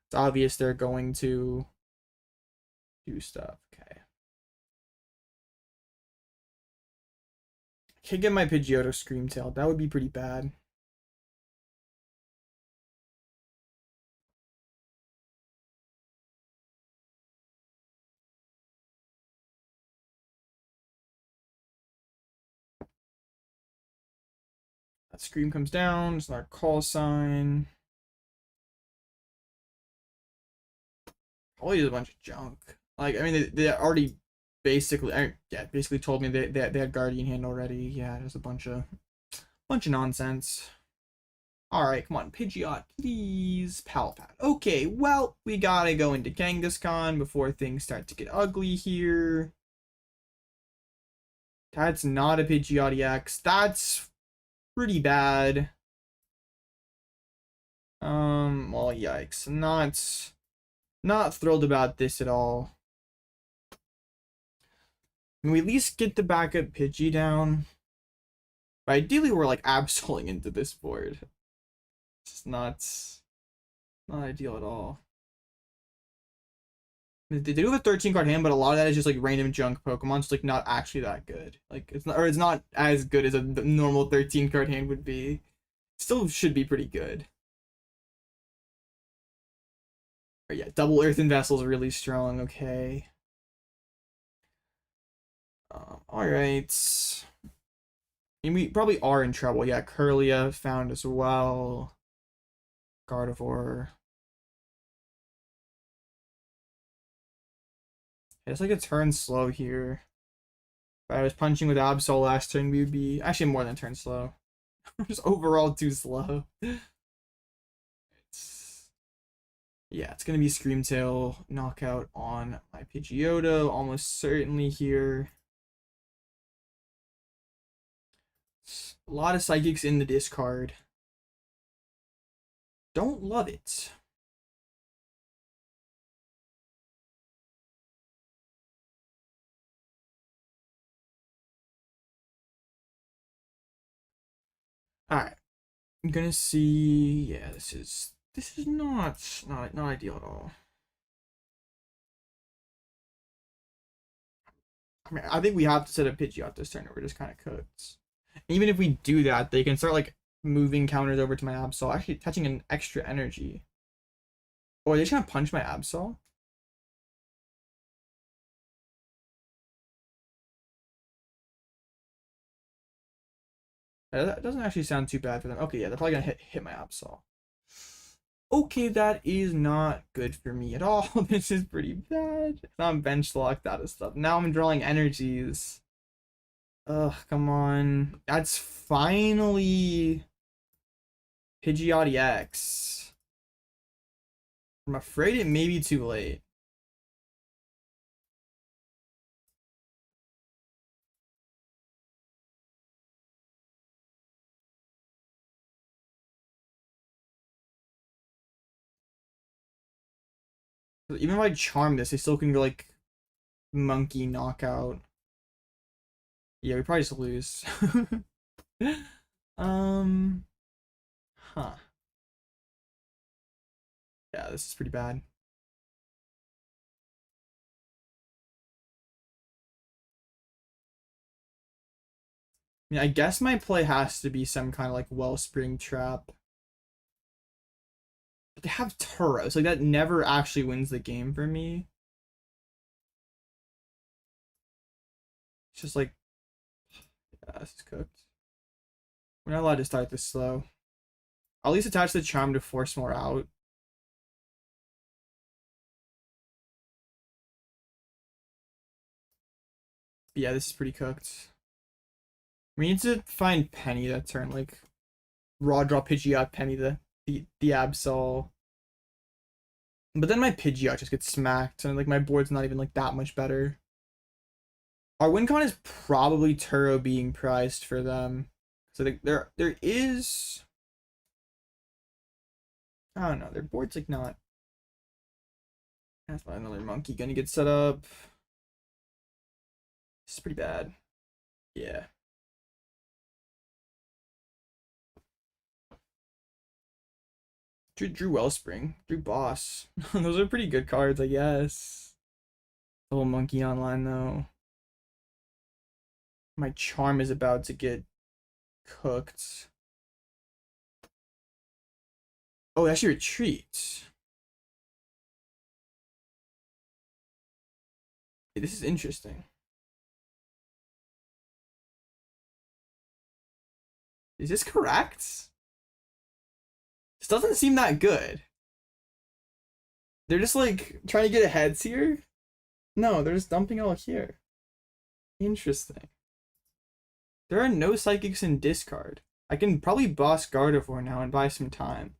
it's obvious they're going to do stuff. Okay. Can't get my Pidgeotto Screamtail. That would be pretty bad. That Scream comes down. It's not a call sign. Probably a bunch of junk. Like, I mean, they already basically, basically told me they had Guardian Hand already. Yeah, there's a bunch of nonsense. Alright, come on, Pidgeot, please. Palpat. Okay, well, we gotta go into Kangaskhan before things start to get ugly here. That's not a Pidgeot EX. That's pretty bad. Well, yikes. Not thrilled about this at all. Can we at least get the backup Pidgey down? But ideally, we're like absoling into this board. It's not ideal at all. They do have a 13 card hand, but a lot of that is just like random junk Pokemon. It's like not actually that good. Like it's not, or it's not as good as a normal 13 card hand would be. Still should be pretty good. Or yeah, double Earthen Vessel is really strong. Okay. All right. And we probably are in trouble. Yeah, Curlia found as well. Gardevoir. It's like a turn slow here. If I was punching with Absol last turn, we would be actually more than a turn slow. Just overall too slow. It's gonna be Screamtail knockout on my Pidgeotto, almost certainly here. A lot of psychics in the discard. Don't love it. Alright. I'm gonna see. Yeah, this is not ideal at all. I mean, I think we have to set a Pidgeot this turn, or we're just kind of cooked. Even if we do that, they can start like moving counters over to my Absol, actually touching an extra energy. Oh, are they just gonna punch my Absol? That doesn't actually sound too bad for them. Okay, yeah, they're probably gonna hit my Absol. Okay, that is not good for me at all. This is pretty bad. I'm bench locked out of stuff. Now I'm drawing energies. Ugh, come on. That's finally Pidgeot X. I'm afraid it may be too late. Even if I charm this, they still can go like monkey knockout. Yeah, we probably just lose. um, huh. Yeah, this is pretty bad. I mean, I guess my play has to be some kind of like Wellspring trap. But they have Turos. Like that never actually wins the game for me. It's just like, yeah, this is cooked. We're not allowed to start this slow. I'll at least attach the charm to force more out. But yeah, this is pretty cooked. We need to find Penny that turn, like raw draw Pidgeot Penny the Absol. But then my Pidgeot just gets smacked, and like my board's not even like that much better. Our win con is probably Turo being prized for them. So there is, I don't know, their board's like not. That's why another monkey gonna get set up. This is pretty bad. Yeah. Drew Wellspring, Drew Boss. Those are pretty good cards, I guess. The whole monkey online though. My charm is about to get cooked. Oh, it actually retreats. Hey, this is interesting. Is this correct? This doesn't seem that good. They're just like trying to get aheads here. No, they're just dumping all here. Interesting. There are no psychics in discard. I can probably boss Gardevoir now and buy some time.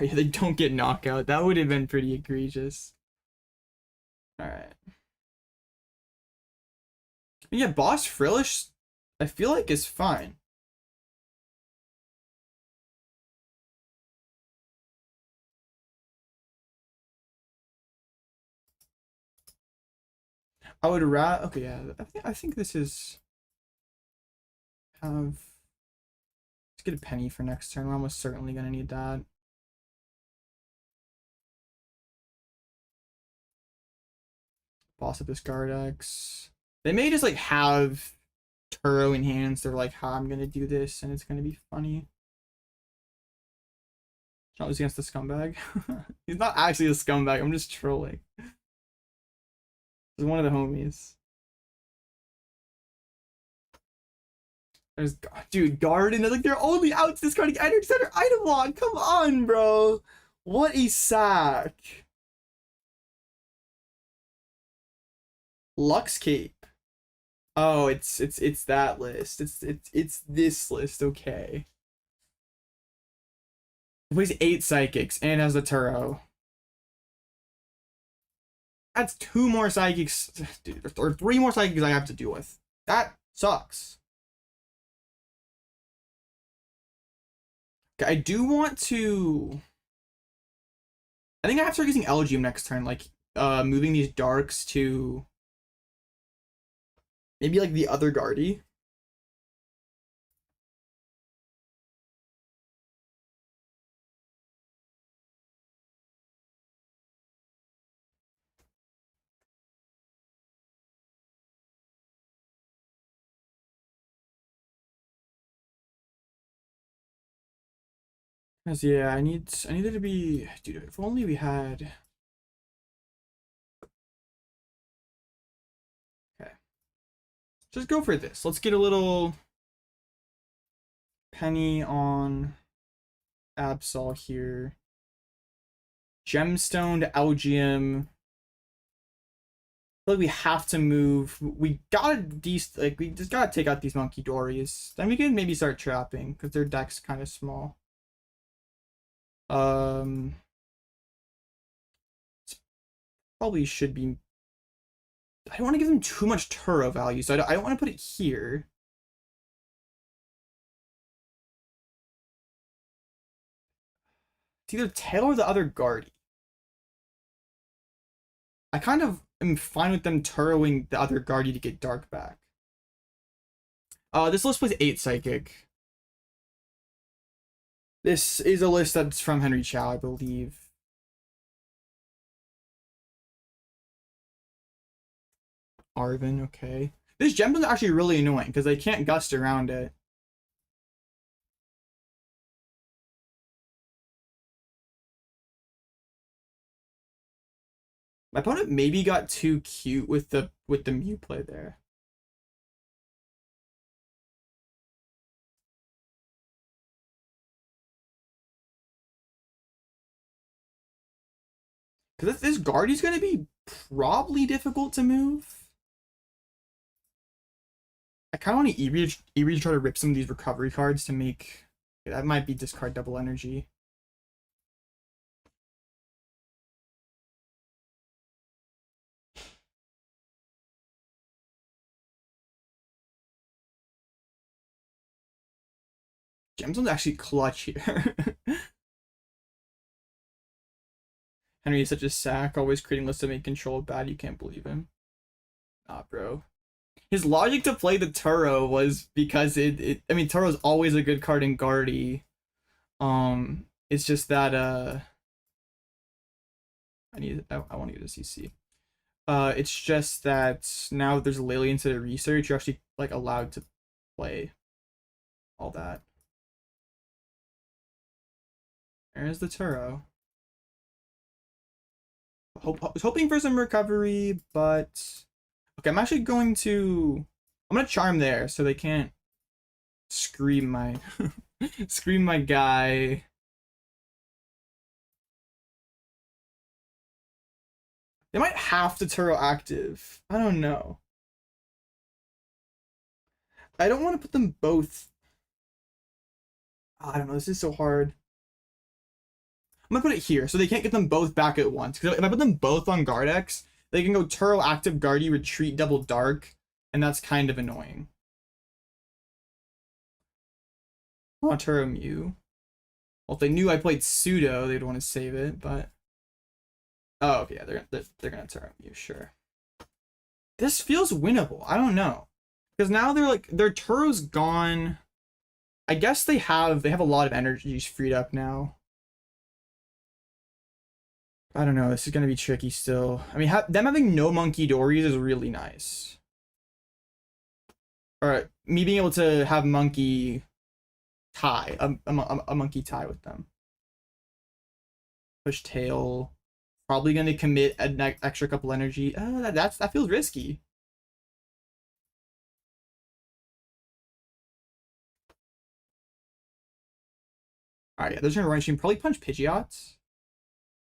Yeah, they don't get knockout. That would have been pretty egregious. Alright. Yeah, boss Frillish, I feel like, is fine. I would okay, yeah. I think this is have. Let's get a penny for next turn. We're almost certainly gonna need that. Boss up this Gardex. They may just like have Turo in hands. They're like, how I'm gonna do this, and it's gonna be funny. Not losing against the scumbag. He's not actually a scumbag. I'm just trolling. He's one of the homies. There's dude, Garden. Like they're only out discarding energy center item log. Come on, bro. What a sack. Lux Cape. Oh, it's that list. It's this list. Okay. It plays 8 psychics and has the Turo. That's 2 more psychics, dude, or 3 more psychics I have to deal with. That sucks. I do want to. I think I have to start using Elgyem next turn, like moving these darks to maybe like the other Guardy. Cause yeah, I need it to be, dude. If only we had. Okay, just go for this. Let's get a little penny on Absol here. Gemstone to Elgyem. I feel like we have to move. We gotta we just gotta take out these Munkidoris. Then we can maybe start trapping because their deck's kind of small. Probably should be. I don't want to give them too much Turo value, so I don't want to put it here. It's either Tail or the other Guardy. I kind of am fine with them Turoing the other Guardy to get Dark back. This list plays 8 Psychic. This is a list that's from Henry Chow, I believe. Arven, okay. This gem is actually really annoying because they can't gust around it. My opponent maybe got too cute with the Mew play there. Because this Guardy's going to be probably difficult to move. I kind of want to E-Read try to rip some of these recovery cards to make. That might be discard double energy. Gemstone's actually clutch here. Henry is such a sack, always creating lists to make control bad. You can't believe him. Nah, bro. His logic to play the Turo was because I mean, Turo's always a good card in Guardy. It's just that I want to get a CC. It's just that now there's a Lily instead of research, you're actually like allowed to play all that. There's the Turo. I was hoping for some recovery, but okay, I'm actually going to. I'm gonna charm there so they can't scream my scream my guy. They might have to Turo active. I don't know. I don't want to put them both. I don't know. This is so hard. I'm gonna put it here so they can't get them both back at once. Because if I put them both on Gardex, they can go Turo active Guardy, retreat double dark, and that's kind of annoying. Oh, Turo Mew. Well, if they knew I played Pseudo, they'd want to save it, but. Oh, okay, yeah, they're gonna Turo Mew, sure. This feels winnable. I don't know. Because now they're like, their Turo's gone. I guess they have a lot of energies freed up now. I don't know. This is gonna be tricky still. I mean, them having no Munkidoris is really nice. Or me being able to have Monkey tie a Monkey tie with them. Push tail. Probably gonna commit an extra couple energy. That feels risky. Alright, yeah, there's gonna run stream. Probably punch Pidgeots.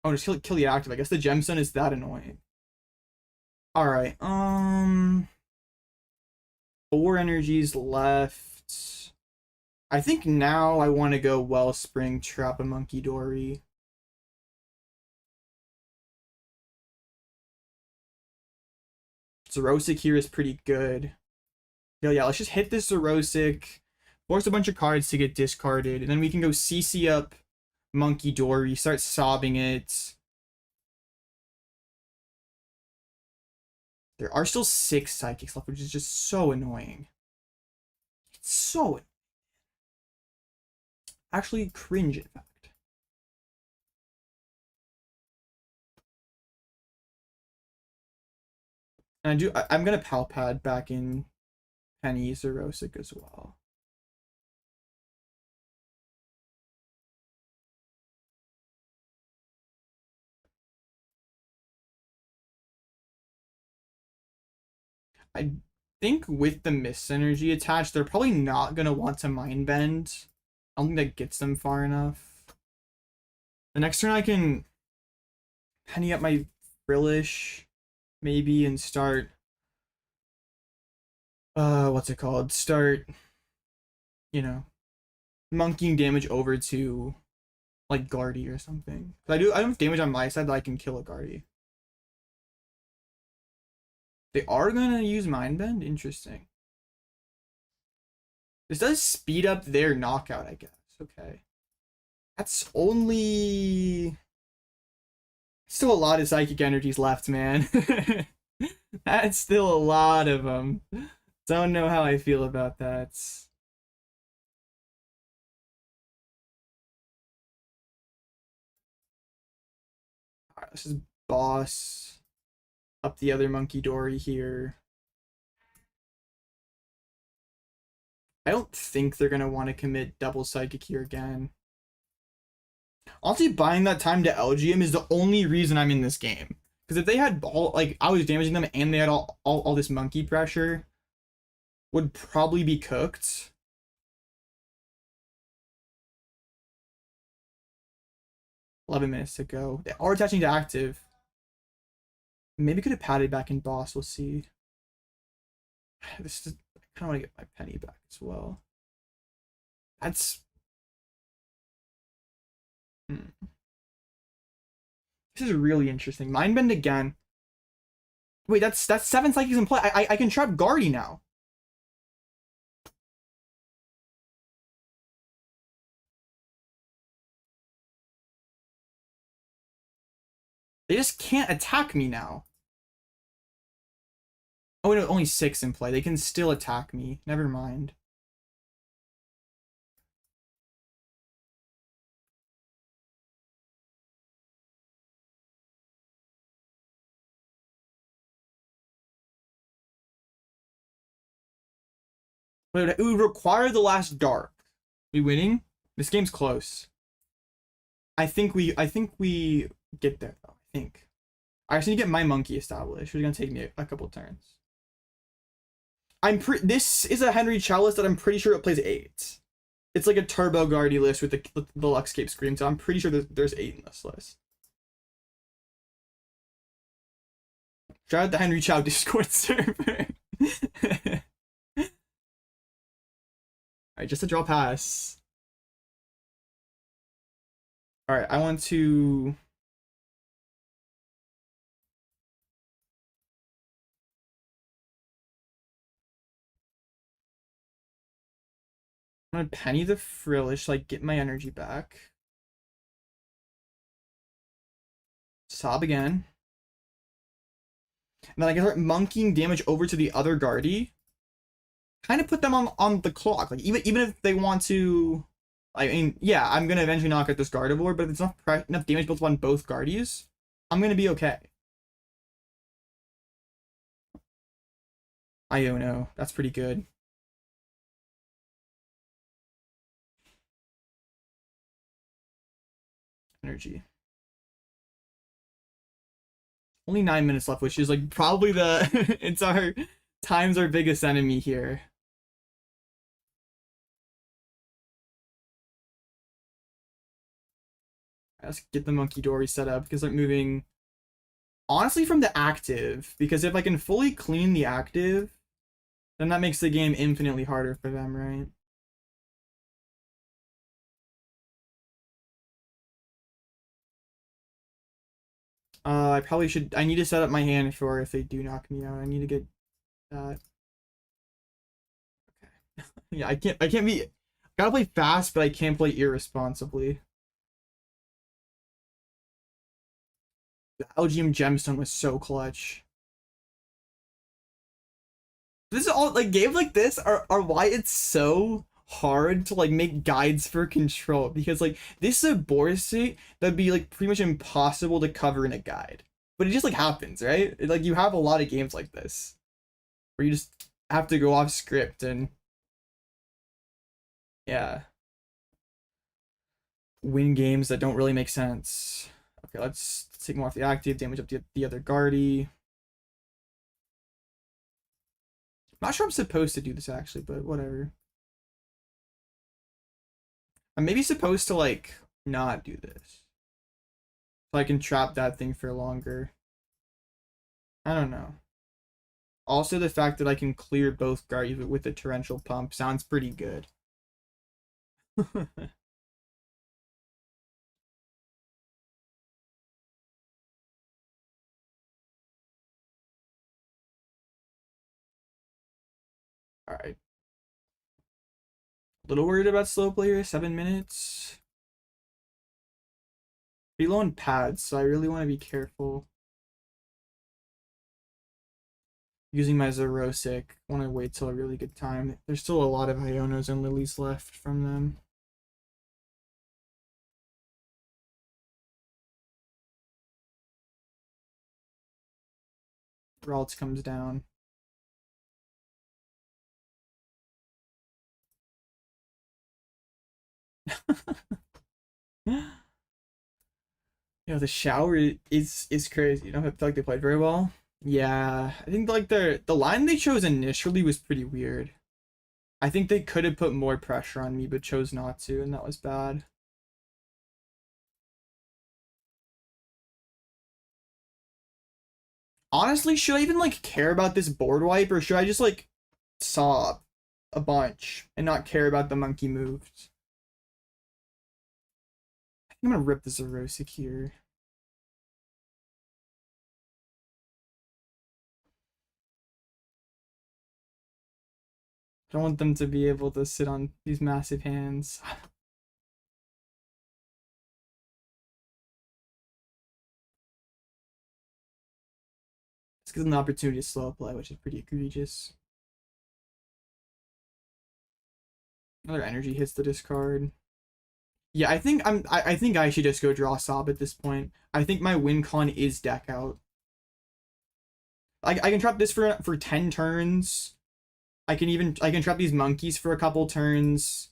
Oh, just kill the active. I guess the Gemstone is that annoying. Alright, 4 energies left. I think now I want to go Wellspring, trap a Munkidori. Xerosic here is pretty good. Yeah, let's just hit this Xerosic, force a bunch of cards to get discarded, and then we can go CC up Munkidori, start sobbing it. There are still 6 Psychics left, which is just so annoying. It's so actually cringe, in fact. And I'm gonna Palpad back in Penny Xerosic as well. I think with the Mist Energy attached, they're probably not gonna want to Mind Bend. I don't think that gets them far enough. The next turn I can Penny up my Frillish, maybe, and start what's it called? Start, you know, monkeying damage over to like Guardy or something. I don't have damage on my side that I can kill a Guardy. They are gonna use Mind Bend? Interesting. This does speed up their knockout, I guess. Okay. That's only still a lot of psychic energies left, man. That's still a lot of them. Don't know how I feel about that. Alright, let's just boss up the other Munkidori here. I don't think they're gonna want to commit double psychic here again. Honestly, buying that time to Elgyem is the only reason I'm in this game. Because if they had all, like, I was damaging them and they had all this monkey pressure, would probably be cooked. $11 to go. They are attaching to active. Maybe could have padded back in boss. We'll see. This is, I kind of want to get my penny back as well. That's This is really interesting. Mind Bend again. Wait, that's 7 psychics in play. I can trap Guardy now. They just can't attack me now. Oh no, only 6 in play. They can still attack me. Never mind. But it would require the last dark. We winning? This game's close. I think we get there though. I think. I just need to get my monkey established. It's gonna take me a couple turns. This is a Henry Chow list that I'm pretty sure it plays 8. It's like a Turbo Guardy list with the Luxcape Scream, so I'm pretty sure there's 8 in this list. Shout out the Henry Chow Discord server. Alright, just a draw pass. Alright, I want to... I'm gonna penny the Frillish, like, get my energy back. Sob again. And then I can start monkeying damage over to the other Guardy. Kind of put them on the clock. Like even if they want to, I mean, yeah, I'm gonna eventually knock out this Gardevoir, but if it's enough damage built on both Guardies, I'm gonna be okay. Iono, that's pretty good. Energy. Only 9 minutes left, which is like probably the it's our time's our biggest enemy here. Let's get the Munkidori set up because they're moving honestly from the active, because if I can fully clean the active, then that makes the game infinitely harder for them, right? I probably should. I need to set up my hand for if they do knock me out. I need to get that. Okay. Yeah, I can't. I can't be. Gotta play fast, but I can't play irresponsibly. The Elgyem Gemstone was so clutch. This is all like games like this are why it's so hard to like make guides for control, because like this is a board state that'd be like pretty much impossible to cover in a guide, but it just like happens, right? Like you have a lot of games like this where you just have to go off script and yeah, win games that don't really make sense. Okay, let's take more off the active, damage up the other Guardy. Not sure I'm supposed to do this actually, but whatever. I'm maybe supposed to like not do this, so I can trap that thing for longer. I don't know. Also, the fact that I can clear both guards with the torrential pump sounds pretty good. All right. A little worried about slow player. 7 minutes. Pretty low on pads, so I really want to be careful. Using my Xerosic, I want to wait till a really good time. There's still a lot of Ionos and Lilies left from them. Ralts comes down. The shower is crazy. You know, I feel like they played very well. Yeah, I think like the line they chose initially was pretty weird. I think they could have put more pressure on me, but chose not to, and that was bad. Honestly, should I even like care about this board wipe, or should I just like sob a bunch and not care about the monkey moves? I think I'm gonna rip the Xerosic here. I don't want them to be able to sit on these massive hands. This gives them the opportunity to slow play, which is pretty egregious. Another energy hits the discard. Yeah, I think I should just go draw Sob at this point. I think my win con is deck out. I can trap this for 10 turns. I can trap these monkeys for a couple turns.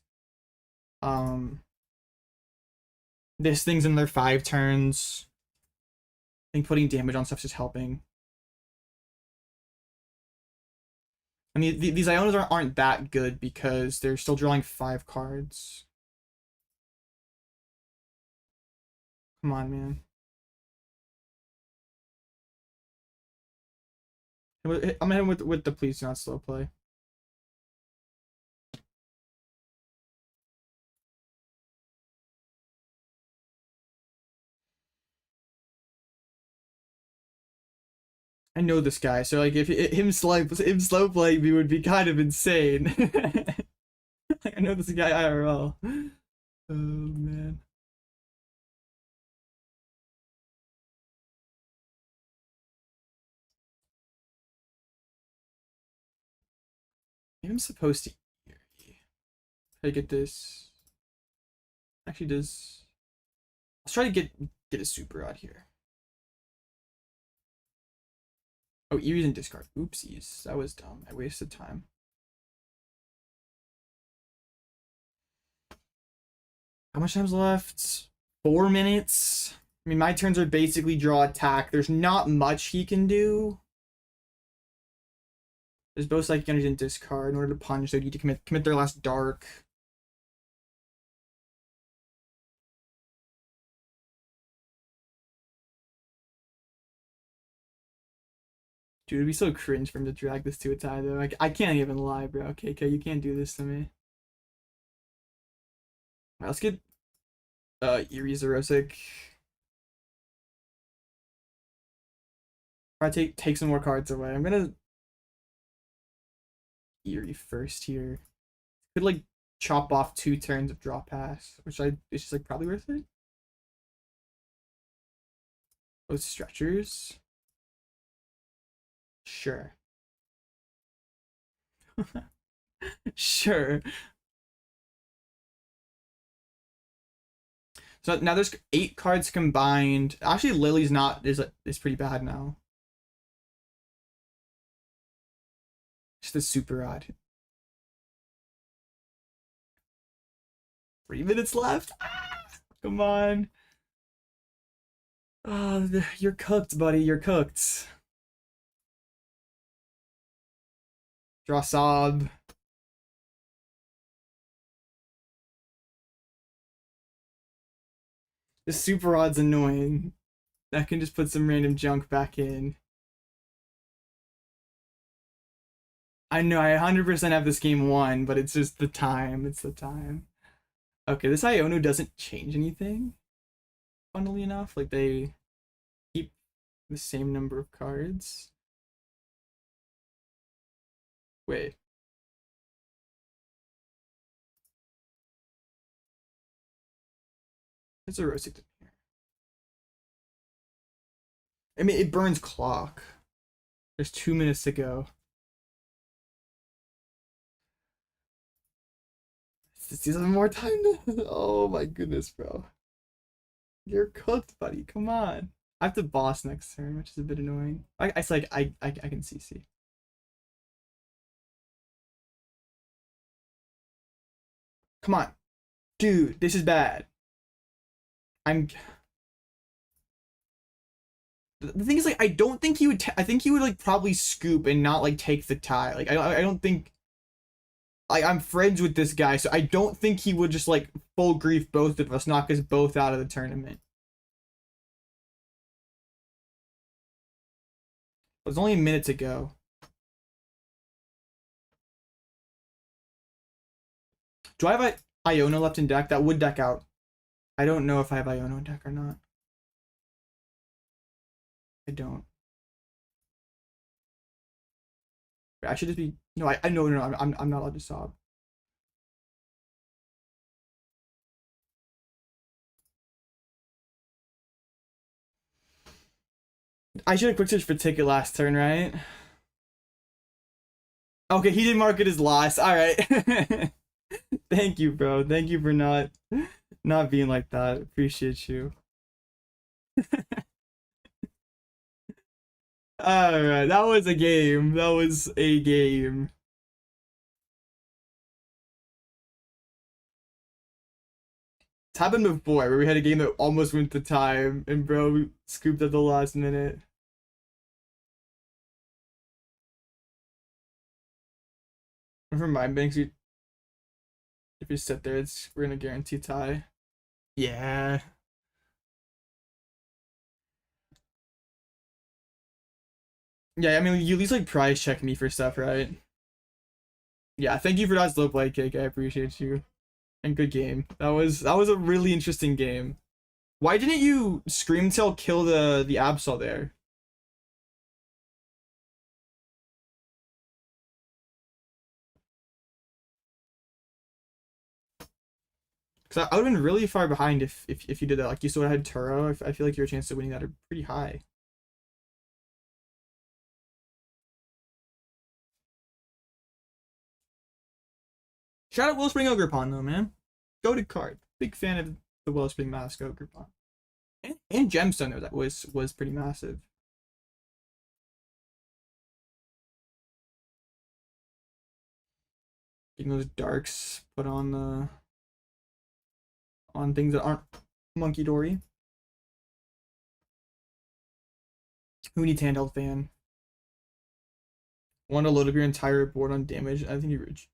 This thing's in their 5 turns. I think putting damage on stuff's just helping. I mean, these Ionos aren't that good because they're still drawing 5 cards. Come on, man. I'm gonna hit him with the please not slow play. I know this guy, so like if him slow play me would be kind of insane. Like, I know this guy IRL. Oh man. I'm supposed to Eerie. How to get this? Actually, does let's try to get a super out here. Oh, Eerie's in discard. Oopsies, that was dumb. I wasted time. How much time's left? 4 minutes. I mean, my turns are basically draw attack. There's not much he can do. There's both psychic energy and discard. In order to punch, they need to commit their last dark. Dude, it'd be so cringe for him to drag this to a tie, though. I can't even lie, bro. KK, you can't do this to me. Alright, let's get Eerie Xerosic. Try to take some more cards away. I'm gonna Eerie first here. Could like chop off 2 turns of draw pass, which it's just like probably worth it. Oh, stretchers. Sure. Sure. So now there's 8 cards combined. Actually, Lily's is pretty bad now. Just a super odd. 3 minutes left. Ah, come on. Oh, you're cooked, buddy. You're cooked. Draw Sob. This super odd's annoying. That can just put some random junk back in. I know I 100% have this game won, but it's just the time. It's the time. Okay, this Iono doesn't change anything. Funnily enough, like they keep the same number of cards. Wait. There's a Xerosic in here. I mean, it burns clock. There's 2 minutes to go. Just use more time to... Oh my goodness, bro. You're cooked, buddy. Come on. I have to boss next turn, which is a bit annoying. It's like I can CC. Come on. Dude, this is bad. The thing is, like, I don't think he would I think he would like probably scoop and not like take the tie. Like I don't think, like, I'm friends with this guy, so I don't think he would just like full grief both of us, knock us both out of the tournament. There's only a minute to go. Do I have Iono left in deck? That would deck out. I don't know if I have Iono in deck or not. I don't. I should just be... No, I know, no, I'm not allowed to sob. I should have quick search for ticket last turn, right? Okay, he did mark it as lost. All right. Thank you, bro. Thank you for not being like that. Appreciate you. All right, that was a game. That was a game. It's happened before where we had a game that almost went to time and bro scooped at the last minute. For mind banks, if you sit there, we're gonna guarantee tie. Yeah. Yeah, I mean, you at least like prize check me for stuff, right? Yeah, thank you for that slow play, cake. I appreciate you. And good game. That was a really interesting game. Why didn't you Screamtail kill the Absol there? Because I would have been really far behind if you did that. Like, you still had Turo. I feel like your chance of winning that are pretty high. Shout out Wellspring Ogerpon though, man. Goated card. Big fan of the Wellspring mask Ogerpon. And Gemstone there, that was pretty massive. Getting those darks put on the on things that aren't Munkidori. Who needs handheld fan? Want to load up your entire board on damage? I think you reach.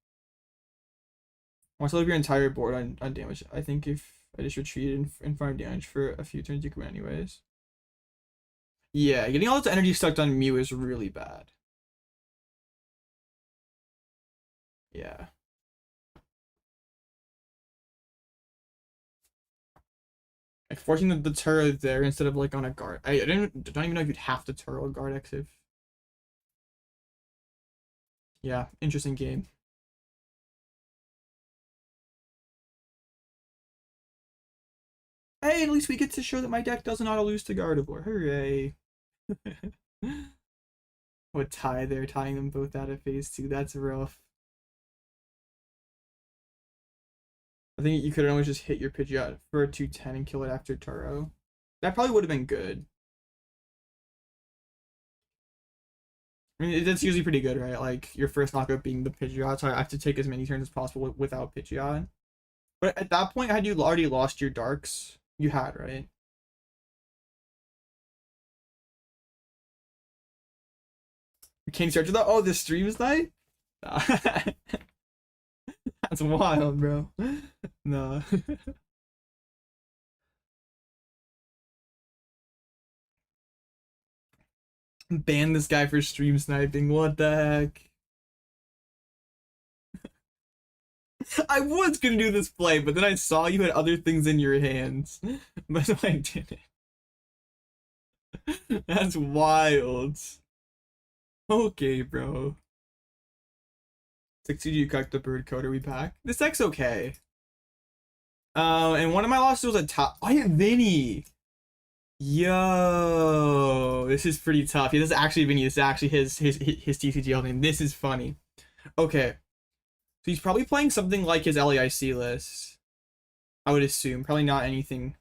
Want to load up your entire board on damage? I think if I just retreated in front of damage for a few turns, you can win anyways. Yeah, getting all this energy stuck on Mew is really bad. Yeah. Like forcing the Turo there instead of like on a guard. I don't even know if you'd have to Turo a guard X if. Yeah, interesting game. Hey, at least we get to show that my deck doesn't auto lose to Gardevoir. Hooray. What tie there, tying them both out of phase 2. That's rough. I think you could always just hit your Pidgeot for a 210 and kill it after Turo. That probably would have been good. I mean, that's usually pretty good, right? Like, your first knockout being the Pidgeot, so I have to take as many turns as possible without Pidgeot. But at that point, had you already lost your Darks? You had, right? You can't start to that? Oh, this stream's night? That's wild, bro. No. Ban this guy for stream sniping. What the heck? I was gonna do this play, but then I saw you had other things in your hands. But I didn't. That's wild. Okay, bro. 60 you cracked the bird coder we pack. This deck's okay. And one of my losses was a top. I have Vinny. Yo, this is pretty tough. This is actually Vinny. This is actually his TCGL name. This is funny. Okay. So he's probably playing something like his LEIC list. I would assume. Probably not anything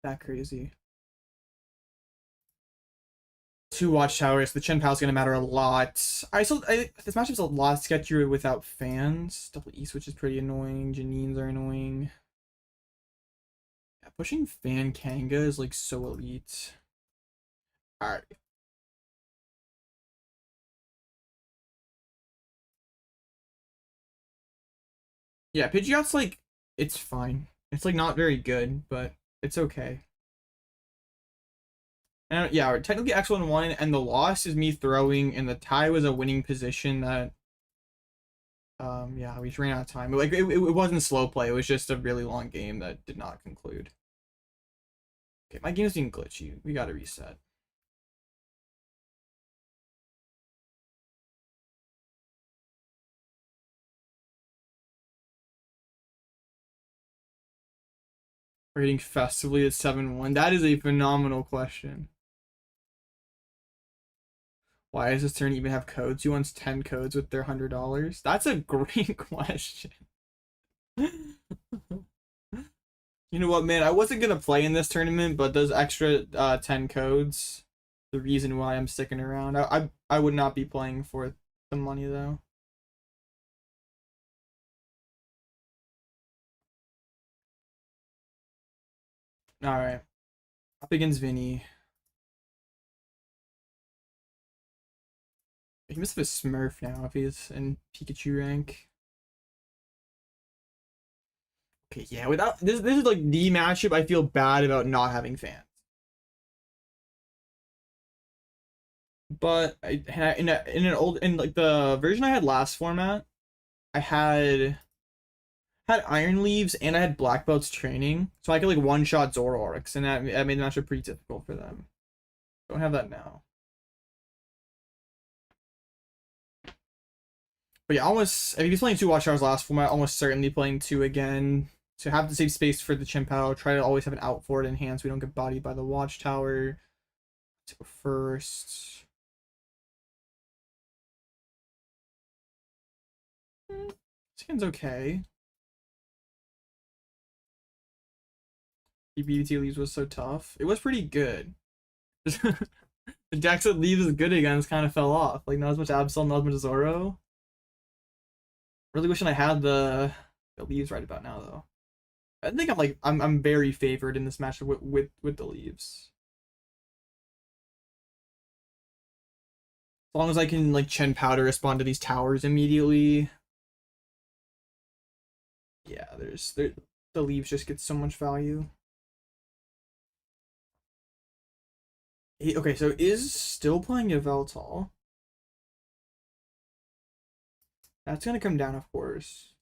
that crazy. 2 watchtowers. The Chien-Pao's gonna matter a lot. This matchup's a lot sketchier without fans. Double E switch is pretty annoying. Janines are annoying. Yeah, pushing fan Kanga is like so elite. Alright. Yeah, Pidgeot's like, it's fine. It's like not very good, but it's okay. And yeah, we're technically X1-1, and the loss is me throwing, and the tie was a winning position that, yeah, we just ran out of time. Like, it wasn't slow play, it was just a really long game that did not conclude. Okay, my game's being glitchy. We gotta reset. Rating festively at 7-1. That is a phenomenal question. Why does this turn even have codes? Who wants 10 codes with their $100? That's a great question. You know what, man? I wasn't gonna play in this tournament, but those extra 10 codes, the reason why I'm sticking around. I would not be playing for the money though. All right, up against Vinny. He must have a Smurf now if he's in Pikachu rank. Okay, yeah. Without this is like the matchup I feel bad about not having fans. But in like the version I had last format, I had Iron Leaves and I had Black Belt's training, so I could like one shot Zoroarks, and that made the matchup pretty difficult for them. Don't have that now. But yeah, almost if he's playing 2 Watchtowers last format, almost certainly playing 2 again. To have to save space for the Chien-Pao, try to always have an out for it in hand so we don't get bodied by the Watchtower. Let's go first. hand's okay. BBT leaves was so tough. It was pretty good. The decks that leaves is good against kind of fell off. Like not as much Absol, not as much Zoro. Really wishing I had the leaves right about now though. I think I'm very favored in this match with the leaves. As long as I can like Chien-Pao to respond to these towers immediately. Yeah, the leaves just get so much value. Okay, so is still playing Yveltal. That's gonna come down, of course.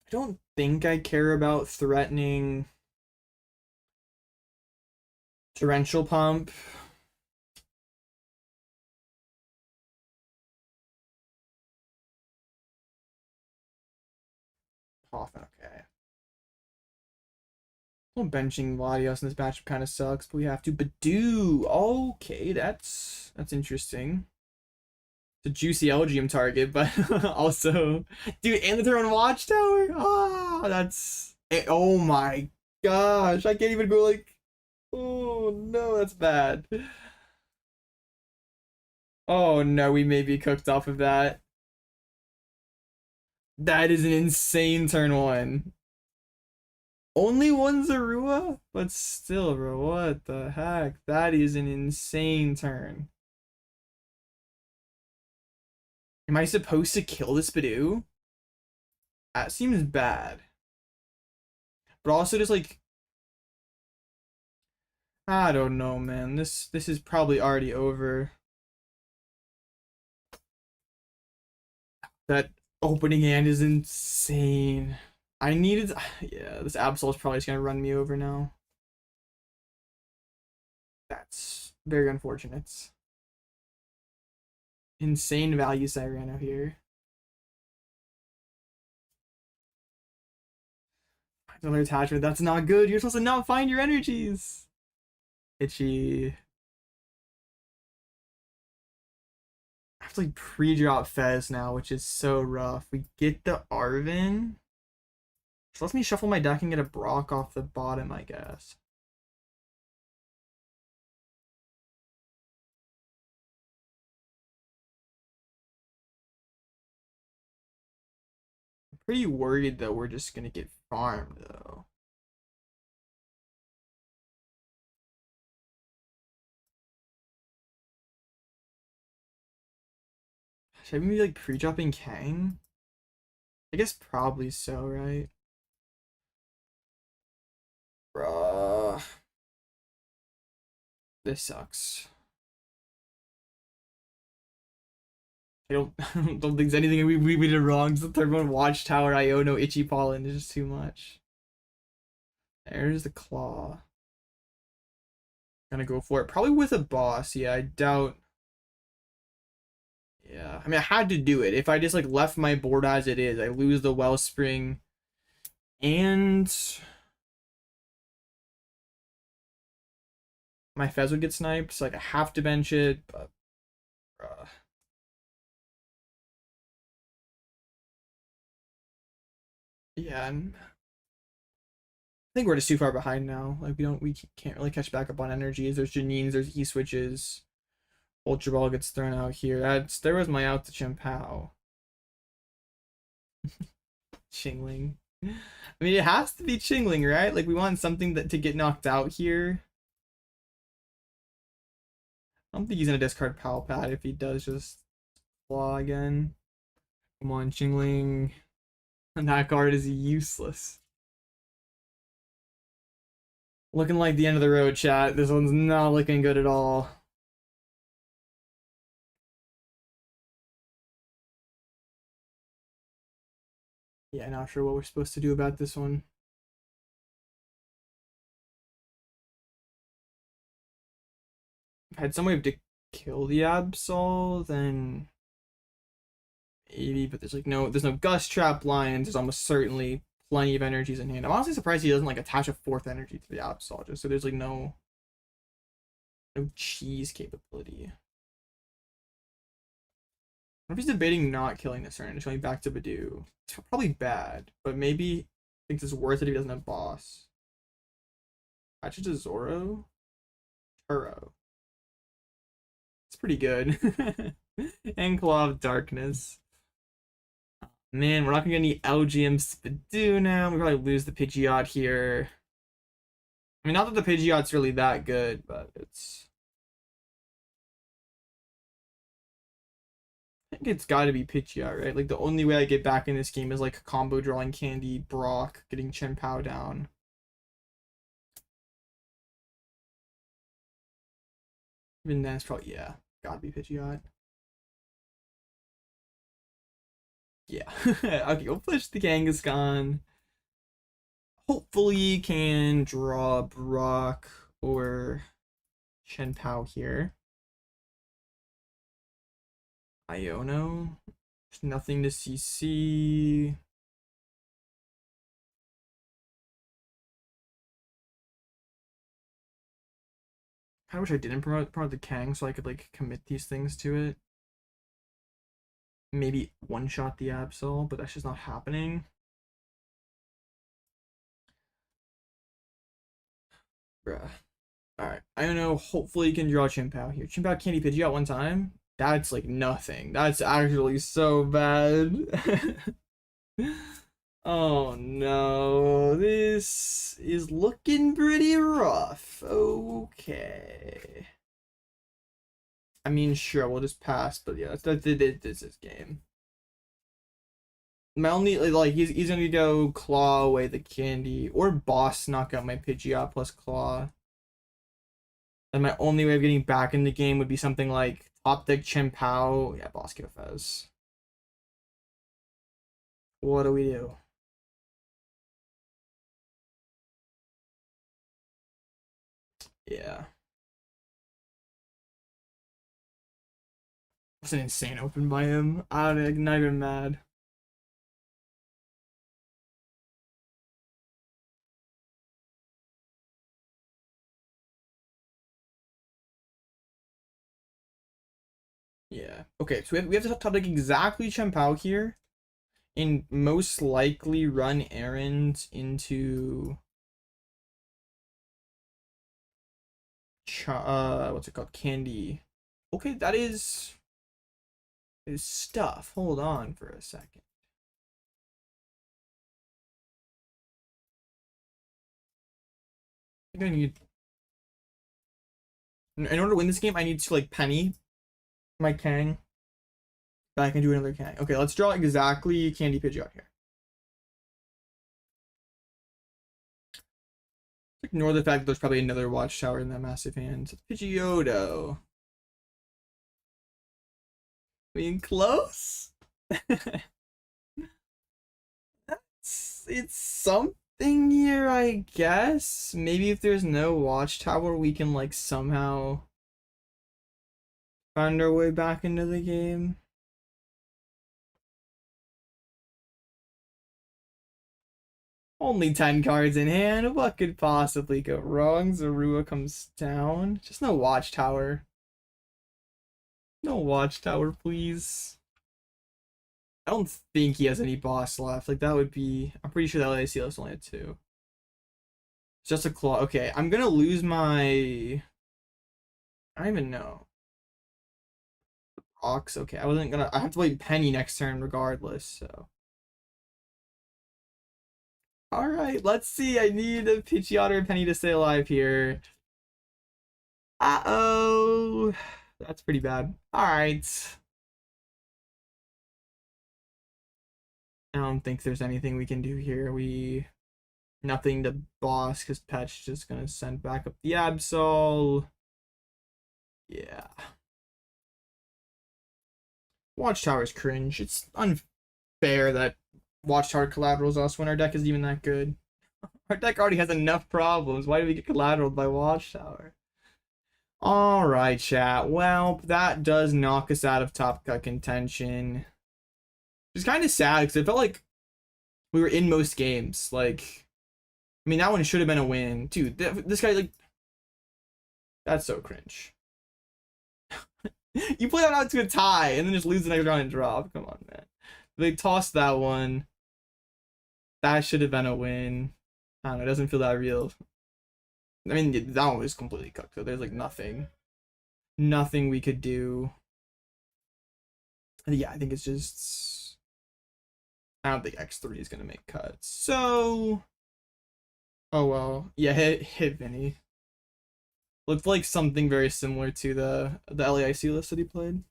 I don't think I care about threatening Torrential Pump. Often okay. Well, benching Latias in this matchup kind of sucks, but we have to. Badoo! Okay, that's interesting. It's a juicy Elgyem target, but also, dude, and the Throne Watchtower. Ah, that's oh my gosh! I can't even go like. Oh no, that's bad. Oh no, we may be cooked off of that. That is an insane turn one. Only one Zorua? But still, bro, what the heck? That is an insane turn. Am I supposed to kill this Badoo? That seems bad. But also just like I don't know, man. This is probably already over. That opening hand is insane. I needed yeah, this Absol is probably just gonna run me over now. That's very unfortunate. Insane value Cyrano here. Another attachment. That's not good. You're supposed to not find your energies. Itchy. I have to like pre-drop Fez now, which is so rough. We get the Arven. So let me shuffle my deck and get a Brock off the bottom, I guess. I'm pretty worried that we're just gonna get farmed though. Should I maybe like pre-dropping Kang? I guess probably so, right? Bruh. This sucks. I don't don't think there's anything we did wrong. Just the third one, Watchtower, Iono, Itchy Pollen is just too much. There's the claw. Gonna go for it. Probably with a boss. Yeah, I doubt. Yeah, I mean, I had to do it. If I just like left my board as it is, I lose the Wellspring, and my Fez would get sniped. So like I have to bench it, but yeah, I think we're just too far behind now. Like we can't really catch back up on energies. There's Janines, there's E-switches. Ultra Ball gets thrown out here. There was my out to Chien-Pao. Chingling. I mean, it has to be Chingling, right? Like we want something to get knocked out here. I don't think he's gonna discard Pal Pad if he does just claw again. Come on, Chingling. And that card is useless. Looking like the end of the road, chat. This one's not looking good at all. Yeah, not sure what we're supposed to do about this one. If I had some way to kill the Absol, then maybe, but there's no Gust Trap lines. There's almost certainly plenty of energies in hand. I'm honestly surprised he doesn't like attach a fourth energy to the Absol, just so there's like no cheese capability. What if he's debating not killing this turn and just going back to Badoo? It's probably bad, but maybe thinks it's worth it if he doesn't have boss. Patches to Zoro? Turo. It's pretty good. And Claw of Darkness. Man, we're not gonna get any Elgyem Badoo now. We probably lose the Pidgeot here. I mean, not that the Pidgeot's really that good, but it's... I think it's gotta be Pidgeot, right? Like, the only way I get back in this game is, like, combo drawing Candy, Brock, getting Chien-Pao down. Even then, it's probably... Yeah, gotta be Pidgeot. Yeah. Okay, we'll push the Kangaskhan. Hopefully can draw Brock or Chien-Pao here. Iono. There's nothing to CC. I wish I didn't promote the Kang so I could like commit these things to it. Maybe one-shot the Absol, but that's just not happening. Bruh. Alright, I don't know. Hopefully you can draw Chien-Pao here. Chien-Pao candy Pidgey at one time? That's like nothing. That's actually so bad. Oh no. This is looking pretty rough. Okay. I mean, sure, we'll just pass, but yeah, that's this game. My only like he's gonna go claw away the candy or boss knock out my Pidgeot plus claw. And my only way of getting back in the game would be something like top deck Chien-Pao. Yeah, boss kill Fez. What do we do? Yeah. That's an insane open by him. I'm not even mad. Yeah. Okay, so we have to top deck exactly Chien-Pao here. And most likely run errands into what's it called? Candy. Okay, that is stuff. Hold on for a second. I think I need in order to win this game, I need to like penny my Kang back and do another Kang. Okay, let's draw exactly Candy Pidgeot here. Ignore the fact that there's probably another Watchtower in that massive hand. Pidgeotto. Being close? It's something here, I guess. Maybe if there's no Watchtower, we can like somehow find our way back into the game. Only 10 cards in hand. What could possibly go wrong? Zorua comes down. Just no Watchtower. No Watchtower, please. I don't think he has any boss left. Like, that would be... I'm pretty sure that Latias only had 2. It's just a claw. Okay, I'm gonna lose my... I don't even know. Ox. Okay, I wasn't gonna... I have to wait Penny next turn regardless, so... Alright, let's see. I need a Pidgeot or a Penny to stay alive here. Uh-oh. That's pretty bad. Alright. I don't think there's anything we can do here. Nothing to boss because Pet's just gonna send back up the Absol. Yeah. Watchtower's cringe. It's unfair that Watchtower collaterals us when our deck isn't even that good. Our deck already has enough problems. Why do we get collateraled by Watchtower? Alright, chat. Well, that does knock us out of top cut contention. It's kind of sad because it felt like we were in most games. Like, I mean, that one should have been a win. Dude, this guy, like, that's so cringe. You play that out to a tie and then just lose the next round and drop. Come on, man. They tossed that one. That should have been a win. I don't know. It doesn't feel that real. I mean, that one was completely cooked. So there's like nothing we could do. Yeah, I think it's just. I don't think X3 is gonna make cuts. So. Oh well. Yeah, hit Vinny. Looked like something very similar to the LAIC list that he played.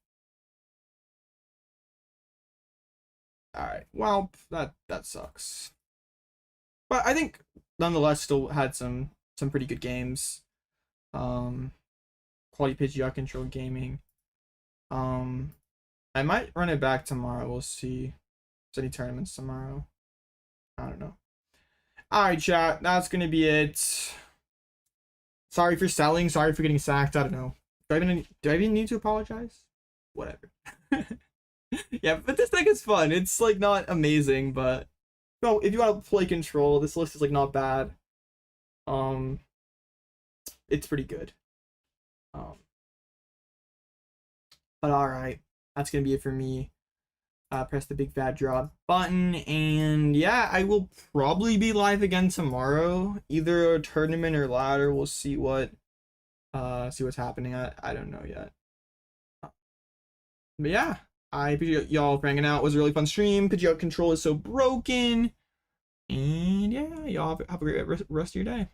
Alright, well, that sucks. But I think nonetheless still had some pretty good games. Quality Pidgeot control gaming. I might run it back tomorrow. We'll see. If there's any tournaments tomorrow. I don't know. Alright, chat, that's gonna be it. Sorry for selling, sorry for getting sacked. I don't know. Do I even need to apologize? Whatever. Yeah, but this deck is fun. It's like not amazing, but no, if you want to play control, this list is like not bad. It's pretty good. But alright. That's gonna be it for me. Press the big fat drop button, and yeah, I will probably be live again tomorrow, either a tournament or ladder. We'll see what's happening. I don't know yet, but yeah, I appreciate y'all for hanging out. It was a really fun stream. Pidgeot control is so broken, and yeah, y'all have a great rest of your day.